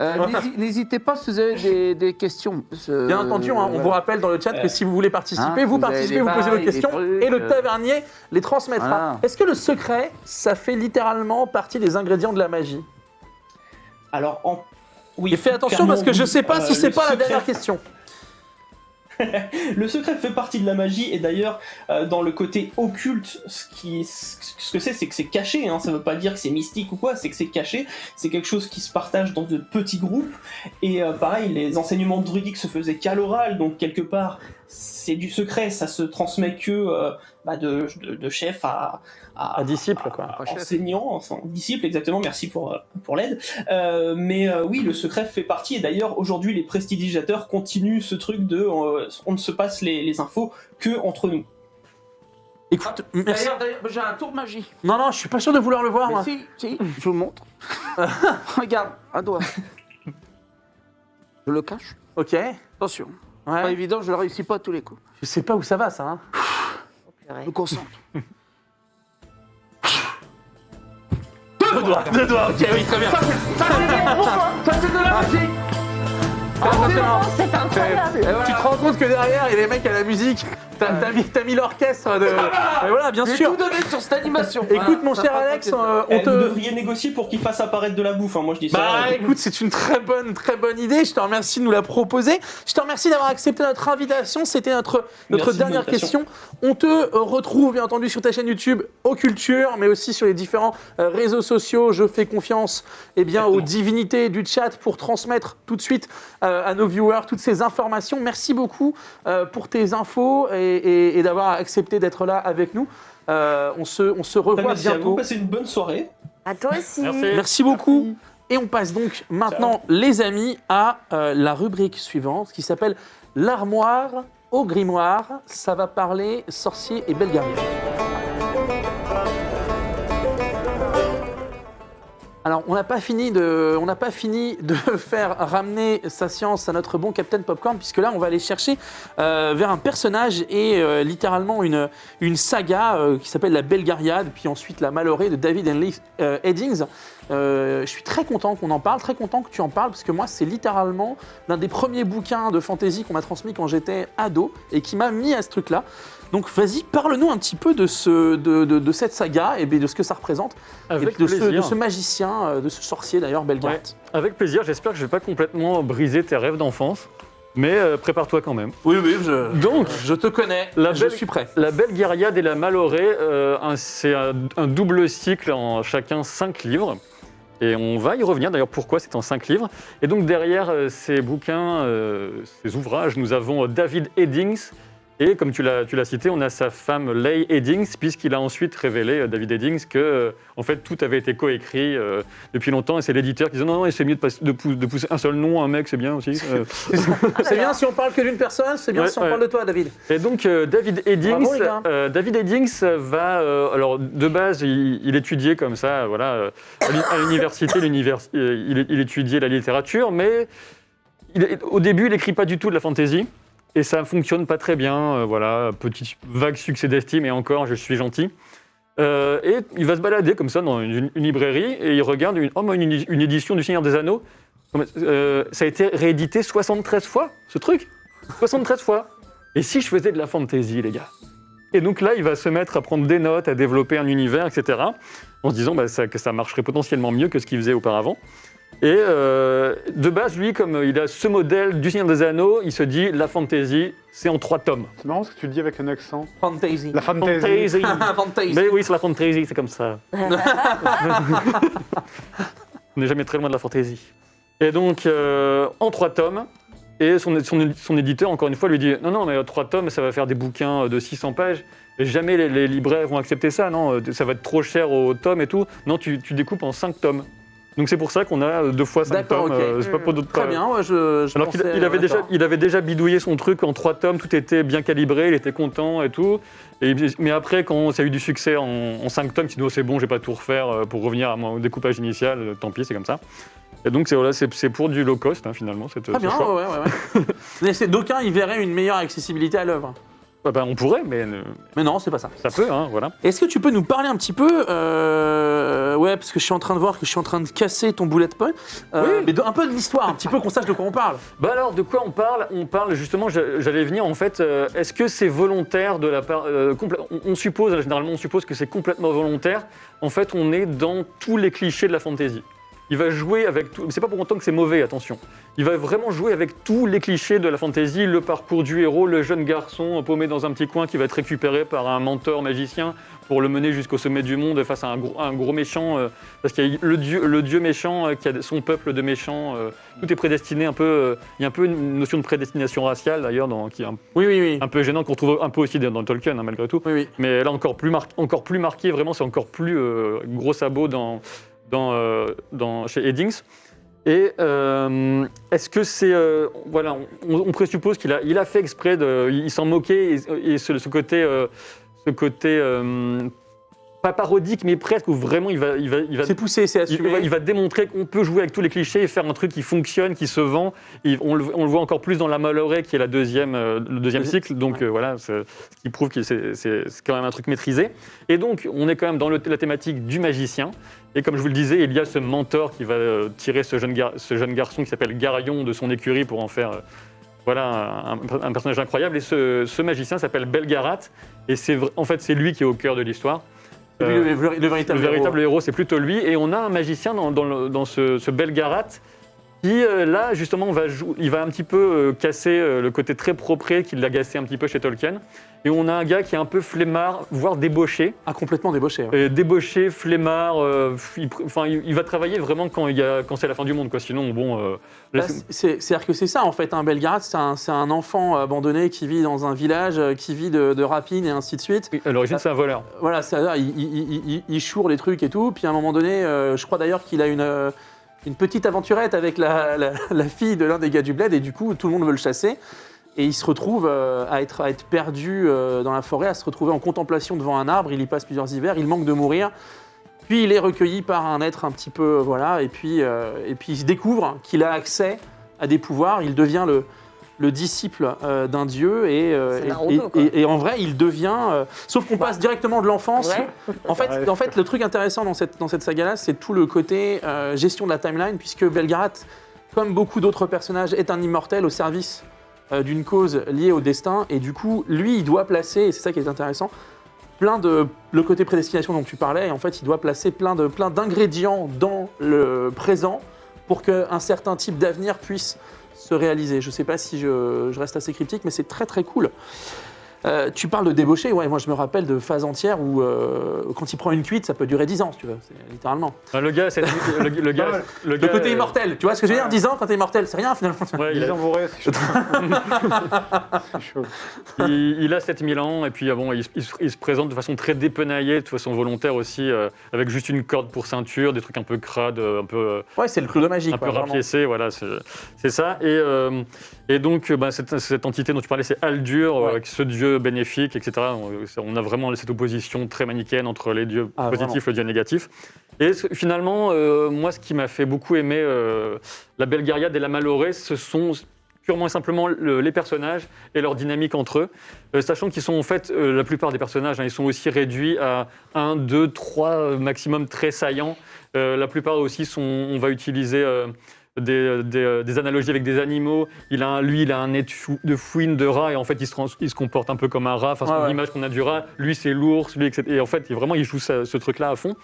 N'hésitez pas si vous avez des questions. Bien entendu, on vous rappelle dans le chat que si vous voulez participer, vous participez, vous posez vos questions et le tavernier les transmettra. Est-ce que le secret, ça fait littéralement partie des ingrédients de la magie? Alors, oui. Et fais attention parce que je sais pas si c'est pas la dernière question. Le secret fait partie de la magie, et d'ailleurs dans le côté occulte, ce que c'est que c'est caché, hein, ça veut pas dire que c'est mystique ou quoi, c'est que c'est caché, c'est quelque chose qui se partage dans de petits groupes, et pareil, les enseignements druidiques se faisaient qu'à l'oral, donc quelque part c'est du secret, ça se transmet que de chef à disciple, quoi. Enseignant, enfin disciple, exactement, merci pour l'aide. Mais oui, le secret fait partie, et d'ailleurs aujourd'hui les prestidigitateurs continuent ce truc de on ne se passe les infos que entre nous. Écoute, merci. D'ailleurs, j'ai un tour de magie. Non, je suis pas sûr de vouloir le voir, moi. Si, je vous le montre. Regarde, un doigt. Je le cache. Ok. Attention. Pas Ouais. évident, je ne réussis pas à tous les coups. Je sais pas où ça va, ça. Hein. Je me concentre. Deux doigts, ok, oui, très bien. Ça, c'est de la magie. C'est incroyable. Tu te rends compte que derrière, il y a les mecs à la musique. T'as mis l'orchestre de. Et voilà, bien J'ai sûr. tout donné sur cette animation. Écoute, mon Ça cher va pas Alex, coûter. on Vous te. devriez négocier pour qu'il fasse apparaître de la bouffe, hein. Moi je dis ça. Bah écoute, c'est une très bonne idée. Je te remercie de nous la proposer. Je te remercie d'avoir accepté notre invitation. C'était notre Merci de dernière l'invitation. question. On te retrouve bien entendu sur ta chaîne YouTube Occulture, mais aussi sur les différents réseaux sociaux. Je fais confiance aux Exactement. divinités du chat pour transmettre tout de suite à nos viewers toutes ces informations. Merci beaucoup pour tes infos et d'avoir accepté d'être là avec nous. On se revoit Merci à vous, bientôt. passez une bonne soirée. À toi aussi. Merci. Merci beaucoup. Et on passe donc maintenant, les amis, à la rubrique suivante qui s'appelle l'armoire au grimoire. Ça va parler sorcier et Belgariad. Alors, on n'a pas fini de faire ramener sa science à notre bon Captain Popcorn, puisque là, on va aller chercher vers un personnage et littéralement une saga qui s'appelle la Belgariad, puis ensuite la Malorée de David Henley Eddings. Je suis très content qu'on en parle, très content que tu en parles, parce que moi, c'est littéralement l'un des premiers bouquins de fantasy qu'on m'a transmis quand j'étais ado et qui m'a mis à ce truc-là. Donc, vas-y, parle-nous un petit peu de cette saga et de ce que ça représente. Avec Et de plaisir. ce magicien, de ce sorcier d'ailleurs, Belgariad. Ouais, avec plaisir. J'espère que je vais pas complètement briser tes rêves d'enfance, mais prépare-toi quand même. Oui, Donc, je te connais, La je Bel- suis prêt. la Belgariad et la Malorée, c'est un double cycle en chacun 5 livres. Et on va y revenir d'ailleurs pourquoi c'est en 5 livres. Et donc derrière ces bouquins, ces ouvrages, nous avons David Eddings. Et comme tu l'as cité, on a sa femme Leigh Eddings, puisqu'il a ensuite révélé, David Eddings, que en fait tout avait été coécrit depuis longtemps. Et c'est l'éditeur qui disait non, c'est mieux de pousser un seul nom à un mec, c'est bien aussi. C'est bien si on parle que d'une personne, c'est bien Ouais, si on ouais. parle de toi, David. Et donc David Eddings, Bravo, les gars. David Eddings va, alors de base, il étudiait comme ça, voilà, à l'université, il étudiait la littérature, mais au début, il n'écrit pas du tout de la fantasy. Et ça ne fonctionne pas très bien, voilà, petit vague succès d'estime, et encore, je suis gentil. Et il va se balader comme ça dans une librairie, et il regarde une édition du Seigneur des Anneaux. Ça a été réédité 73 fois, ce truc 73 fois. Et si je faisais de la fantasy, les gars? Et donc là, il va se mettre à prendre des notes, à développer un univers, etc. En se disant que ça marcherait potentiellement mieux que ce qu'il faisait auparavant. Et de base, lui, comme il a ce modèle du Seigneur des Anneaux, il se dit la fantasy, c'est en 3 tomes. C'est marrant ce que tu dis avec un accent. Fantasy. La fantasy. Fantasy. Mais oui, c'est la fantasy, c'est comme ça. On n'est jamais très loin de la fantasy. Et donc, en 3 tomes, et son éditeur, encore une fois, lui dit non, mais 3 tomes, ça va faire des bouquins de 600 pages. Et jamais les libraires vont accepter ça, non, ça va être trop cher au tome et tout. Non, tu découpes en 5 tomes. Donc c'est pour ça qu'on a 2 fois 5 D'accord, tomes. ok. C'est pas pour d'autres. Très bien, ouais, je Alors pensais, qu'il avait déjà bidouillé son truc en 3 tomes, tout était bien calibré, il était content et tout. Mais après, quand ça a eu du succès en 5 tomes, il s'est dit oh, c'est bon, je vais pas tout refaire pour revenir à mon découpage initial, tant pis, c'est comme ça. Et donc c'est pour du low cost, hein, finalement. Très bien, ouais. Mais d'aucuns, ils verraient une meilleure accessibilité à l'œuvre. On pourrait, mais Mais non, c'est pas ça. ça peut, hein, voilà. Est-ce que tu peux nous parler un petit peu ouais, parce que je suis en train de voir que je suis en train de casser ton bullet point. Oui. Mais un peu de l'histoire, un petit peu qu'on sache de quoi on parle. Bah alors, de quoi on parle? On parle justement, j'allais venir en fait, est-ce que c'est volontaire de la part... on suppose, généralement on suppose que c'est complètement volontaire. En fait, on est dans tous les clichés de la fantasy. Il va jouer avec tout... C'est pas pour autant que c'est mauvais, attention. Il va vraiment jouer avec tous les clichés de la fantasy, le parcours du héros, le jeune garçon paumé dans un petit coin qui va être récupéré par un mentor magicien pour le mener jusqu'au sommet du monde face à un gros méchant. Parce qu'il y a le dieu méchant qui a son peuple de méchants. Tout est prédestiné un peu... il y a un peu une notion de prédestination raciale, d'ailleurs, qui est Oui. un peu gênant, qu'on retrouve un peu aussi dans Tolkien, hein, malgré tout. Oui. Mais là, encore plus marqué, vraiment, c'est encore plus gros sabot chez Eddings. Et est-ce que c'est... voilà, on présuppose qu'il a fait exprès, il s'en moquait, et ce côté pas parodique, mais presque, où vraiment il va C'est poussé, c'est assumé. il va démontrer qu'on peut jouer avec tous les clichés et faire un truc qui fonctionne, qui se vend. On le voit encore plus dans La Malorée, qui est le deuxième cycle. Donc voilà, ce qui prouve que c'est quand même un truc maîtrisé. Et donc, on est quand même dans la thématique du magicien. Et comme je vous le disais, il y a ce mentor qui va tirer ce jeune garçon qui s'appelle Garion de son écurie pour en faire un personnage incroyable. Et ce magicien s'appelle Belgarat. Et en fait, c'est lui qui est au cœur de l'histoire. Le véritable héros, c'est plutôt lui. Et on a un magicien dans ce Belgarat qui, là, justement, il va un petit peu casser le côté très propre qui l'agaçait un petit peu chez Tolkien. Et on a un gars qui est un peu flemmard, voire débauché. Ah, complètement débauché. Ouais. Débauché, flemmard. Il va travailler vraiment quand c'est la fin du monde, quoi. Sinon, bon... C'est-à-dire que c'est ça, en fait. Un Belgarat, c'est un enfant abandonné qui vit dans un village, qui vit de rapines et ainsi de suite. À l'origine, c'est un voleur. Voilà, il choure les trucs et tout. Puis à un moment donné, je crois d'ailleurs qu'il a une petite aventurette avec la fille de l'un des gars du bled. Et du coup, tout le monde veut le chasser. Et il se retrouve à être perdu dans la forêt, à se retrouver en contemplation devant un arbre. Il y passe plusieurs hivers, il manque de mourir. Puis il est recueilli par un être un petit peu... Voilà, et puis il se découvre qu'il a accès à des pouvoirs. Il devient le disciple d'un dieu. Et en vrai, il devient... sauf qu'on passe directement de l'enfance. Ouais. En fait, le truc intéressant dans cette saga-là, c'est tout le côté gestion de la timeline, puisque Belgarat, comme beaucoup d'autres personnages, est un immortel au service d'une cause liée au destin, et du coup, lui, il doit placer, et c'est ça qui est intéressant, le côté prédestination dont tu parlais, et en fait, il doit placer plein d'ingrédients dans le présent pour qu'un certain type d'avenir puisse se réaliser. Je sais pas si je reste assez cryptique, mais c'est très très cool. Tu parles de débauché, ouais, moi je me rappelle de phases entières où quand il prend une cuite, ça peut durer 10 ans, si tu veux, littéralement. Le gars, le côté immortel, tu vois ce que je veux dire, 10 ans quand t'es immortel, c'est rien finalement. Ouais, Il c'est chaud. C'est chaud. Il a 7000 ans et puis bon, il se présente de façon très dépenaillée, de façon volontaire aussi, avec juste une corde pour ceinture, des trucs un peu crades, un peu... Ouais, c'est le clodo magique. Un peu rapiécé, voilà, c'est ça. Et donc, cette entité dont tu parlais, c'est Aldur, avec ce dieu bénéfique, etc. On a vraiment cette opposition très manichéenne entre les dieux positifs et les dieux négatifs. Et finalement, moi, ce qui m'a fait beaucoup aimer la Belgariad et la Malorée, ce sont purement et simplement les personnages et leur dynamique entre eux, sachant qu'ils sont en fait, la plupart des personnages, ils sont aussi réduits à 1, 2, 3 maximum très saillants. La plupart aussi on va utiliser... Des analogies avec des animaux. Il a un nez de fouine de rat et en fait il se comporte un peu comme un rat. Enfin, l'image qu'on a du rat, lui c'est l'ours, lui etc. Et en fait vraiment il joue ce truc-là à fond.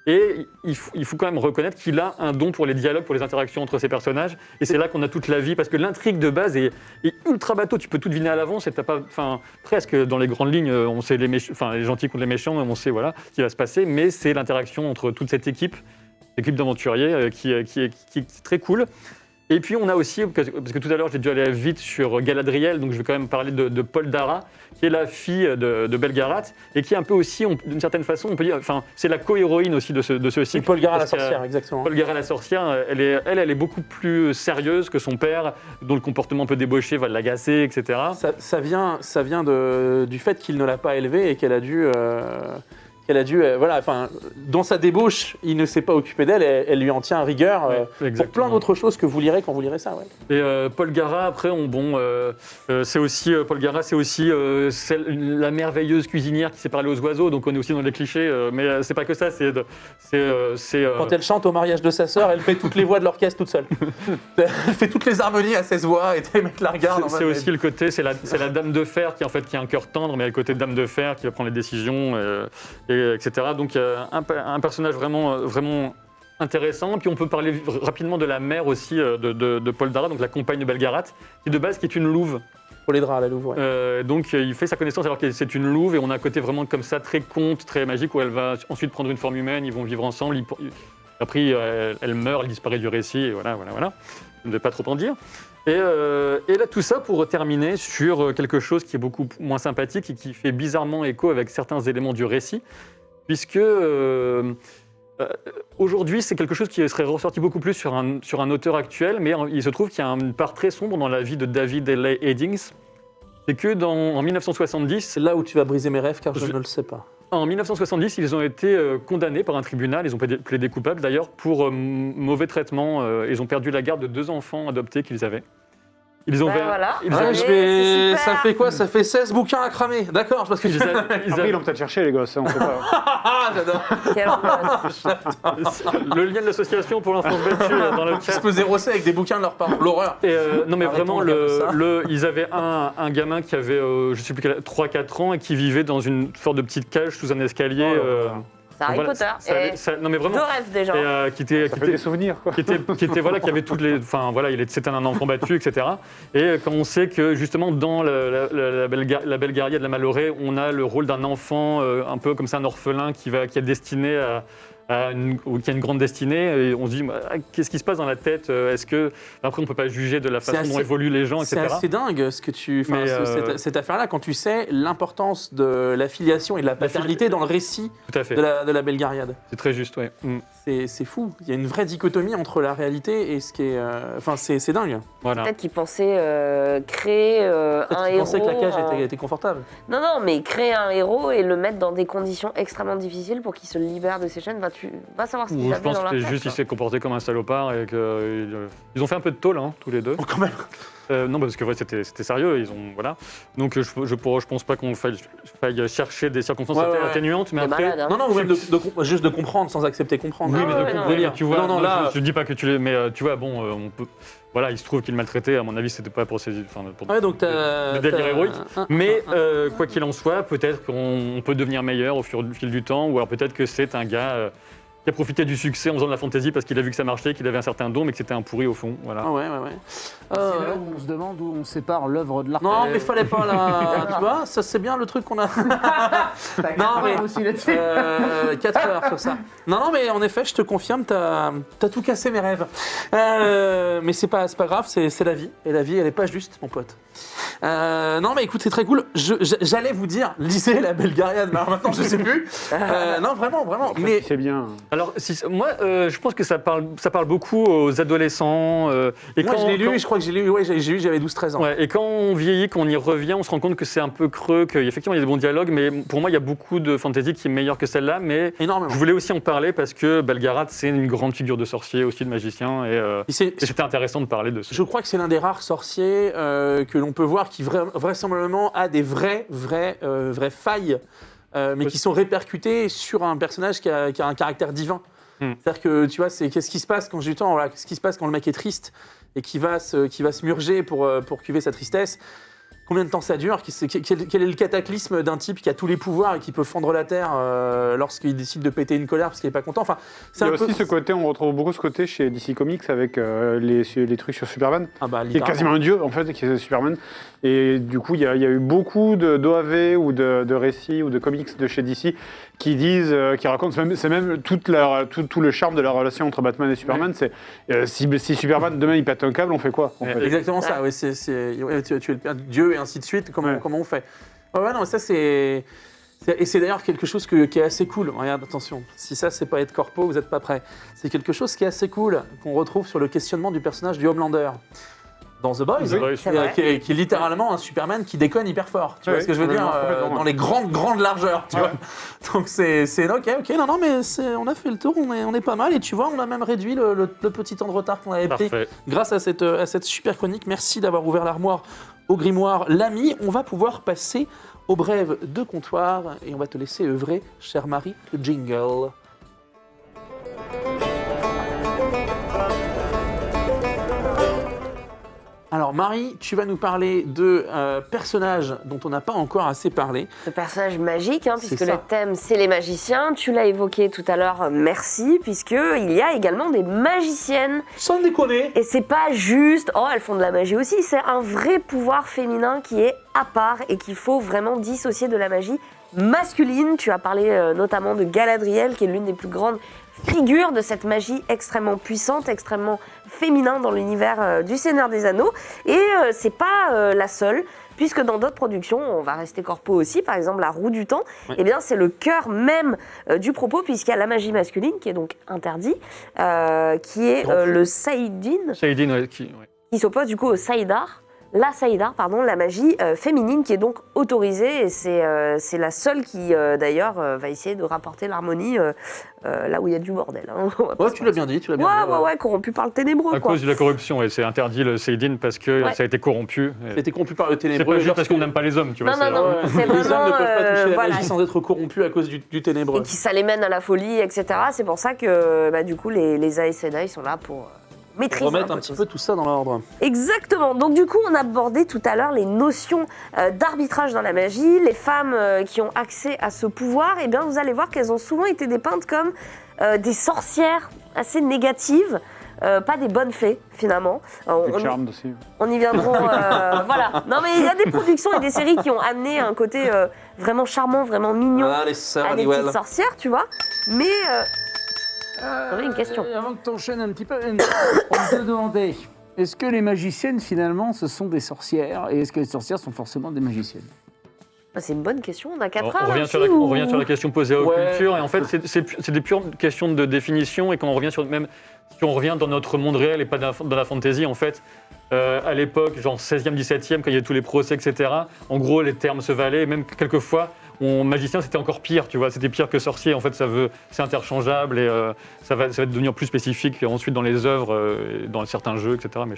Et il faut quand même reconnaître qu'il a un don pour les dialogues, pour les interactions entre ces personnages. Et c'est là qu'on a toute la vie parce que l'intrigue de base est ultra bateau. Tu peux tout deviner à l'avance et t'as pas, presque dans les grandes lignes, on sait les gentils contre les méchants, on sait voilà ce qui va se passer. Mais c'est l'interaction entre toute cette équipe d'aventuriers qui est très cool. Et puis on a aussi, parce que tout à l'heure j'ai dû aller vite sur Galadriel, donc je vais quand même parler de Paul Dara, qui est la fille de Belgarat, et qui est un peu aussi, d'une certaine façon, on peut dire, c'est la co-héroïne aussi de ce cycle. Paul Gara la sorcière, exactement. Paul Gara la sorcière, elle est beaucoup plus sérieuse que son père, dont le comportement un peu débauché va l'agacer, etc. Ça vient du fait qu'il ne l'a pas élevée et qu'elle a dû... dans sa débauche, il ne s'est pas occupé d'elle, elle lui en tient rigueur pour plein d'autres choses que vous lirez quand vous lirez ça. Ouais. Et Paul Gara, après, Paul Gara, c'est aussi la merveilleuse cuisinière qui sait parler aux oiseaux, donc on est aussi dans les clichés, mais c'est pas que ça, Quand elle chante au mariage de sa sœur, elle fait toutes les voix de l'orchestre toute seule. Elle fait toutes les harmonies à 16 voix et les mecs la regardent. C'est aussi le côté, c'est la dame de fer qui a un cœur tendre, mais le côté dame de fer qui va prendre les décisions. Etc. Donc un personnage vraiment intéressant. Puis on peut parler rapidement de la mère aussi de Paul Dara, donc la compagne de Belgarat, qui de base qui est une louve. Pour les draps, la louve, ouais. Donc il fait sa connaissance alors que c'est une louve et on a un côté vraiment comme ça, très conte, très magique, où elle va ensuite prendre une forme humaine, ils vont vivre ensemble. Après, elle meurt, elle disparaît du récit, et voilà. Je ne vais pas trop en dire. Et là, tout ça pour terminer sur quelque chose qui est beaucoup moins sympathique et qui fait bizarrement écho avec certains éléments du récit, puisque aujourd'hui, c'est quelque chose qui serait ressorti beaucoup plus sur un auteur actuel, mais il se trouve qu'il y a une part très sombre dans la vie de David L.A. Eddings. C'est que en 1970... C'est là où tu vas briser mes rêves, car je ne le sais pas. En 1970, ils ont été condamnés par un tribunal, ils ont plaidé coupables d'ailleurs pour mauvais traitement. Ils ont perdu la garde de 2 enfants adoptés qu'ils avaient. Ils ont voilà. ils Ouais, avaient- c'est super. Ça fait quoi? Ça fait 16 bouquins à cramer. D'accord, parce que ils avaient- ils Après, avaient- ils l'ont peut-être cherché, les gosses, on sait pas. Ah, j'adore. Quelle angoisse. le lien de l'association pour l'enfance battue dans le Qui chat. se faisaient rosser avec des bouquins de leurs parents. L'horreur. Et non mais Arrêtons vraiment, de regarder ça. ils avaient un gamin qui avait, je sais plus, 3-4 ans et qui vivait dans une sorte de petite cage sous un escalier. Oh là là. C'est Harry voilà, Potter. non mais vraiment. Deux rêves déjà. Et, qui était, Ça qui fait était- des souvenirs, quoi. qui était voilà, qui avait toutes les, enfin voilà, c'était un enfant battu, etc. Et quand on sait que justement dans la belle guerrière de la Malorée, on a le rôle d'un enfant un peu comme ça, un orphelin qui est destiné ou qui a une grande destinée, et on se dit qu'est-ce qui se passe dans la tête? Est-ce que après on peut pas juger de la C'est façon dont assez- évoluent les gens, C'est etc. assez dingue ce que tu. Enfin, Mais, cette affaire-là, quand tu sais l'importance de la filiation et de la paternité dans le récit Tout à fait. de la Belgariade. C'est très juste, ouais. C'est fou. Il y a une vraie dichotomie entre la réalité et ce qui est. Enfin, c'est dingue. Voilà. Peut-être qu'ils pensaient créer Peut-être un qu'ils héros. pensaient que la cage était confortable. Non, non, mais créer un héros et le mettre dans des conditions extrêmement difficiles pour qu'il se libère de ses chaînes. Tu vas savoir ce qu'ils Je avaient pense dans leur que tête. juste il quoi. s'est comporté comme un salopard et qu'ils ont fait un peu de tôle, hein, tous les deux. Oh, quand même. Non, parce que ouais, c'était sérieux. Ils ont voilà. Donc je pense pas qu'on faille chercher des circonstances Ouais, ouais, ouais. atténuantes, mais T'es après. malade, hein. Non, non, ou même juste de comprendre sans accepter comprendre. Oui, Ah mais ouais, de non, comprendre, mais tu vois. non, non, moi, là- je dis pas que tu les. Mais tu vois, bon, on peut. Voilà, il se trouve qu'il maltraitait. À mon avis, c'était pas pour ses. Enfin, pour Ouais, donc t'as. de délire t'as- héroïque. un- Mais quoi qu'il en soit, peut-être qu'on peut devenir meilleur au fil du temps, ou alors peut-être que c'est un gars qui a profité du succès en faisant de la fantasy parce qu'il a vu que ça marchait, qu'il avait un certain don, mais que c'était un pourri au fond. Voilà. Ah ouais, ouais, ouais. C'est là où on se demande où on sépare l'œuvre de l'artiste. Non, mais fallait pas là. Tu vois, ça c'est bien le truc qu'on a. Non, mais. aussi là-dessus. 4 heures sur ça. Non, non, mais en effet, je te confirme, t'as tout cassé mes rêves. Mais c'est pas grave, c'est la vie. Et la vie, elle est pas juste, mon pote. Non, mais écoute, c'est très cool. J'allais vous dire, lisez La Belgariade, mais alors maintenant, je sais plus. Non, vraiment, vraiment. Mais C'est bien. Alors, moi, je pense que ça parle beaucoup aux adolescents. Et moi, quand, je l'ai lu, quand- et je crois que j'ai lu, ouais, j'avais 12-13 ans. Ouais, et quand on vieillit, qu'on y revient, on se rend compte que c'est un peu creux, qu'effectivement il y a des bons dialogues, mais pour moi il y a beaucoup de fantasy qui est meilleure que celle-là. Mais Énormément. je voulais aussi en parler parce que Belgarath c'est une grande figure de sorcier, aussi de magicien, et c'était intéressant de parler de ça. Je crois que c'est l'un des rares sorciers que l'on peut voir qui vraisemblablement a des vraies failles, mais qui sont répercutées sur un personnage qui a un caractère divin. C'est-à-dire que tu vois, qu'est-ce qui se passe quand j'ai du temps, voilà, qu'est-ce qui se passe quand le mec est triste et qui va se murger pour cuver sa tristesse. Combien de temps ça dure? Quel est le cataclysme d'un type qui a tous les pouvoirs et qui peut fendre la terre lorsqu'il décide de péter une colère parce qu'il n'est pas content? Enfin, c'est Il y a un peu... aussi ce côté, on retrouve beaucoup ce côté chez DC Comics avec les trucs sur Superman, Ah bah, qui est littéralement. quasiment un dieu en fait, qui est Superman. Et du coup, il y a eu beaucoup d'OAV ou de récits ou de comics de chez DC qui disent, qui racontent, c'est même tout le charme de la relation entre Batman et Superman. C'est si Superman demain il pète un câble, on fait quoi en fait Exactement ça, ouais, tu es le père de Dieu et ainsi de suite, comment on fait? Ouais, non, mais ça et c'est d'ailleurs quelque chose qui est assez cool. Regarde, attention, si ça c'est pas être corpo, vous n'êtes pas prêts. C'est quelque chose qui est assez cool, qu'on retrouve sur le questionnement du personnage du Homelander. Dans The Boys, The Boys. C'est vrai. qui est littéralement un Superman qui déconne hyper fort. Tu vois Oui, ce que je veux dire? complètement, Dans les grandes largeurs, tu vois. Donc c'est ok, non, mais on a fait le tour, on est pas mal. Et tu vois, on a même réduit le petit temps de retard qu'on avait pris Parfait. grâce à cette super chronique. Merci d'avoir ouvert l'armoire au grimoire, l'ami. On va pouvoir passer au brève de comptoir et on va te laisser œuvrer, chère Marie, le jingle. Alors Marie, tu vas nous parler de personnages dont on n'a pas encore assez parlé. Ce personnage magique, hein, puisque C'est ça. le thème c'est les magiciens. Tu l'as évoqué tout à l'heure, merci, puisqu'il y a également des magiciennes. Sans déconner. Et c'est pas juste, oh, elles font de la magie aussi, c'est un vrai pouvoir féminin qui est à part et qu'il faut vraiment dissocier de la magie masculine. Tu as parlé notamment de Galadriel, qui est l'une des plus grandes figures de cette magie extrêmement puissante, extrêmement féminin dans l'univers du Seigneur des Anneaux. Et c'est pas la seule, puisque dans d'autres productions, on va rester corpo aussi, par exemple La Roue du Temps, eh bien c'est le cœur même du propos, puisqu'il y a la magie masculine, qui est donc interdit, qui est le Saïdin, Shahidin, ouais, qui s'oppose du coup au Saïdar, la Saïdar, pardon, la magie féminine qui est donc autorisée et c'est la seule qui d'ailleurs va essayer de rapporter l'harmonie là où il y a du bordel. Hein. Ouais, tu l'as bien dit, Ouais, corrompu par le ténébreux. À cause de la corruption, et c'est interdit le Seydin parce que ça a été corrompu. Ça a été corrompu par le C'est ténébreux. pas juste parce qu'on n'aime pas les hommes, tu vois. Non, c'est Les hommes vraiment. ne peuvent pas toucher la voilà. magie sans être corrompus à cause du ténébreux. Et qui ça les mène à la folie, etc. C'est pour ça que du coup les Aes Sedai sont là pour maîtriser Remettre un peu petit tout peu tout ça dans l'ordre. Exactement. Donc du coup, on a abordé tout à l'heure les notions d'arbitrage dans la magie. Les femmes qui ont accès à ce pouvoir, eh bien, vous allez voir qu'elles ont souvent été dépeintes comme des sorcières assez négatives. Pas des bonnes fées, finalement. Des charmes aussi. On y viendra. Voilà. Non, mais il y a des productions et des séries qui ont amené un côté vraiment charmant, vraiment mignon Ah, les sœurs à des Honeywell. petites sorcières, tu vois. Mais j'avais une question. Avant que tu enchaînes un petit peu, on te demandait, est-ce que les magiciennes, finalement, ce sont des sorcières? Et est-ce que les sorcières sont forcément des magiciennes? C'est une bonne question. On a 4 On heures. revient, on revient sur la question posée aux cultures, et en fait, c'est des pures questions de définition, et quand on revient sur même si on revient dans notre monde réel et pas dans la fantasy, en fait, à l'époque, genre 16e, 17e, quand il y a tous les procès, etc., en gros, les termes se valaient, et même quelquefois, magicien, c'était encore pire, tu vois, c'était pire que sorcier, en fait, c'est interchangeable, et ça va devenir plus spécifique ensuite dans les œuvres, dans certains jeux, etc. Mais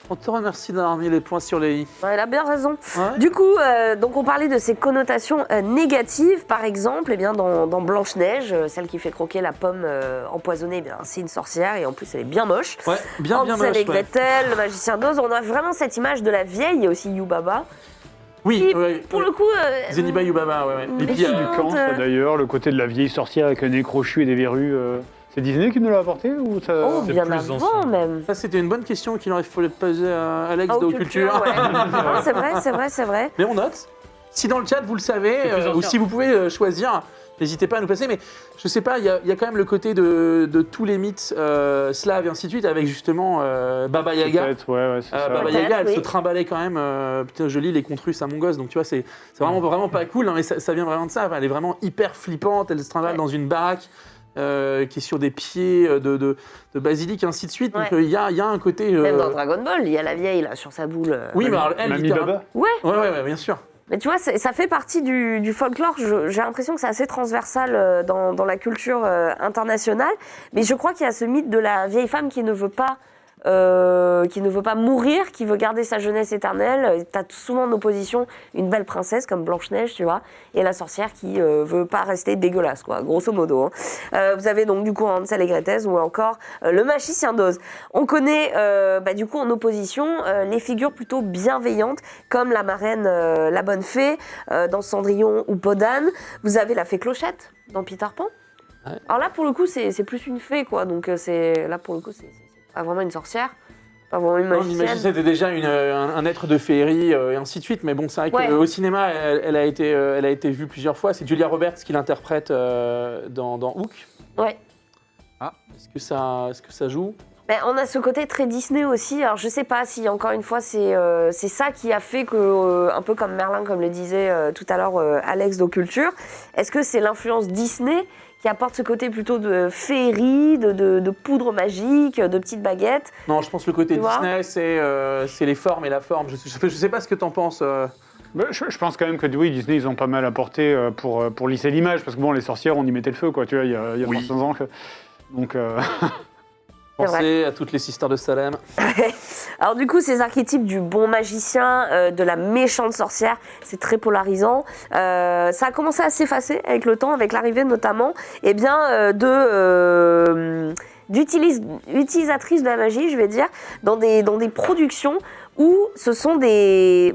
On te remercie d'avoir mis les points sur les i. Ouais, elle a bien raison. Ouais. Du coup, donc on parlait de ces connotations négatives, par exemple, eh bien dans Blanche-Neige, celle qui fait croquer la pomme empoisonnée, eh bien c'est une sorcière et en plus elle est bien moche. Ouais, bien Hansel moche. et Gretel, le magicien d'Oz, on a vraiment cette image de la vieille, il y a aussi Yubaba. Oui, Qui, pour le coup, Zeniba Yubaba, ouais. Et puis, méchante, Du camp, ça, d'ailleurs, le côté de la vieille sorcière avec un nez crochu et des verrues. C'est Disney qui nous l'a apporté ou ça... oh, c'est bien plus avant ancien. même. ça, c'était une bonne question qu'il aurait fallu poser à Alex Ah, de aux Haute Culture. ouais. Non, c'est vrai. Mais on note. Si dans le chat vous le savez, C'est plus ou ancien. si vous pouvez choisir, n'hésitez pas à nous passer. Mais je sais pas, il y a quand même le côté de tous les mythes slaves et ainsi de suite, avec justement Baba Yaga. Peut-être, ouais, c'est ça. Baba Peut-être, Yaga, elle oui. se trimballait quand même. Putain, je lis les contes russes à mon gosse, donc tu vois, c'est vraiment pas cool, hein, mais ça vient vraiment de ça. Enfin, elle est vraiment hyper flippante. Elle se trimballe Ouais. dans une baraque qui est sur des pieds de basilic, et ainsi de suite. Donc Ouais. il y a un côté. Même dans Dragon Ball, il y a la vieille là sur sa boule. Oui, mais alors, elle, Mamie littéralement- Baba. Ouais, bien sûr. Mais tu vois, ça fait partie du folklore. J'ai l'impression que c'est assez transversal dans la culture internationale. Mais je crois qu'il y a ce mythe de la vieille femme qui ne veut pas mourir, qui veut garder sa jeunesse éternelle. T'as souvent en opposition une belle princesse comme Blanche-Neige, tu vois, et la sorcière qui veut pas rester dégueulasse, quoi, grosso modo. Hein. Vous avez donc du coup Hansel et Gretel ou encore le magicien d'Oz. On connaît du coup en opposition les figures plutôt bienveillantes comme la marraine, la bonne fée dans Cendrillon ou Podane. Vous avez la fée Clochette dans Peter Pan. Ouais. Alors là pour le coup c'est plus une fée, quoi, donc c'est pas vraiment une sorcière, pas vraiment une Non, magicienne. j'imagine que c'était déjà un être de féerie et ainsi de suite, mais bon, c'est vrai Ouais. qu'au cinéma, elle a été vue plusieurs fois. C'est Julia Roberts qui l'interprète dans Hook. Ouais. Ah, est-ce que ça joue? Ben, on a ce côté très Disney aussi. Alors je sais pas si encore une fois c'est ça qui a fait que, un peu comme Merlin, comme le disait tout à l'heure Alex d'Occulture, est-ce que c'est l'influence Disney qui apporte ce côté plutôt de féerie, de poudre magique, de petites baguettes? Non, je pense que le côté Tu vois Disney, c'est les formes et la forme. Je sais pas ce que t'en penses. Bah, je pense quand même que oui, Disney, ils ont pas mal apporté pour lisser l'image, parce que bon, les sorcières, on y mettait le feu, quoi, tu vois, il y a 25 ans. Donc, Pensez à toutes les sisters de Salem. Alors du coup, ces archétypes du bon magicien, de la méchante sorcière, c'est très polarisant. Ça a commencé à s'effacer avec le temps, avec l'arrivée notamment d'utilisatrices de la magie, je vais dire, dans des productions où ce sont des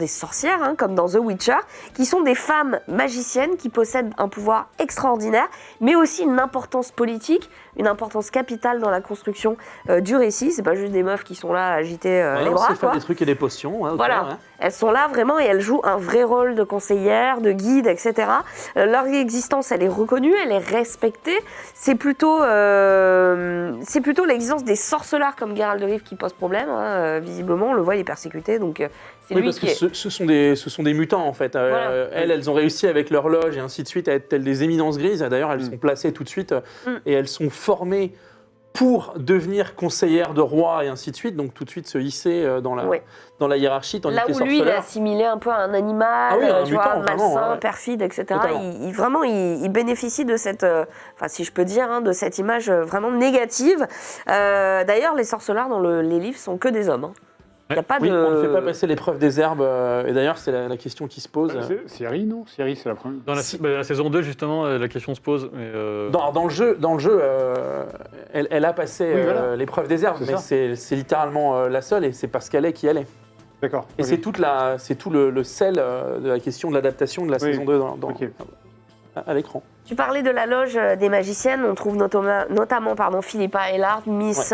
sorcières, hein, comme dans The Witcher, qui sont des femmes magiciennes qui possèdent un pouvoir extraordinaire, mais aussi une importance politique, une importance capitale dans la construction du récit. C'est pas juste des meufs qui sont là à agiter les bras, c'est faire quoi. des trucs et des potions. Hein, Voilà, ok, ouais. elles sont là vraiment et elles jouent un vrai rôle de conseillère, de guide, etc. Leur existence, elle est reconnue, elle est respectée. C'est plutôt l'existence des sorceleurs comme Gérald de Rive qui pose problème, hein, visiblement. On le voit, il est persécuté, donc c'est Oui, lui parce qui que est... ce sont des mutants en fait. Voilà. Elles ont réussi avec leur loge et ainsi de suite à être telles des éminences grises. D'ailleurs, elles sont placées tout de suite et elles sont formées pour devenir conseillère de roi et ainsi de suite, donc tout de suite se hisser dans la hiérarchie, tandis Là que les où lui, il est sorceleurs... assimilé un peu à un animal, Ah oui, un tu mutant, vois, vraiment, malsain, ouais. perfide, etc. Totalement. Il bénéficie de cette, enfin si je peux dire, hein, de cette image vraiment négative. D'ailleurs, les sorceleurs dans les livres sont que des hommes. Hein. Il y a pas Oui, de... on ne fait pas passer l'épreuve des herbes, et d'ailleurs c'est la question qui se pose. Ciri, non? Ciri, c'est la première. Dans la saison 2, justement, la question se pose. Mais, Dans le jeu, elle a passé Oui, voilà. l'épreuve des herbes, C'est mais c'est littéralement la seule, et c'est parce qu'elle est qui elle est. D'accord. Et ok. c'est tout le sel de la question de l'adaptation de la saison 2 Ok. à l'écran. Tu parlais de la loge des magiciennes, on trouve notamment Philippa Eilhart, Miss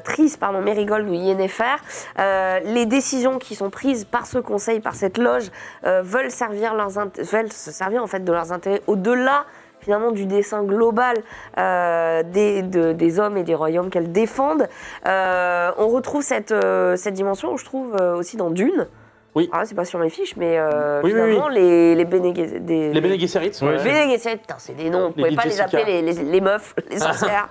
Triss, Mérigold ou Yennefer. Les décisions qui sont prises par ce conseil, par cette loge, veulent se servir en fait de leurs intérêts au-delà finalement du dessin global des hommes et des royaumes qu'elles défendent. On retrouve cette dimension, je trouve, aussi dans Dune. Oui. Ah, c'est pas sur mes fiches, mais Oui, finalement, les Bene Gesserit. Les Bene Gesserit, Ouais. Bene Gesserit, putain, c'est des noms, on pouvait pas les Jessica. appeler les meufs, les sorcières.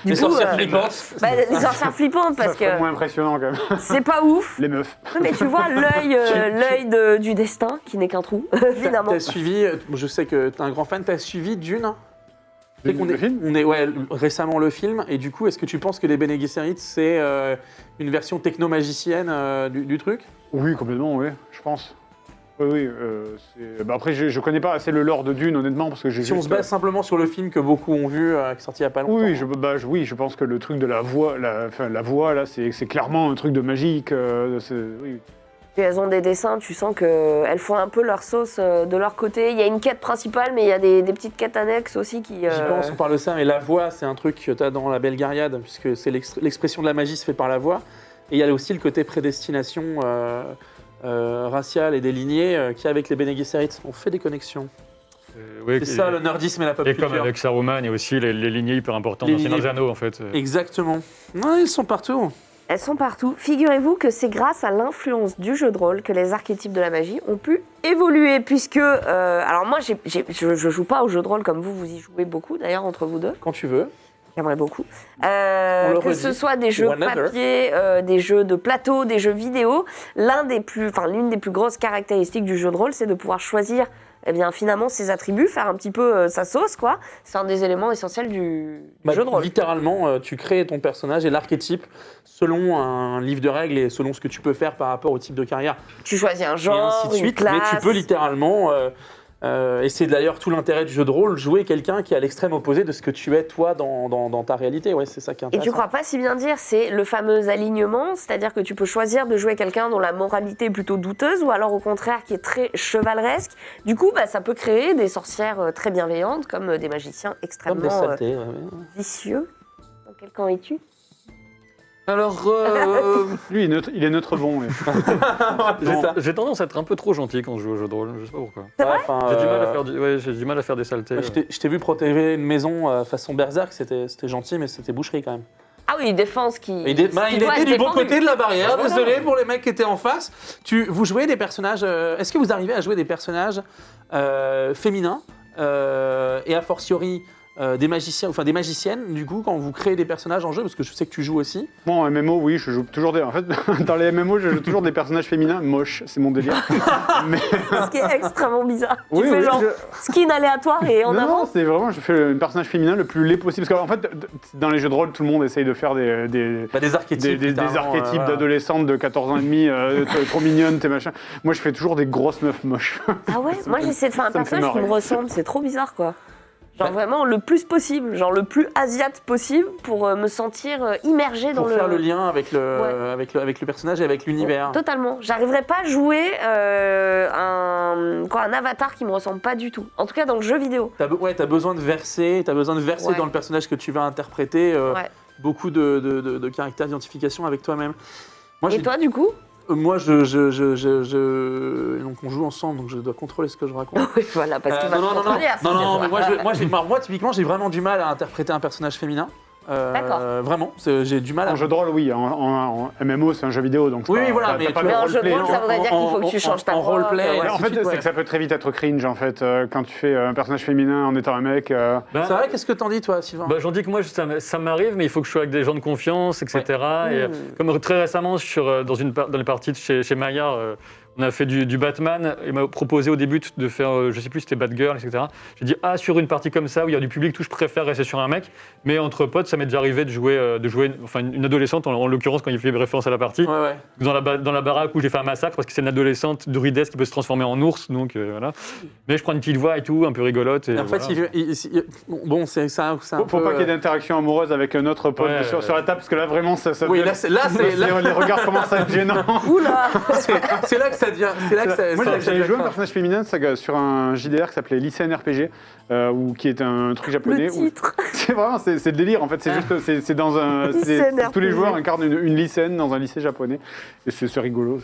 les sorcières flippantes. Les sorcières flippantes, parce Ça serait que moins impressionnant quand même. c'est pas ouf. Les meufs. Mais tu vois, l'œil du destin, qui n'est qu'un trou, évidemment. T'as suivi, je sais que t'es un grand fan, t'as suivi Dune? C'est qu'on Le film? On est récemment le film, et du coup, est-ce que tu penses que les Bene Gesserit, c'est une version techno-magicienne du truc? Oui, complètement, oui, je pense. Oui. Après, je connais pas assez le lore de Dune, honnêtement, parce que j'ai Si on se base simplement sur le film que beaucoup ont vu, qui est sorti il y a pas longtemps. Oui, je pense que le truc de la voix, la voix là, c'est clairement un truc de magique. Oui. Et elles ont des dessins, tu sens qu'elles font un peu leur sauce de leur côté. Il y a une quête principale, mais il y a des petites quêtes annexes aussi qui... J'y pense, on parle de ça, mais la voix, c'est un truc que tu as dans la Belgariade, puisque c'est l'expression de la magie se fait par la voix. Et il y a aussi le côté prédestination raciale et des lignées qui, avec les Bene Gesserit, on fait des connexions. oui, C'est ça le nerdisme et la pop Et culture. comme avec Saruman, il y a aussi les lignées hyper importantes Les dans Seigneur des lignées. Anneaux, en fait. Exactement. Ouais, ils sont partout. Elles sont partout. Figurez-vous que c'est grâce à l'influence du jeu de rôle que les archétypes de la magie ont pu évoluer, puisque... alors moi, je joue pas au jeu de rôle comme vous y jouez beaucoup, d'ailleurs, entre vous deux. Quand tu veux. J'aimerais beaucoup. le Que ce redit. soit des jeux Whenever. papier, des jeux de plateau, des jeux vidéo, l'une des plus grosses caractéristiques du jeu de rôle, c'est de pouvoir choisir finalement ses attributs, faire un petit peu sa sauce, quoi. C'est un des éléments essentiels du jeu de rôle. Littéralement, tu crées ton personnage et l'archétype selon un livre de règles et selon ce que tu peux faire par rapport au type de carrière. Tu choisis un Et genre, ainsi de une suite. classe. Mais tu peux littéralement, et c'est d'ailleurs tout l'intérêt du jeu de rôle, jouer quelqu'un qui est à l'extrême opposé de ce que tu es toi dans ta réalité. Ouais, c'est ça qui est Et intéressant. tu crois pas si bien dire, c'est le fameux alignement, c'est-à-dire que tu peux choisir de jouer quelqu'un dont la moralité est plutôt douteuse, ou alors au contraire qui est très chevaleresque. Du coup, ça peut créer des sorcières très bienveillantes, comme des magiciens Comme des extrêmement saletés, vicieux. Dans quel camp es-tu? Alors, Lui, il est neutre bon. oui. J'ai tendance à être un peu trop gentil quand je joue au jeu de rôle, je sais pas pourquoi. C'est vrai J'ai du mal à faire des saletés. Je t'ai vu protéger une maison façon Berserk, c'était gentil, mais c'était boucherie quand même. Ah oui, défense qui. Il était du bon côté de la barrière, désolé pour les mecs qui étaient en face. Vous jouez des personnages. Est-ce que vous arrivez à jouer des personnages féminins et a fortiori des magiciens, enfin des magiciennes, du coup, quand vous créez des personnages en jeu, parce que je sais que tu joues aussi. Bon, en MMO, oui, je joue toujours En fait, dans les MMO, je joue toujours des personnages féminins moches, c'est mon délire. Mais... Ce qui est extrêmement bizarre. Oui, tu fais oui, genre skin aléatoire et en non, avant. c'est vraiment, je fais un personnage féminin le plus laid possible. Parce qu'en fait, dans les jeux de rôle, tout le monde essaye de faire des archétypes. des archétypes d'adolescentes de 14 ans et demi, trop mignonnes, tes machins. Moi, je fais toujours des grosses meufs moches. Ah ouais, moi j'essaie de faire un ça me fait personnage qui me marrer. ressemble, c'est trop bizarre quoi. Genre vraiment le plus possible, genre le plus asiate possible pour me sentir immergée dans Pour faire le lien avec le personnage et avec l'univers. Totalement. J'arriverais pas à jouer un avatar qui me ressemble pas du tout. En tout cas dans le jeu vidéo. T'as besoin de verser, Ouais. dans le personnage que tu vas interpréter Ouais. beaucoup de caractères d'identification avec toi-même. Moi, Et toi du coup? Moi, donc on joue ensemble, donc je dois contrôler ce que je raconte. Oui, voilà, parce qu'il va non, te contrôler, mais moi typiquement, j'ai vraiment du mal à interpréter un personnage féminin. D'accord. Vraiment, j'ai du mal à... En jeu de rôle, oui. En MMO, c'est un jeu vidéo, donc Oui, c'est pas- voilà, t'as- mais t'as tu pas vois, le Mais en jeu de roleplay. rôle, ça voudrait dire qu'il faut que tu changes ta en voix, roleplay, ouais. Mais en ainsi fait, de suite, c'est ouais. que ça peut très vite être cringe, en fait, quand tu fais un personnage féminin en étant un mec. Bah, C'est vrai, qu'est-ce que t'en dis, toi, Sylvain? Bah, j'en dis que moi, ça m'arrive, mais il faut que je sois avec des gens de confiance, etc. Et, comme très récemment, je suis dans les parties de chez Maillard, on a fait du Batman. Il m'a proposé au début de faire, je sais plus, c'était Batgirl, etc. J'ai dit, sur une partie comme ça, où il y a du public, tout, je préfère rester sur un mec. Mais entre potes, ça m'est déjà arrivé de jouer enfin, une adolescente, en l'occurrence, quand il fait référence à la partie, Ouais. dans la baraque où j'ai fait un massacre, parce que c'est une adolescente druidesque qui peut se transformer en ours, donc voilà. Mais je prends une petite voix et tout, un peu rigolote. Et En fait, voilà. bon, c'est ça. Faut pas qu'il y ait d'interaction amoureuse avec un autre pote Ouais, sur la table, parce que là, vraiment, ça Oui, devient- les regards commencent à être gênants. Oula. c'est là que ça devient. C'est là que ça. Moi, c'est là que ça j'avais devient joué un grave. personnage féminin sur un JDR qui s'appelait Lycéenne RPG, qui est un truc japonais. Le titre. C'est vraiment, c'est le délire. En fait, c'est juste, c'est dans un. Lycéenne tous les RPG. joueurs incarnent une lycéenne dans un lycée japonais. Et c'est rigolo.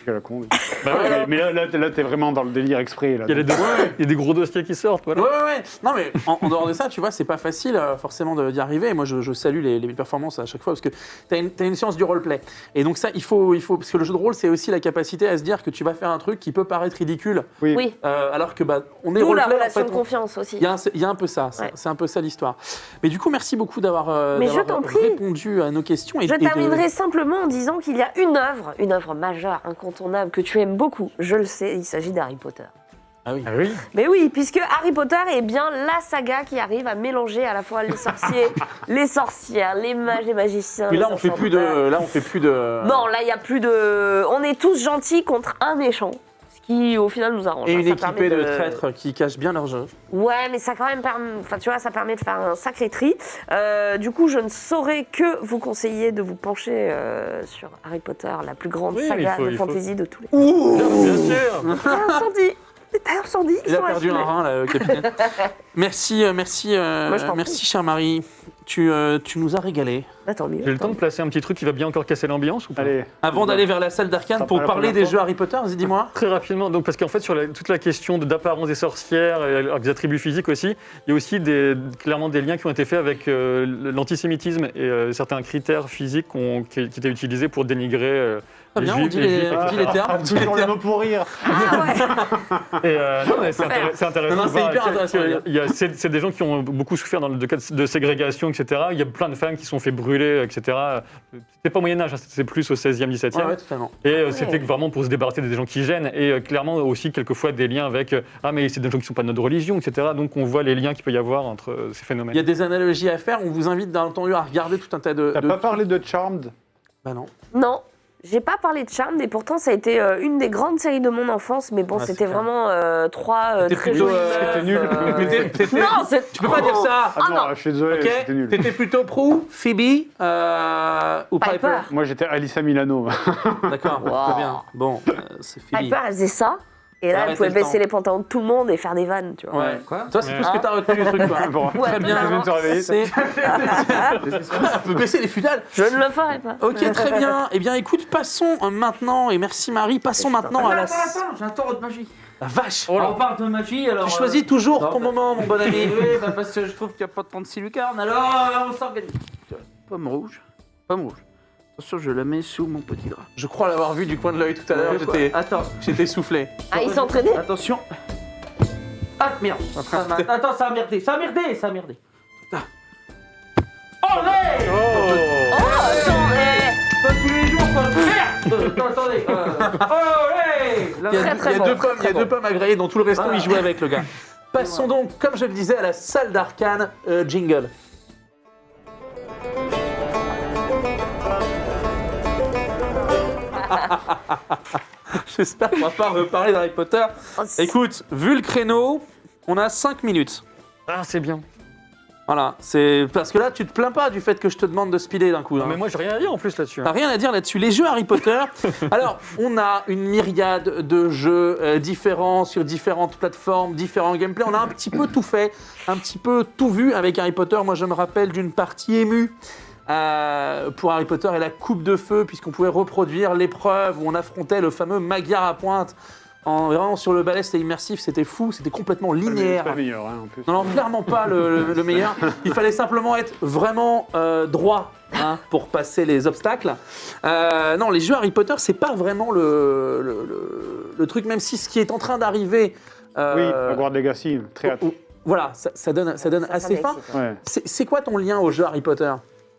C'est à la con. Bah ouais, Mais là, t'es vraiment dans le délire exprès. Là, il y a des gros dossiers qui sortent, voilà. Ouais. Non, mais en dehors de ça, tu vois, c'est pas facile forcément d'y arriver. Et moi, je salue les performances à chaque fois parce que t'as une science du roleplay. Et donc, ça, il faut. Parce que le jeu de rôle, c'est aussi la capacité à se dire que tu vas faire un truc qui peut paraître ridicule. Oui. Alors que, on est D'où la roleplay. En relation fait, de confiance aussi. il y a un peu ça. Ouais. C'est un peu ça l'histoire. Mais du coup, merci beaucoup d'avoir Mais je t'en prie. répondu à nos questions. Je terminerai simplement en disant qu'il y a une œuvre majeure, incontournable, que tu aimes beaucoup. Je le sais, il s'agit d'Harry Potter. Ah oui. Ah oui. Mais oui, puisque Harry Potter est bien la saga qui arrive à mélanger à la fois les sorciers, les sorcières, les mages, les magiciens. Mais là, les on fait plus de. enchanteurs. Là, on fait plus de. Non, là, il n'y a plus de. On est tous gentils contre un méchant. Ce qui, au final, nous arrange. Et hein. une Ça équipée permet de traîtres qui cachent bien leur jeu. Ouais, mais ça quand même permet, enfin tu vois, ça permet de faire un sacré tri. Du coup, je ne saurais que vous conseiller de vous pencher sur Harry Potter, la plus grande Oui, saga il faut- de fantasy de tous les. Bien sûr. Tailleurs sans dit. Les tailleurs sans dit, ils Il a sont perdu un assumés. rein, là, le capitaine. Merci, je t'en merci, cher Marie. Tu nous as régalé. Bah, tant mieux. J'ai le temps de placer un petit truc qui va bien encore casser l'ambiance ou pas? Allez. Avant d'aller vers la salle d'arcane Ça pour pas la parler première des fois. jeux Harry Potter, dis-moi. Très rapidement, donc, parce qu'en fait, sur toute la question d'apparence des sorcières, avec des attributs physiques aussi, il y a aussi clairement des liens qui ont été faits avec l'antisémitisme et certains critères physiques qui étaient utilisés pour dénigrer Très bien, on les dit juifs. les termes. Toujours les mots pour rire. Ah ouais. Et, non, mais c'est intéressant. Non, de c'est voir hyper que- intéressant, que les gars. il y a- C'est des gens qui ont beaucoup souffert dans le cas de ségrégation, etc. Il y a plein de femmes qui se sont fait brûler, etc. C'était pas au Moyen-Âge, hein, c'était plus au 16e, 17e. Ouais, totalement. Et c'était vraiment pour se débarrasser des gens qui gênent. Et clairement aussi, quelquefois, des liens avec ah, mais c'est des gens qui ne sont pas de notre religion, etc. Donc on voit les liens qu'il peut y avoir entre ces phénomènes. Il y a des analogies à faire. On vous invite, bien entendu, à regarder tout un tas de. T'as pas parlé de Charmed? Bah non. Non. J'ai pas parlé de Charmed et pourtant ça a été une des grandes séries de mon enfance, mais bon, Ouais, c'était c'est clair. vraiment trois C'était très plutôt, jolies c'était meufs, nul. T'étais- Non, c'est. Tu peux pas dire ça. Ah non, je suis désolé, Ok. c'était nul. T'étais plutôt Prue, Phoebe ou Piper. Piper. Moi, j'étais Alyssa Milano. D'accord, Wow. très bien. Bon, c'est Phoebe. Piper, elle faisait ça, et là, Arrêtez elle pouvait le baisser temps. les pantalons de tout le monde et faire des vannes, tu vois. Ouais. Quoi? Toi, c'est tout ce Ouais. que t'as retenu du truc, quoi. Bon, Ouais, Très bien. je viens de te réveiller. C'est- On peut baisser les fudales. Je ne le ferai pas. Ok, très bien. Eh bien, écoute, passons maintenant, et merci Marie, passons maintenant à la... Attends, j'ai un tour de magie. La vache. On parle de magie, alors... Tu choisis toujours non, ton bah- moment, mon bon ami. Oui, bah parce que je trouve qu'il n'y a pas de 36 lucarnes, alors on s'organise. Pomme rouge. Pomme rouge. Attention, je la mets sous mon petit drap. Je crois l'avoir vu du coin de l'œil tout à l'heure. Attends, J'étais soufflé. Ah, il s'entraînait. attention. Ah merde. Attends, ça a merdé, ça a merdé, ça a merdé. Olé Oh, attends, Pas tous les jours, pas merde. Attendez. Olé Il y a, Très, très il y a bon, deux très, pommes, il y a très deux pommes à griller dans tout le resto, Voilà. il jouait avec le gars. Passons donc, comme je le disais, à la salle d'arcane jingle. J'espère qu'on va pas reparler d'Harry Potter. Oh, Écoute, vu le créneau, on a 5 minutes. Ah, c'est bien. Voilà, c'est parce que là, tu te plains pas du fait que je te demande de speeder d'un coup. Non, hein. mais moi, j'ai rien à dire en plus là-dessus. T'as rien à dire là-dessus. Les jeux Harry Potter, alors, on a une myriade de jeux différents sur différentes plateformes, différents gameplays. On a un petit peu tout fait, un petit peu tout vu avec Harry Potter. Moi, je me rappelle d'une partie émue pour Harry Potter et la coupe de feu, puisqu'on pouvait reproduire l'épreuve où on affrontait le fameux Magyar à pointe. Vraiment sur le balai, c'était immersif, c'était fou, c'était complètement C'est linéaire. pas le meilleur, hein, en plus. Non, clairement pas le meilleur. Il fallait simplement être vraiment droit pour passer les obstacles. Non, les jeux Harry Potter, c'est pas vraiment le truc, même si ce qui est en train d'arriver. Oui, Hogwarts Legacy, très hâte. Voilà, ça donne assez faim. m'excite. Ouais. C'est quoi ton lien au jeu Harry Potter?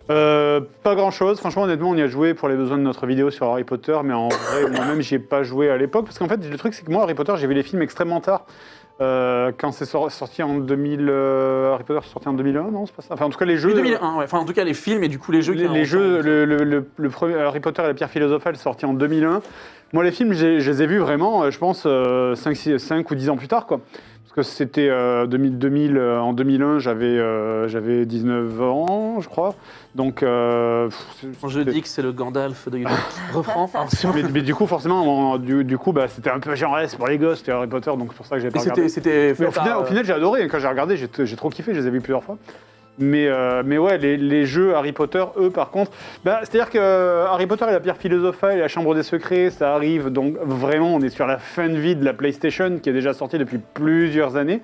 Pas grand chose, franchement honnêtement on y a joué pour les besoins de notre vidéo sur Harry Potter, mais en vrai moi-même j'y ai pas joué à l'époque, parce qu'en fait le truc c'est que moi Harry Potter j'ai vu les films extrêmement tard, quand c'est sorti en 2000, Harry Potter c'est sorti en 2001, non c'est pas ça, enfin en tout cas les jeux... 2001, ouais. Enfin en tout cas les films et du coup les jeux. Les jeux, le premier Harry Potter et la pierre philosophale sorti en 2001, moi les films je les ai vus vraiment je pense 5 ou 10 ans plus tard quoi. Parce que c'était 2000, en 2001, j'avais 19 ans, je crois. Donc, Je dis que c'est le Gandalf de reprend. mais du coup, forcément, bah, c'était un peu genre pour les gosses, c'était Harry Potter, donc c'est pour ça que j'ai pas regardé. C'était Mais au final, j'ai adoré. Quand j'ai regardé, j'ai trop kiffé. Je les ai vus plusieurs fois. Mais ouais, les jeux Harry Potter, eux, par contre, bah, c'est-à-dire que Harry Potter et la pierre philosophale et la chambre des secrets, ça arrive, donc vraiment, on est sur la fin de vie de la PlayStation, qui est déjà sortie depuis plusieurs années.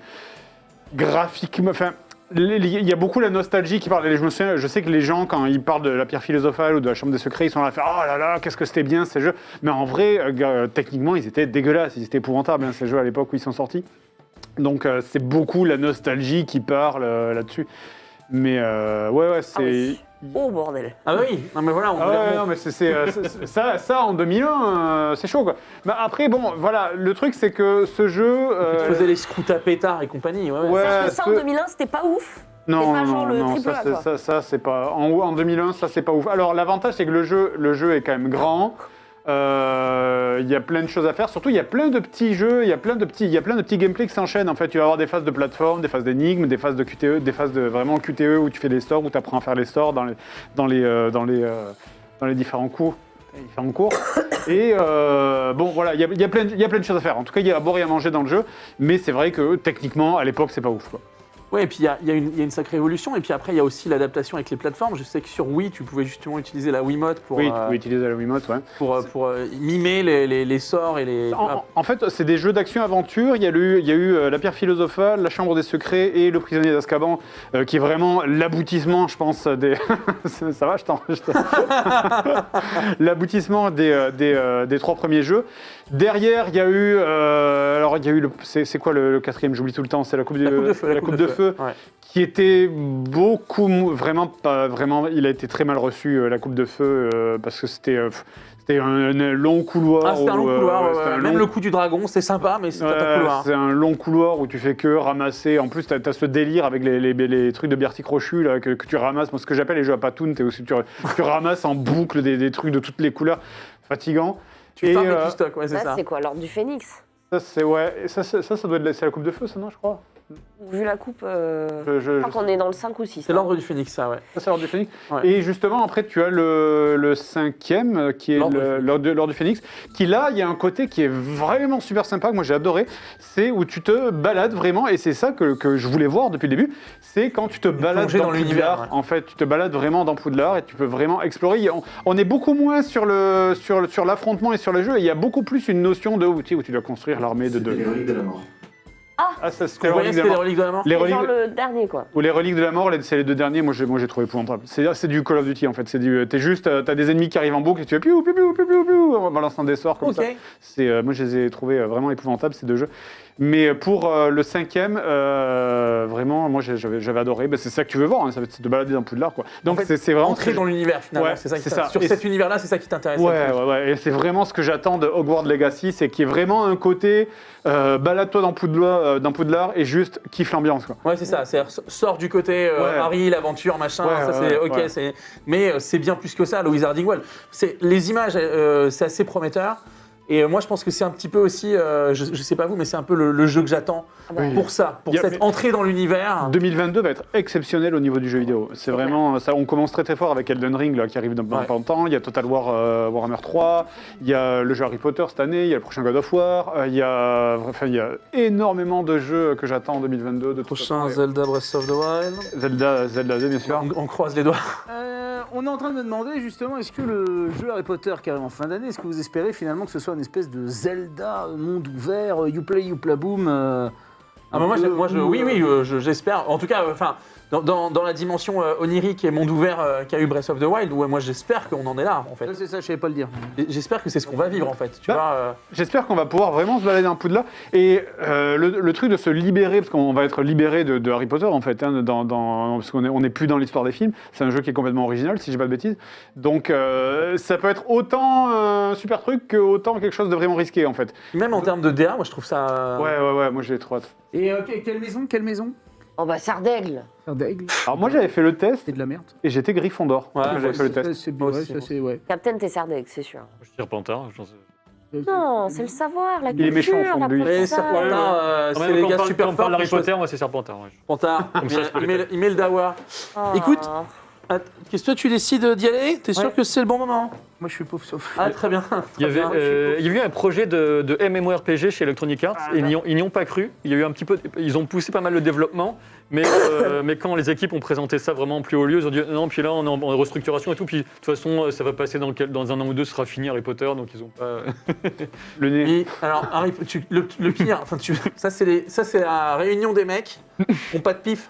Graphiquement, enfin, il y a beaucoup la nostalgie qui parle. Je sais que les gens, quand ils parlent de la pierre philosophale ou de la chambre des secrets, ils sont là à faire « Oh là là, qu'est-ce que c'était bien ces jeux !» Mais en vrai, techniquement, ils étaient dégueulasses, ils étaient épouvantables, hein, ces jeux à l'époque où ils sont sortis. Donc c'est beaucoup la nostalgie qui parle là-dessus. Mais ouais, c'est... Ah oui. Oh bordel. Ah oui, non mais voilà. Non, mais ça en 2001, c'est chaud quoi. Mais après, bon, voilà, le truc c'est que ce jeu. Tu faisais les scouts à pétard et compagnie. Ouais. Ouais, Ça en 2001, c'était pas ouf. Non, pas genre le non, triple A, quoi. ça c'est pas. En 2001, ça c'est pas ouf. Alors l'avantage c'est que le jeu est quand même grand. Il y a plein de choses à faire. Surtout, il y a plein de petits jeux, il y a plein de petits gameplays qui s'enchaînent. En fait, tu vas avoir des phases de plateforme, des phases d'énigmes, des phases de QTE, des phases de vraiment QTE où tu fais des sorts, où tu apprends à faire les sorts dans les différents cours. Et bon, voilà, il y a plein de choses à faire. En tout cas, il y a à boire et à manger dans le jeu, mais c'est vrai que techniquement, à l'époque, c'est pas ouf, quoi. Ouais, et puis il y a une sacrée évolution. Et puis après, il y a aussi l'adaptation avec les plateformes. Je sais que sur Wii, tu pouvais justement utiliser la Wiimote pour, Oui, tu pouvais utiliser la Wiimote, ouais. pour mimer les sorts et les. En fait, c'est des jeux d'action-aventure. Il y a eu La pierre philosophale, La chambre des secrets et Le prisonnier d'Azkaban, qui est vraiment l'aboutissement, je pense, des. Ça va, l'aboutissement des 3 premiers jeux. Derrière, il y a eu. C'est quoi le 4e? J'oublie tout le temps. C'est la Coupe de Feu. Ouais. Qui était vraiment pas vraiment. Il a été très mal reçu, la Coupe de Feu, parce que c'était un long couloir. Ah, c'était un long couloir. c'était un Même long- le coup du dragon, c'est sympa, mais c'était un couloir. C'est un long couloir où tu fais que ramasser. En plus, tu as ce délire avec les trucs de Bertie Crochu là, que tu ramasses. Moi, ce que j'appelle les jeux à patoun, tu ramasses en boucle des trucs de toutes les couleurs. Fatigant. Tu farmes et tu stocks, ouais, c'est Là, ça. c'est quoi, l'ordre du Phénix? Ça, c'est ouais. Et ça doit être c'est la Coupe de Feu, ça, non, je crois. Vu la coupe, Je je crois qu'on est dans le 5 ou 6. C'est l'ordre du Phénix, ça, ouais. Ça, c'est l'ordre du Phénix. Ouais. Et justement, après, tu as le 5e, qui est l'ordre du Phénix, qui là, il y a un côté qui est vraiment super sympa, que moi j'ai adoré, c'est où tu te balades vraiment, et c'est ça que je voulais voir depuis le début, c'est quand tu te balades plonger dans dans l'univers, Poudlard. En fait, tu te balades vraiment dans Poudlard, et tu peux vraiment explorer. On est beaucoup moins sur l'affrontement et sur le jeu, et il y a beaucoup plus une notion de où tu dois construire l'armée de deux. Les reliques de la mort. Ah, ça, c'était Vous voyez, c'était les reliques de la mort. Les C'est reliques genre le dernier, quoi. Ou les reliques de la mort, c'est les 2 derniers, moi j'ai trouvé épouvantable. C'est du Call of Duty en fait, t'as des ennemis qui arrivent en boucle et tu fais piou piou piou piou piou piou en balançant des sorts comme Ok. ça. Moi je les ai trouvés vraiment épouvantables ces 2 jeux. Mais pour le 5e, vraiment, moi j'avais adoré. Ben, c'est ça que tu veux voir, hein, c'est de balader dans Poudlard quoi. Donc En fait, c'est vraiment Entrer dans l'univers, finalement. Ouais, c'est ça. c'est ça. Sur Et cet univers-là, c'est ça qui t'intéresse. Ouais, et c'est vraiment ce que j'attends de Hogwarts Legacy, c'est qu'il y ait vraiment un côté balade-toi dans Poudlard et juste kiffe l'ambiance quoi. Ouais, c'est ça. C'est sort du côté Ouais. Harry, l'aventure, machin. Ouais, ça, c'est ouais, ok. ouais. Mais c'est bien plus que ça, le Wizarding World. Les images, c'est assez prometteur. Et moi, je pense que c'est un petit peu aussi, je sais pas vous, mais c'est un peu le jeu que j'attends pour ça, pour Il y a- cette entrée dans l'univers. 2022 va être exceptionnel au niveau du jeu vidéo. C'est vraiment ça. On commence très fort avec Elden Ring là, qui arrive dans pas longtemps. Il y a Total War Warhammer 3. Il y a le jeu Harry Potter cette année. Il y a le prochain God of War. Il y a énormément de jeux que j'attends en 2022. De toute Prochain façon. Zelda Breath of the Wild. Zelda 2 bien sûr. On croise les doigts. on est en train de me demander justement, est-ce que le jeu Harry Potter qui arrive en fin d'année, est-ce que vous espérez finalement que ce soit une espèce de Zelda monde ouvert, you play, you play boom j'espère. En tout cas, dans la dimension onirique et monde ouvert qu'a eu Breath of the Wild, moi j'espère qu'on en est là en fait. C'est ça, je savais pas le dire. Et j'espère que c'est ce qu'on va vivre en fait. Tu vois, J'espère qu'on va pouvoir vraiment se balader un Poudlard. Et le truc de se libérer, parce qu'on va être libéré de Harry Potter en fait, hein, parce qu'on n'est plus dans l'histoire des films. C'est un jeu qui est complètement original, si j'ai pas de bêtises. Donc ça peut être autant un super truc que autant quelque chose de vraiment risqué en fait. même en termes de DA, moi je trouve ça. Ouais, moi j'ai trop hâte. Et quelle maison Oh bah Sardaigle. D'aigle. Alors moi j'avais fait le test C'est de la merde. et j'étais Gryffondor. Ouais, J'avais fait le test. C'est Moi ouais, aussi, ça c'est ouais. Captain, t'es Sardaigle, c'est sûr. Je tire Pantard. Non, c'est le savoir, la Il est culture, méchant, au fond la de lui. Et puissance. Serpentard, c'est les gars super On forts. parle d'Harry qui choisissent- Potter, moi c'est Serpentard. Ouais. Serpentard, Comme ça, je peux les il met le dawa. Oh. Écoute, qu'est-ce que toi tu décides d'y aller? T'es sûr Ouais. que c'est le bon moment? Moi je suis pauvre sauf. Ah, très bien. Il y avait eu un projet de MMORPG chez Electronic Arts et ils n'y ont pas cru. Il y a eu un petit peu, ils ont poussé pas mal le développement, mais quand les équipes ont présenté ça vraiment en plus haut lieu, ils ont dit non, puis là on est en restructuration et tout, puis de toute façon ça va passer dans un an ou deux, ce sera fini Harry Potter, donc ils ont pas. Le nez. Et alors, Harry, le pire, ça c'est la réunion des mecs, ont pas de pif,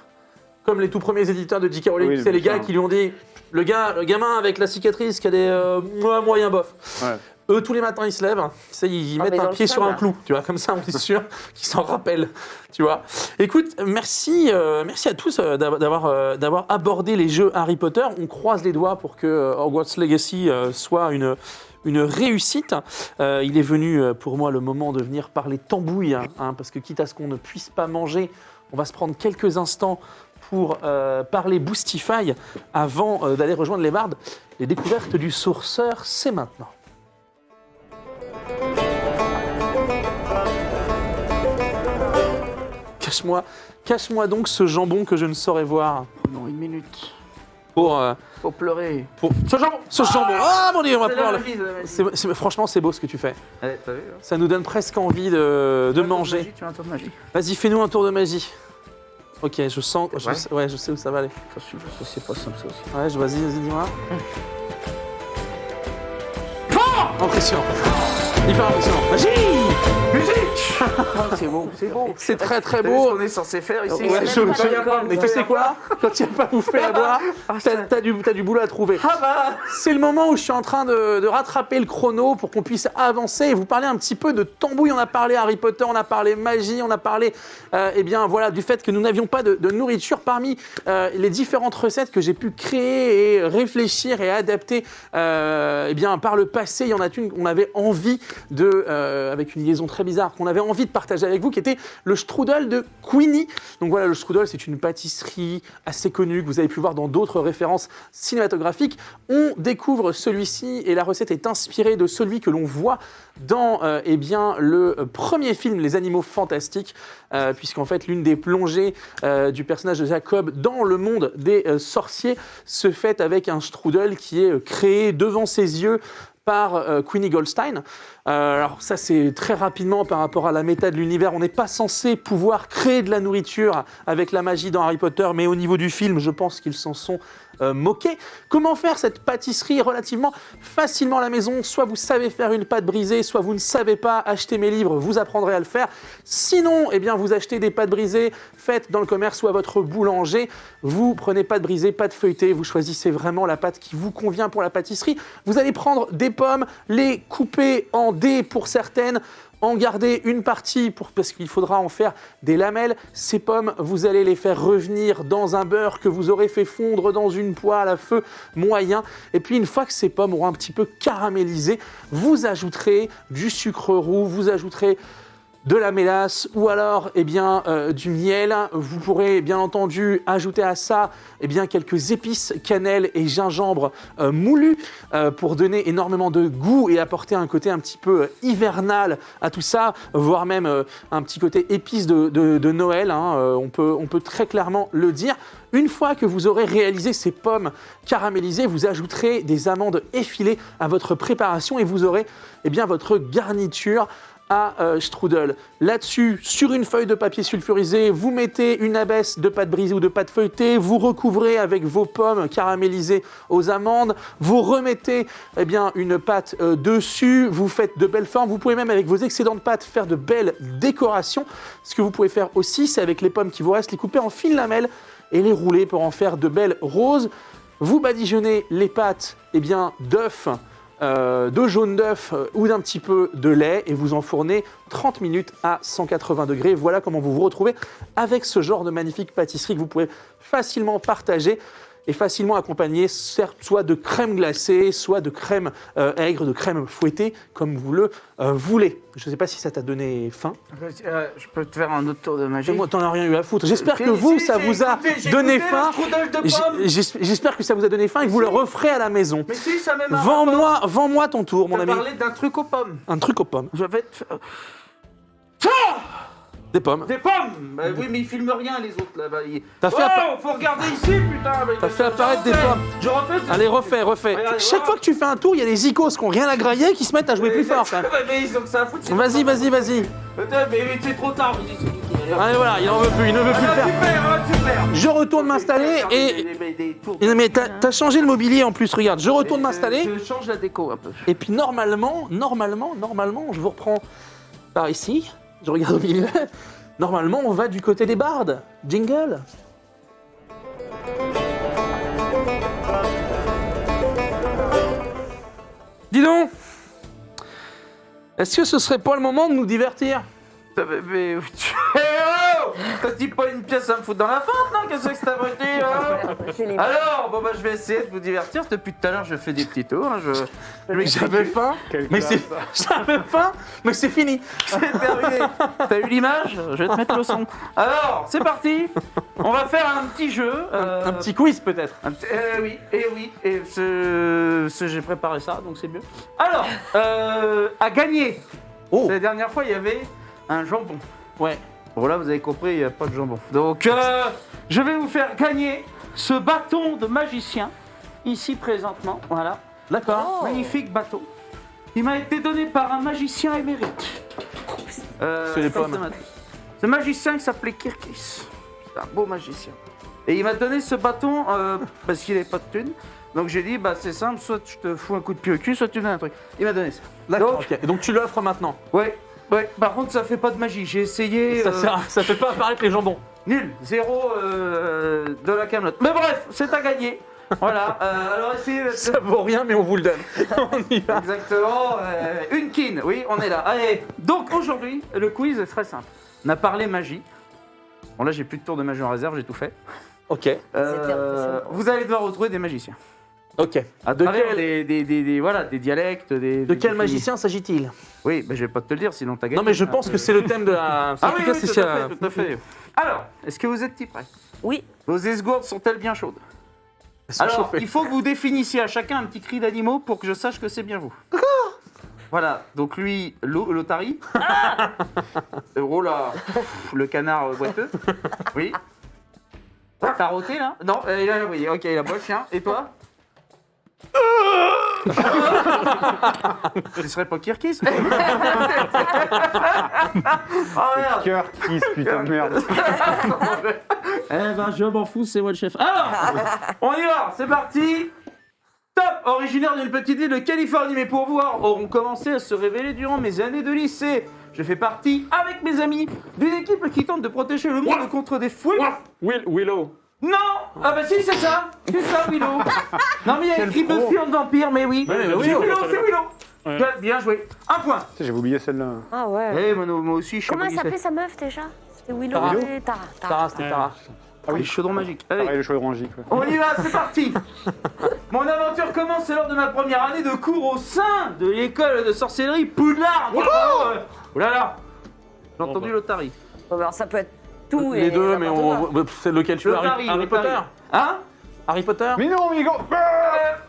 comme les tout premiers éditeurs de J.K. Rowling. Oui, C'est les bien gars sûr. qui lui ont dit, le gamin avec la cicatrice qui a des moyens bof. Ouais. Eux, tous les matins, ils se lèvent, ils Ah, mettent mais un dans pied le sur sol, un là. clou, tu vois, comme ça, on est sûr qu'ils s'en rappellent, tu vois. Écoute, merci à tous d'avoir abordé les jeux Harry Potter. On croise les doigts pour que Hogwarts Legacy soit une réussite. Il est venu pour moi le moment de venir parler tambouille, hein, parce que quitte à ce qu'on ne puisse pas manger, on va se prendre quelques instants pour parler Boostify avant d'aller rejoindre les bardes. Les découvertes du sourceur, c'est maintenant. Cache-moi donc ce jambon que je ne saurais voir. Non, une minute. Pour Pleurer. ce jambon. Ah mon dieu, on va C'est pouvoir la le- magie. Franchement, c'est beau ce que tu fais. Allez, t'as vu hein. Ça nous donne presque envie de manger. Tu as un tour de magie. Vas-y, fais-nous un tour de magie. Ok, je sens. Je sais où ça va aller. Attention, parce que c'est pas simple ça aussi. Ouais, vas-y, dis-moi. Impressionnant. Hyper impressionnant. Magie! C'est beau, c'est beau. C'est très très T'as vu beau. ce qu'on est censé faire ici. Ouais, c'est même pas d'accord. mais tu sais quoi? Quand il n'y a pas bouffé à boire, t'as du boulot à trouver. Ah bah. C'est le moment où je suis en train de rattraper le chrono pour qu'on puisse avancer et vous parler un petit peu de tambouille. On a parlé Harry Potter, on a parlé magie, on a parlé du fait que nous n'avions pas de nourriture. Parmi les différentes recettes que j'ai pu créer et réfléchir et adapter par le passé, il y en a une qu'on avait envie avec une liaison très bizarre, qu'on avait envie de partager avec vous, qui était le strudel de Queenie. Donc voilà, le strudel, c'est une pâtisserie assez connue que vous avez pu voir dans d'autres références cinématographiques. On découvre celui-ci et la recette est inspirée de celui que l'on voit dans le premier film Les Animaux Fantastiques, puisqu'en fait l'une des plongées du personnage de Jacob dans le monde des sorciers se fait avec un strudel qui est créé devant ses yeux par Queenie Goldstein. Alors ça c'est très rapidement par rapport à la méta de l'univers, on n'est pas censé pouvoir créer de la nourriture avec la magie dans Harry Potter, mais au niveau du film, je pense qu'ils s'en sont moqués. Comment faire cette pâtisserie relativement facilement à la maison? Soit vous savez faire une pâte brisée, soit vous ne savez pas. Achetez mes livres, vous apprendrez à le faire. Sinon, vous achetez des pâtes brisées faites dans le commerce ou à votre boulanger. Vous prenez pâte brisée, pâte feuilletée, vous choisissez vraiment la pâte qui vous convient pour la pâtisserie. Vous allez prendre des pommes, les couper en dés pour certaines, en garder une partie parce qu'il faudra en faire des lamelles. Ces pommes, vous allez les faire revenir dans un beurre que vous aurez fait fondre dans une poêle à feu moyen. Et puis une fois que ces pommes auront un petit peu caramélisé, vous ajouterez du sucre roux, vous ajouterez de la mélasse ou alors du miel. Vous pourrez bien entendu ajouter à ça quelques épices, cannelle et gingembre moulu pour donner énormément de goût et apporter un côté un petit peu hivernal à tout ça, voire même un petit côté épice de Noël, hein. On peut très clairement le dire. Une fois que vous aurez réalisé ces pommes caramélisées, vous ajouterez des amandes effilées à votre préparation et vous aurez votre garniture à strudel. Là-dessus, sur une feuille de papier sulfurisé, vous mettez une abaisse de pâte brisée ou de pâte feuilletée, vous recouvrez avec vos pommes caramélisées aux amandes, vous remettez une pâte dessus, vous faites de belles formes, vous pouvez même avec vos excédents de pâte faire de belles décorations. Ce que vous pouvez faire aussi, c'est avec les pommes qui vous restent, les couper en fines lamelles et les rouler pour en faire de belles roses. Vous badigeonnez les pâtes d'œufs, de jaune d'œuf ou d'un petit peu de lait et vous enfournez 30 minutes à 180 degrés. Voilà comment vous vous retrouvez avec ce genre de magnifique pâtisserie que vous pouvez facilement partager et facilement accompagner, certes, soit de crème glacée, soit de crème aigre, de crème fouettée, comme vous le voulez. Je ne sais pas si ça t'a donné faim. Je peux te faire un autre tour de magie. Moi, t'en as rien eu à foutre. J'espère que vous, ça vous a donné faim. J'espère que ça vous a donné faim et que vous le referez à la maison. Mais si, ça m'a marre. Vends-moi ton tour, mon ami. Je parlais d'un truc aux pommes. Un truc aux pommes. Je vais te... Des pommes. Des pommes. Bah oui, mais ils filment rien, les autres, là-bas. T'as fait faut regarder ici, putain. T'as fait apparaître des pommes. Je refais. Allez, refais. Regardez, Chaque fois que tu fais un tour, il y a des icônes qui n'ont rien à grailler qui se mettent à jouer plus fort. Mais ils ont que ça à foutre. Vas-y. Putain, mais c'est trop tard. Allez, voilà, il ne veut plus le faire. Super. Je retourne m'installer et... Mais t'as changé le mobilier en plus, regarde. Je retourne m'installer. Je change la déco un peu. Et puis normalement, je vous reprends par ici. Je regarde au milieu. Normalement, on va du côté des bardes. Jingle. Dis donc, est-ce que ce serait pas le moment de nous divertir? Mais... T'as dit pas une pièce à me foutre dans la fente, non? Qu'est-ce que t'as brûlé? Alors, bon bah je vais essayer de vous divertir. Depuis tout à l'heure, je fais des petits tours. J'avais faim, mais c'est fini. C'est terminé. T'as eu l'image? Je vais te mettre le son. Alors, c'est parti. On va faire un petit jeu. Un petit quiz peut-être. Oui. Et j'ai préparé ça, donc c'est mieux. Alors, à gagner. Oh. La dernière fois, il y avait un jambon. Ouais. Bon là, vous avez compris, il n'y a pas de jambon. Donc, je vais vous faire gagner ce bâton de magicien, ici présentement, voilà. D'accord. Magnifique bâton. Il m'a été donné par un magicien émérite. C'est les pommes. Ce magicien, il s'appelait Kirkis. C'est un beau magicien. Et il m'a donné ce bâton parce qu'il n'avait pas de thune. Donc j'ai dit, bah c'est simple, soit je te fous un coup de pied au cul, soit tu me donnes un truc. Il m'a donné ça. D'accord, ok. Et donc tu l'offres maintenant? Ouais. Par contre, ça fait pas de magie. J'ai essayé. Ça fait pas apparaître les jambons. Nul. 0 de la camelote. Mais bref, c'est à gagner. Voilà. Alors essayez. Ça vaut rien, mais on vous le donne. On y va. Exactement. Une kin. Oui, on est là. Allez. Donc aujourd'hui, le quiz est très simple. On a parlé magie. Bon là, j'ai plus de tour de magie en réserve. J'ai tout fait. Ok. Vous allez devoir retrouver des magiciens. Ok. À travers des dialectes. De quel magicien s'agit-il? Oui, mais je vais pas te le dire, sinon t'as gagné. Non, mais je pense que c'est le thème de la. Ah oui, tout à fait. Alors, est-ce que vous êtes prêts? Oui. Vos esgourdes sont-elles bien chaudes? Alors, il faut que vous définissiez à chacun un petit cri d'animaux pour que je sache que c'est bien vous. Voilà, donc lui, l'otari. Oh là, le canard boiteux. Oui. T'as roté là? Non, oui, ok, il a beau le chien. Et toi? Ce serait pas Kirkis? Oh merde! Kirkis, putain de merde. Eh ben, je m'en fous, c'est moi le chef. Alors, on y va, c'est parti! Top! Originaire d'une petite ville de Californie, mes pouvoirs auront commencé à se révéler durant mes années de lycée. Je fais partie, avec mes amis, d'une équipe qui tente de protéger le monde contre des fouets. Willow. Non! Ah bah si, c'est ça! C'est ça, Willow! Non mais il y a écrit Buffy en vampire, mais oui! Ouais, C'est Willow, c'est Willow! Ouais. Bien joué! Un point! J'ai oublié celle-là. Ah ouais. Eh, moi aussi, je suis Comment un elle peu s'appelait lycée. sa meuf déjà? C'était Willow Tara. et Tara. Tara, c'était Tara. Ah oui, chaudron magique. Allez, Pareil, le chaudron magique. Ouais. on y va, c'est parti! Mon aventure commence lors de ma première année de cours au sein de l'école de sorcellerie Poudlard! Oh là là! J'ai entendu l'Otari. Bon, alors ça peut être tout. Les et deux, mais n'importe quoi. c'est lequel tu veux? Harry Potter? Hein? Harry Potter? Mais non, Migo.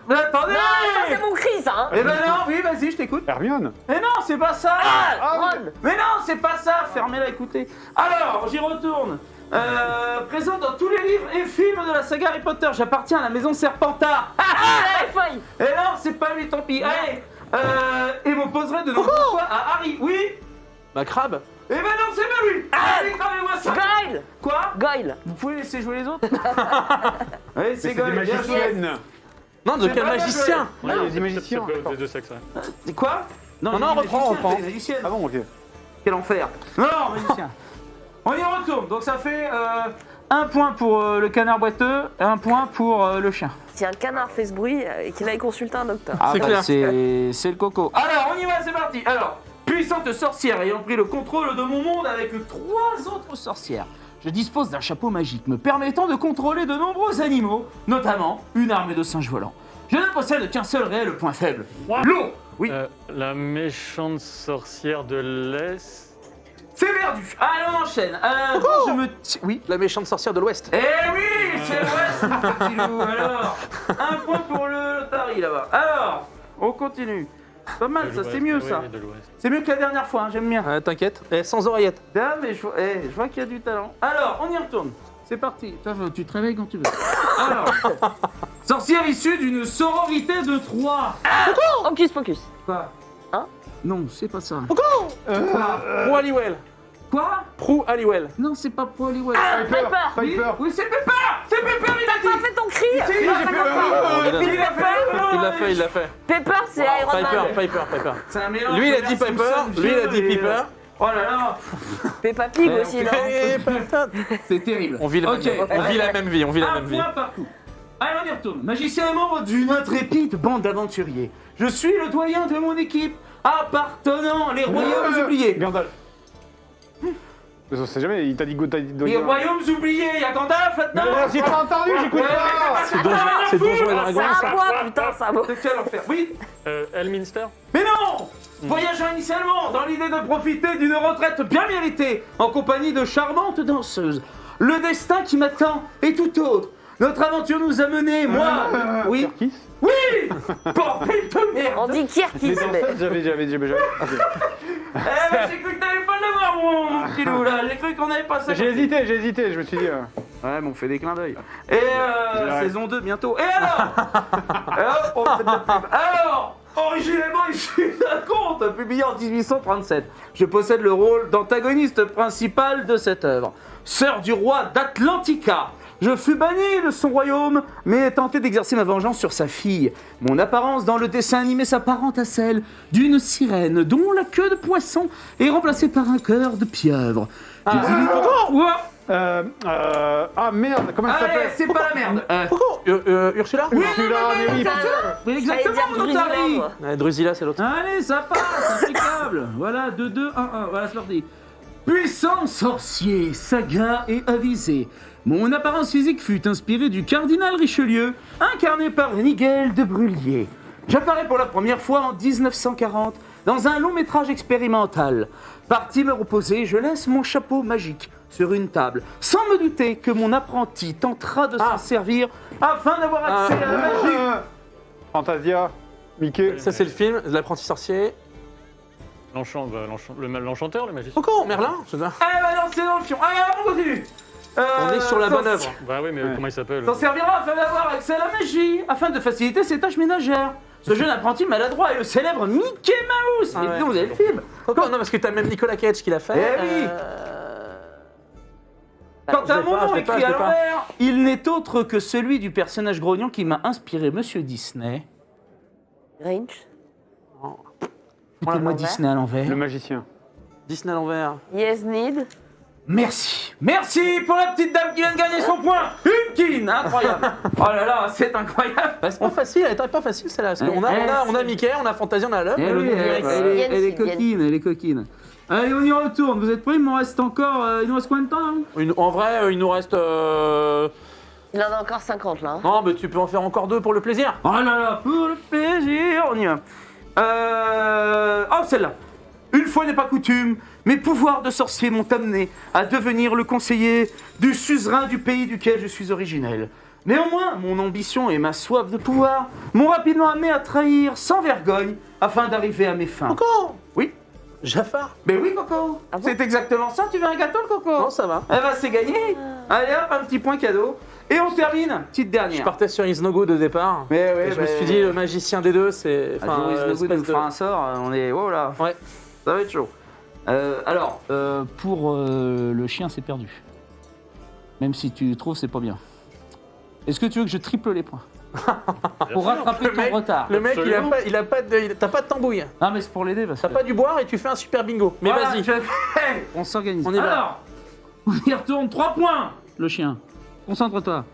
Mais attendez! Non, ça c'est mon cri, ça, hein. Eh ben non, oui, vas-y, je t'écoute. Hermione. Mais non, c'est pas ça! Ron. Mais non, c'est pas ça! Fermez-la, écoutez. Alors, j'y retourne. Présent dans tous les livres et films de la saga Harry Potter, j'appartiens à la maison Serpentard. Malfoy. Et non, c'est pas lui, tant pis. Allez, et m'opposerai de nombreuses fois à Harry. Oui, Bah, crabe. Eh ben non, c'est pas lui. Allez, cravez-moi ça. Goyle. Quoi? Goyle. Vous pouvez laisser jouer les autres? Oui, Mais c'est c'est des Goyle. bien joué. magiciennes. Non, de C'est quel pas magicien? Ouais, des magiciens. C'est pas des deux sexes, ouais. C'est quoi? Non, j'ai non, dit reprends, magicien, reprends. j'ai dit magicienne. Ah bon, ok. Quel enfer. Non, magicien. On y retourne. Donc ça fait 1 point pour le canard boiteux et 1 point pour le chien. Si un canard fait ce bruit, et qu'il aille consulter un docteur. Ah, C'est clair. C'est le coco. Alors, on y va, c'est parti. Alors, puissante sorcière ayant pris le contrôle de mon monde avec 3 autres sorcières. Je dispose d'un chapeau magique me permettant de contrôler de nombreux animaux, notamment une armée de singes volants. Je ne possède qu'un seul réel point faible. L'eau. Oui, La méchante sorcière de l'Est. c'est perdu. Allez, on enchaîne. Je me... Oui. La méchante sorcière de l'Ouest. Eh oui, c'est l'Ouest, mon petit loup. Alors, 1 point pour le Lotari là-bas. Alors, on continue. Pas mal, De ça, c'est l'Ouest, mieux oui, ça. oui, de l'Ouest. C'est mieux que la dernière fois, hein, j'aime bien. T'inquiète. Sans oreillette. Ah, mais je vois qu'il y a du talent. Alors, on y retourne. C'est parti. Toi, tu te réveilles quand tu veux. Alors, sorcière issue d'une sororité de 3. Hocus pocus. Quoi? Hein? Non, c'est pas ça. Pro Halliwell. Quoi? Pro Halliwell. Non, c'est pas pour Hollywood. Piper. Oui, oui, c'est Pepper. C'est Pepper, il a T'as dit. fait ton cri. Si, j'ai fait. Il a fait. Il l'a fait. Pepper, c'est Iron Man. Piper. C'est un mélange. Lui, il a de dit Bert Piper. Simpson, Lui, il a dit vieux et, Piper. Oh là là, Peppa Pig aussi, non? c'est terrible. On vit la Ok. même vie. On vit la Un même vie. point partout. Allez, on y retourne. Magicien et membre d'une intrépide bande d'aventuriers. Je suis le doyen de mon équipe, appartenant les royaumes oubliés. Gandalf. Mais on sait jamais, il t'a dit go, t'as dit Les doyen. royaumes oubliés, il y a Gandalf maintenant. J'ai pas entendu, j'écoute pas. C'est Donjons et Dragons, C'est ça. un point, putain, c'est un point. C'est quel enfer. Oui. Elminster. Mais non. Voyageant initialement dans l'idée de profiter d'une retraite bien méritée en compagnie de charmantes danseuses. Le destin qui m'attend est tout autre. Notre aventure nous a menés, moi. Oui. Kiss. Oui. Bordel de merde. On dit Les Kirkis, mais... danseuses, j'avais. Eh ben, j'ai cru que t'allais pas l'avoir, mon petit loup, là. J'ai cru qu'on avait pas ça. J'ai hésité, je me suis dit. Ouais, mais on fait des clins d'œil. Et Général. saison 2 bientôt. Et alors on fait de la pub. Alors, originellement issu d'un conte publié en 1837, je possède le rôle d'antagoniste principal de cette œuvre. Sœur du roi d'Atlantica. Je fus banni de son royaume, mais ai tenté d'exercer ma vengeance sur sa fille. Mon apparence dans le dessin animé s'apparente à celle d'une sirène dont la queue de poisson est remplacée par un cœur de pieuvre. Ah merde, comment elle Allez, s'appelle? c'est pas la merde. Pourquoi Ursula Ursula, mais oui. Oui, exactement, J'allais dire Totari. Drusilla, moi. Drusilla, c'est l'autre. Allez, ça passe, impeccable. Voilà, 2-2, 1-1, voilà, c'est parti. Puissant sorcier, saga et avisé. Mon apparence physique fut inspirée du cardinal Richelieu, incarné par Nigel de Brullier. J'apparais pour la première fois en 1940 dans un long métrage expérimental. Parti me reposer, je laisse mon chapeau magique sur une table, sans me douter que mon apprenti tentera de s'en servir afin d'avoir accès à la magie. Fantasia, Mickey. Ça, c'est le film, l'apprenti sorcier. L'enchanteur, le magicien. Pourquoi Merlin Eh ben non, c'est dans le fion. Allez, on continue. On est sur la bonne œuvre. Bah oui, mais comment il s'appelle? S'en servira afin d'avoir accès à la magie, afin de faciliter ses tâches ménagères. Ce jeune apprenti maladroit est le célèbre Mickey Mouse. Ah Et ouais. vous avez le film. Pourquoi Non, parce que t'as même Nicolas Cage qui l'a fait. Eh oui. Quant je à l'ai mon pas, nom je l'ai pas, écrit je à l'ai pas. l'envers, il n'est autre que celui du personnage grognon qui m'a inspiré Monsieur Disney. Grinch. Mettez-moi l'envers. Disney à l'envers. Le magicien. Disney à l'envers. Yes, need. Merci. Merci pour la petite dame qui vient de gagner son point. Une quine, incroyable. Oh là là, c'est incroyable. Bah, c'est pas facile, elle était pas facile celle-là. Parce qu'on on a Mickey, on a Fantasia, on a l'œuvre. Eh oui, elle est coquine, elle est coquine. Allez, on y retourne. Vous êtes prêts? Il m'en reste encore. Il nous reste combien de temps là? En vrai, il nous reste. Il en a encore 50 là. Hein. Non, mais tu peux en faire encore 2 pour le plaisir. Oh là là, pour le plaisir, on y va. Oh, celle-là. Une fois n'est pas coutume, mes pouvoirs de sorcier m'ont amené à devenir le conseiller du suzerain du pays duquel je suis originel. Néanmoins, mon ambition et ma soif de pouvoir m'ont rapidement amené à trahir sans vergogne afin d'arriver à mes fins. Coco Oui. Jafar. Ben oui, Coco. Ah bon C'est exactement ça. Tu veux un gâteau, le Coco? Non, ça va. Eh ben, c'est gagné. Allez hop, un petit point cadeau. Et on termine, petite dernière. Je partais sur Is No Good au départ. Mais ouais, Et je me suis dit, le magicien des deux, c'est. Enfin, espèce nous fera un sort, on est... Oh là, Ouais. ça va être chaud. Pour le chien, c'est perdu. Même si tu trouves, c'est pas bien. Est-ce que tu veux que je triple les points pour rattraper ton retard? Le mec, t'as pas de tambouille. Non, mais c'est pour l'aider parce que... T'as pas du boire et tu fais un super bingo. Mais Voilà, vas-y. On s'organise. On y va. Alors, on y retourne. 3 points, le chien. Concentre-toi.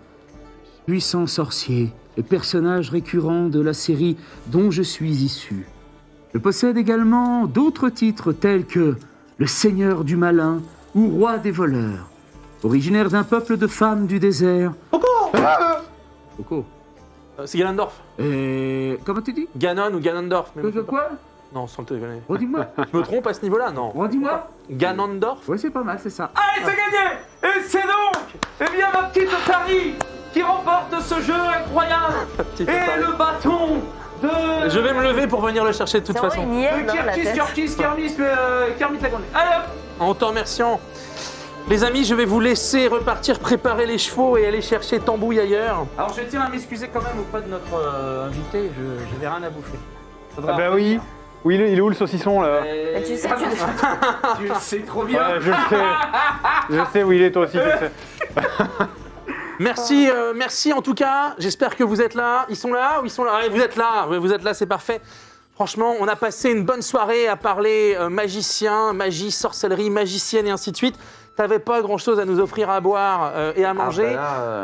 Puissant sorcier et personnage récurrent de la série dont je suis issu. Je possède également d'autres titres tels que le Seigneur du Malin ou Roi des voleurs. Originaire d'un peuple de femmes du désert. Coco. C'est Ganondorf. Comment tu dis? Ganon ou Ganondorf. Mais Quoi? Non, sans te déconner. Redis-moi. Je me trompe à ce niveau-là, non. Redis-moi. Ganondorf. Oui, c'est pas mal, c'est ça. Allez, c'est gagné! Et c'est donc, eh bien, ma petite Tari qui remporte ce jeu incroyable! Petite Et Tari. le bâton de... Je vais me lever pour venir le chercher de toute C'est vrai, façon. une hyène dans la tête. Kermit la Grande. Allez hop! En t'en remerciant. Les amis, je vais vous laisser repartir préparer les chevaux et aller chercher Tambouille ailleurs. Alors, je tiens à m'excuser quand même auprès de notre invité, je n'avais rien à bouffer. Ah bah oui. Oui, il est où le saucisson là? Et tu sais, Tu le sais trop bien. Ouais, je le sais. Je sais où il est toi aussi, tu le sais. Merci en tout cas. J'espère que vous êtes là. Ils sont là ou ils sont là? Ouais, vous êtes là. Ouais, vous êtes là, c'est parfait. Franchement, on a passé une bonne soirée à parler magicien, magie, sorcellerie, magicienne et ainsi de suite. T'avais pas grand-chose à nous offrir à boire et à manger.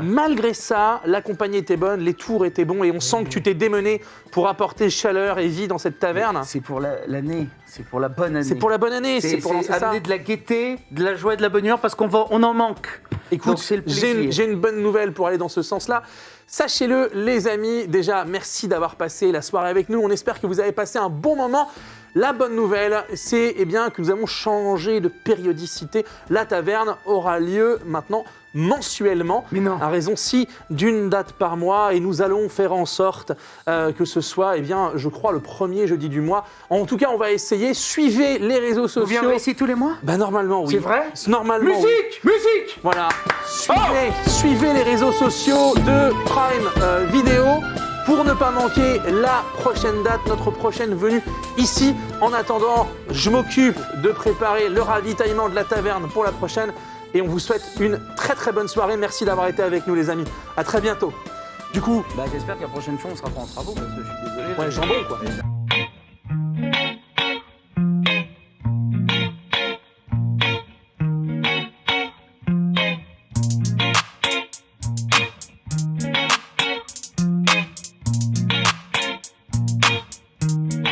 Malgré ça, la compagnie était bonne, les tours étaient bons et on sent que tu t'es démené pour apporter chaleur et vie dans cette taverne. C'est pour l'année, c'est pour la bonne année. C'est pour la bonne année, c'est pour lancer ça. amener de la gaieté, de la joie et de la bonne humeur parce on en manque. Écoute, Donc, c'est le plaisir. j'ai une bonne nouvelle pour aller dans ce sens-là. Sachez-le, les amis, déjà, merci d'avoir passé la soirée avec nous. On espère que vous avez passé un bon moment. La bonne nouvelle, c'est bien que nous avons changé de périodicité. La taverne aura lieu maintenant mensuellement, Mais non. à raison d'une date par mois, et nous allons faire en sorte que ce soit, je crois, le premier jeudi du mois. En tout cas, on va essayer. Suivez les réseaux Vous sociaux. viendrez ici tous les mois? Bah normalement, oui. C'est vrai? Normalement, oui. Musique. Voilà. Suivez les réseaux sociaux de Prime Vidéo pour ne pas manquer la prochaine date, notre prochaine venue ici. En attendant, je m'occupe de préparer le ravitaillement de la taverne pour la prochaine. Et on vous souhaite une très très bonne soirée. Merci d'avoir été avec nous, les amis. À très bientôt. Du coup, J'espère que la prochaine fois on sera pas en travaux parce que je suis désolé. ouais, jambon quoi.